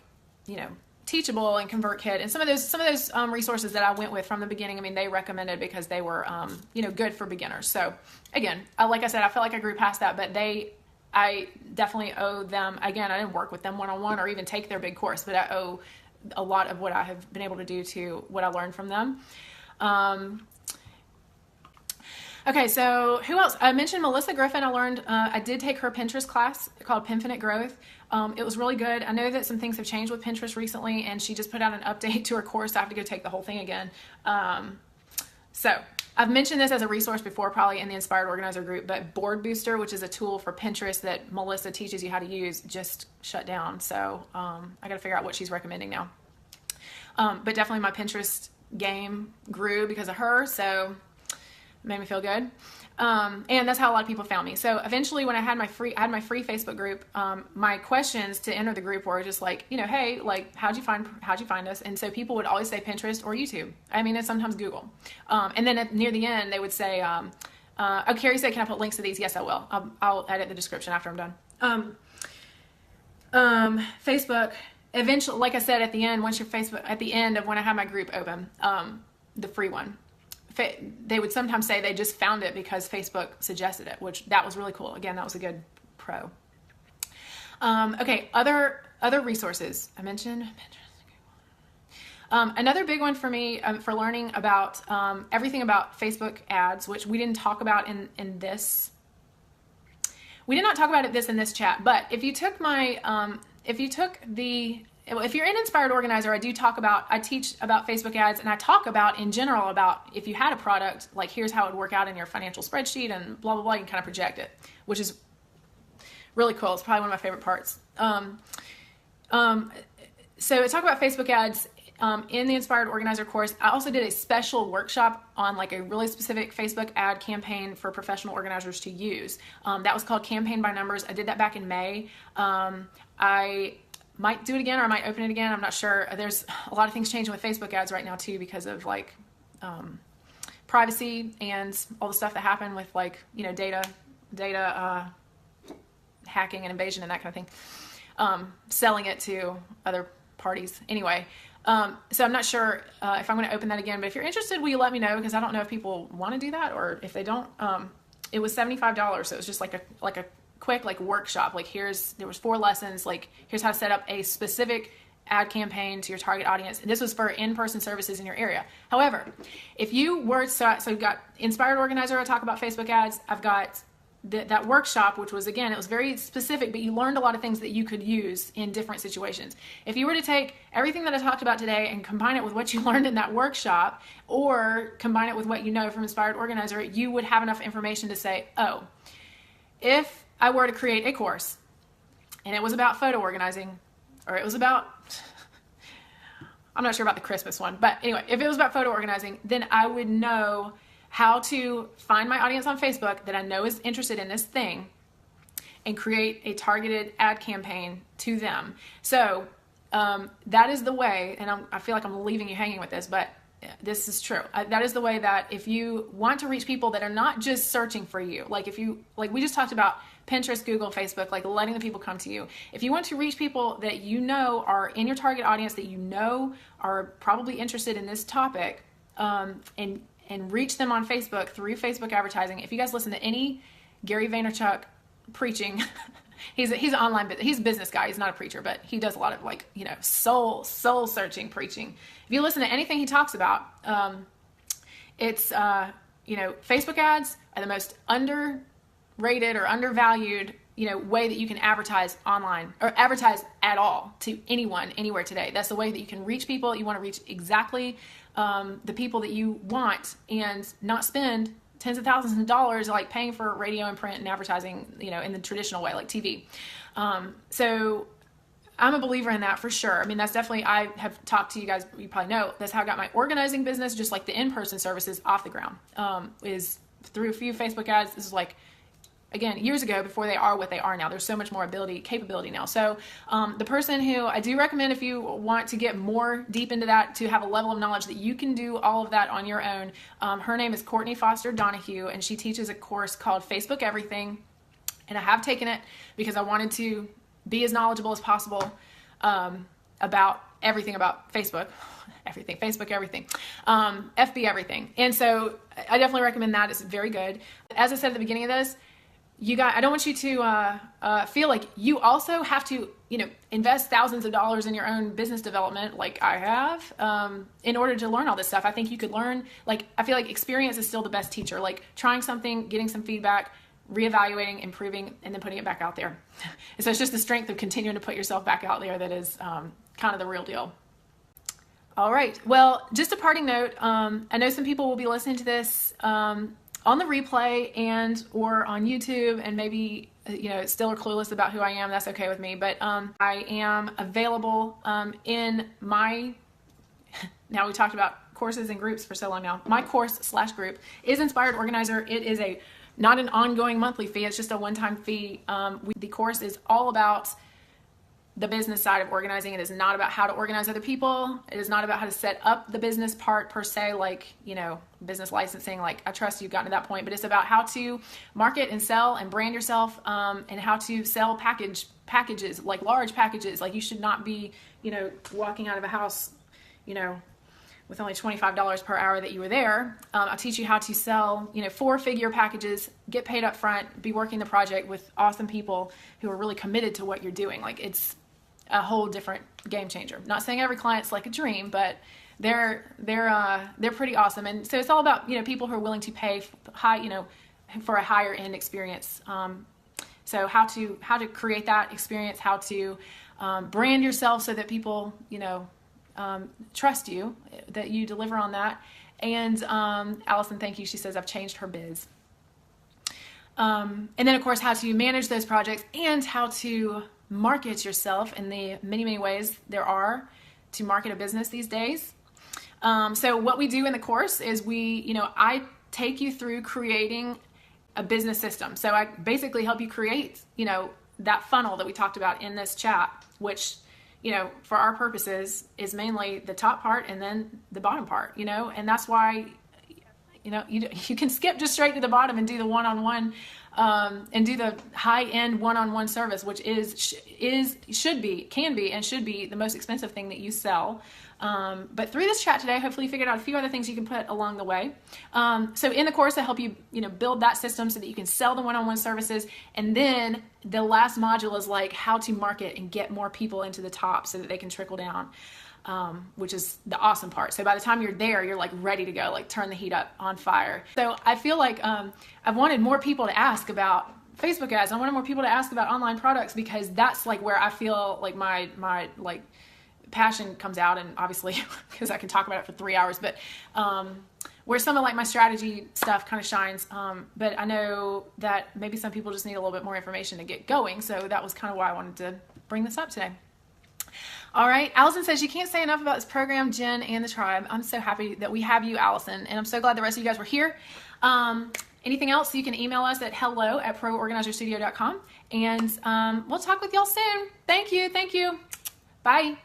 Teachable and ConvertKit, and some of those resources that I went with from the beginning. I mean, they recommended because they were, good for beginners. So again, like I said, I feel like I grew past that, but I definitely owe them. Again, I didn't work with them one-on-one or even take their big course, but I owe a lot of what I have been able to do to what I learned from them. Okay, so who else? I mentioned Melissa Griffin. I did take her Pinterest class called Pinfinite Growth. It was really good. I know that some things have changed with Pinterest recently, and she just put out an update to her course. I have to go take the whole thing again. So I've mentioned this as a resource before, probably in the Inspired Organizer group, but Board Booster, which is a tool for Pinterest that Melissa teaches you how to use, just shut down. So I got to figure out what she's recommending now. But definitely my Pinterest game grew because of her, so it made me feel good. And that's how a lot of people found me. So eventually, when I had my free Facebook group, my questions to enter the group were just like, hey, like, how'd you find us? And so people would always say Pinterest or YouTube. I mean, it's sometimes Google. And then near the end, they would say, Carrie said, can I put links to these? Yes, I will. I'll edit the description after I'm done. Facebook, eventually, like I said, at the end, at the end of when I had my group open, the free one, they would sometimes say they just found it because Facebook suggested it, which that was really cool. Again, that was a good pro. Okay, other resources. I mentioned another big one for me for learning about everything about Facebook ads, which we didn't talk about in this. We did not talk about this in this chat, but if you took if you're in Inspired Organizer, I teach about Facebook ads, and I talk about in general about if you had a product, like here's how it would work out in your financial spreadsheet and blah, blah, blah, you can kind of project it, which is really cool. It's probably one of my favorite parts. So I talk about Facebook ads in the Inspired Organizer course. I also did a special workshop on like a really specific Facebook ad campaign for professional organizers to use. That was called Campaign by Numbers. I did that back in May. I might do it again, or I might open it again. I'm not sure. There's a lot of things changing with Facebook ads right now too, because of like privacy and all the stuff that happened with like, data hacking and invasion and that kind of thing. Selling it to other parties. Anyway, so I'm not sure if I'm going to open that again, but if you're interested, will you let me know? Because I don't know if people want to do that, or if they don't. It was $75, so it was just like a quick like workshop. Like there was 4 lessons. Like here's how to set up a specific ad campaign to your target audience. And this was for in-person services in your area. However, if you were, so you've got Inspired Organizer, I talk about Facebook ads. I've got that workshop, which was, again, it was very specific, but you learned a lot of things that you could use in different situations. If you were to take everything that I talked about today and combine it with what you learned in that workshop, or combine it with what you know from Inspired Organizer, you would have enough information to say, oh, if I were to create a course and it was about photo organizing, or it was about, I'm not sure about the Christmas one, but anyway, if it was about photo organizing, then I would know how to find my audience on Facebook that I know is interested in this thing and create a targeted ad campaign to them. So that is the way, and I feel like I'm leaving you hanging with this, but this is true. That is the way that if you want to reach people that are not just searching for you, like if you, like we just talked about Pinterest, Google, Facebook, like letting the people come to you. If you want to reach people that you know are in your target audience, that you know are probably interested in this topic, and reach them on Facebook through Facebook advertising. If you guys listen to any Gary Vaynerchuk preaching, he's an online, he's a business guy. He's not a preacher, but he does a lot of like, you know, soul searching preaching. If you listen to anything he talks about, it's, you know, Facebook ads are the most underrated or undervalued, you know, way that you can advertise online or advertise at all to anyone, anywhere today. That's the way that you can reach people. You want to reach exactly the people that you want and not spend tens of thousands of dollars like paying for radio and print and advertising, you know, in the traditional way, like TV. So I'm a believer in that for sure. I mean, that's definitely, I have talked to you guys, you probably know, that's how I got my organizing business, just like the in-person services, off the ground, is through a few Facebook ads. This is like, again, years ago, before they are what they are now. There's so much more capability now. So the person who I do recommend, if you want to get more deep into that, to have a level of knowledge that you can do all of that on your own, her name is Courtney Foster Donahue, and she teaches a course called Facebook Everything. And I have taken it because I wanted to be as knowledgeable as possible about everything about Facebook. Everything, Facebook, everything, FB, everything. And so I definitely recommend that. It's very good. As I said at the beginning of this, I don't want you to feel like you also have to, you know, invest thousands of dollars in your own business development like I have in order to learn all this stuff. I think you could learn, like, I feel like experience is still the best teacher, like trying something, getting some feedback, reevaluating, improving, and then putting it back out there. And so it's just the strength of continuing to put yourself back out there that is kind of the real deal. All right. Well, just a parting note. I know some people will be listening to this on the replay and or on YouTube, and maybe, you know, still are clueless about who I am. That's okay with me. But I am available in my, now we talked about courses and groups for so long now. My course/group is Inspired Organizer. It is not an ongoing monthly fee. It's just a one-time fee. The course is all about the business side of organizing. It is not about how to organize other people. It is not about how to set up the business part per se, like, you know, business licensing, like I trust you've gotten to that point, but it's about how to market and sell and brand yourself, and how to sell packages, like large packages. Like you should not be, you know, walking out of a house, you know, with only $25 per hour that you were there. I'll teach you how to sell, you know, 4-figure packages, get paid up front, be working the project with awesome people who are really committed to what you're doing. Like it's a whole different game changer. Not saying every client's like a dream, but they're pretty awesome. And so it's all about, you know, people who are willing to pay high, you know, for a higher end experience. So how to create that experience, how to brand yourself so that people, you know, trust you, that you deliver on that. And Allison, thank you. She says, I've changed her biz. And then of course, how to manage those projects and how to market yourself in the many, many ways there are to market a business these days. So what we do in the course is I take you through creating a business system. So I basically help you create, you know, that funnel that we talked about in this chat, which, you know, for our purposes is mainly the top part and then the bottom part, you know, and that's why, you know, you can skip just straight to the bottom and do the one-on-one and do the high-end one-on-one service, which can be the most expensive thing that you sell. But through this chat today, hopefully you figured out a few other things you can put along the way. So in the course, I help you, you know, build that system so that you can sell the one-on-one services. And then the last module is like how to market and get more people into the top so that they can trickle down. Which is the awesome part. So by the time you're there, you're like ready to go, like turn the heat up on fire. So I feel like I've wanted more people to ask about Facebook ads. I wanted more people to ask about online products because that's like where I feel like my like passion comes out, and obviously because I can talk about it for 3 hours, but where some of like my strategy stuff kind of shines. But I know that maybe some people just need a little bit more information to get going. So that was kind of why I wanted to bring this up today. All right. Allison says, you can't say enough about this program, Jen, and the tribe. I'm so happy that we have you, Allison, and I'm so glad the rest of you guys were here. Anything else, you can email us at hello@proorganizerstudio.com, and we'll talk with y'all soon. Thank you. Bye.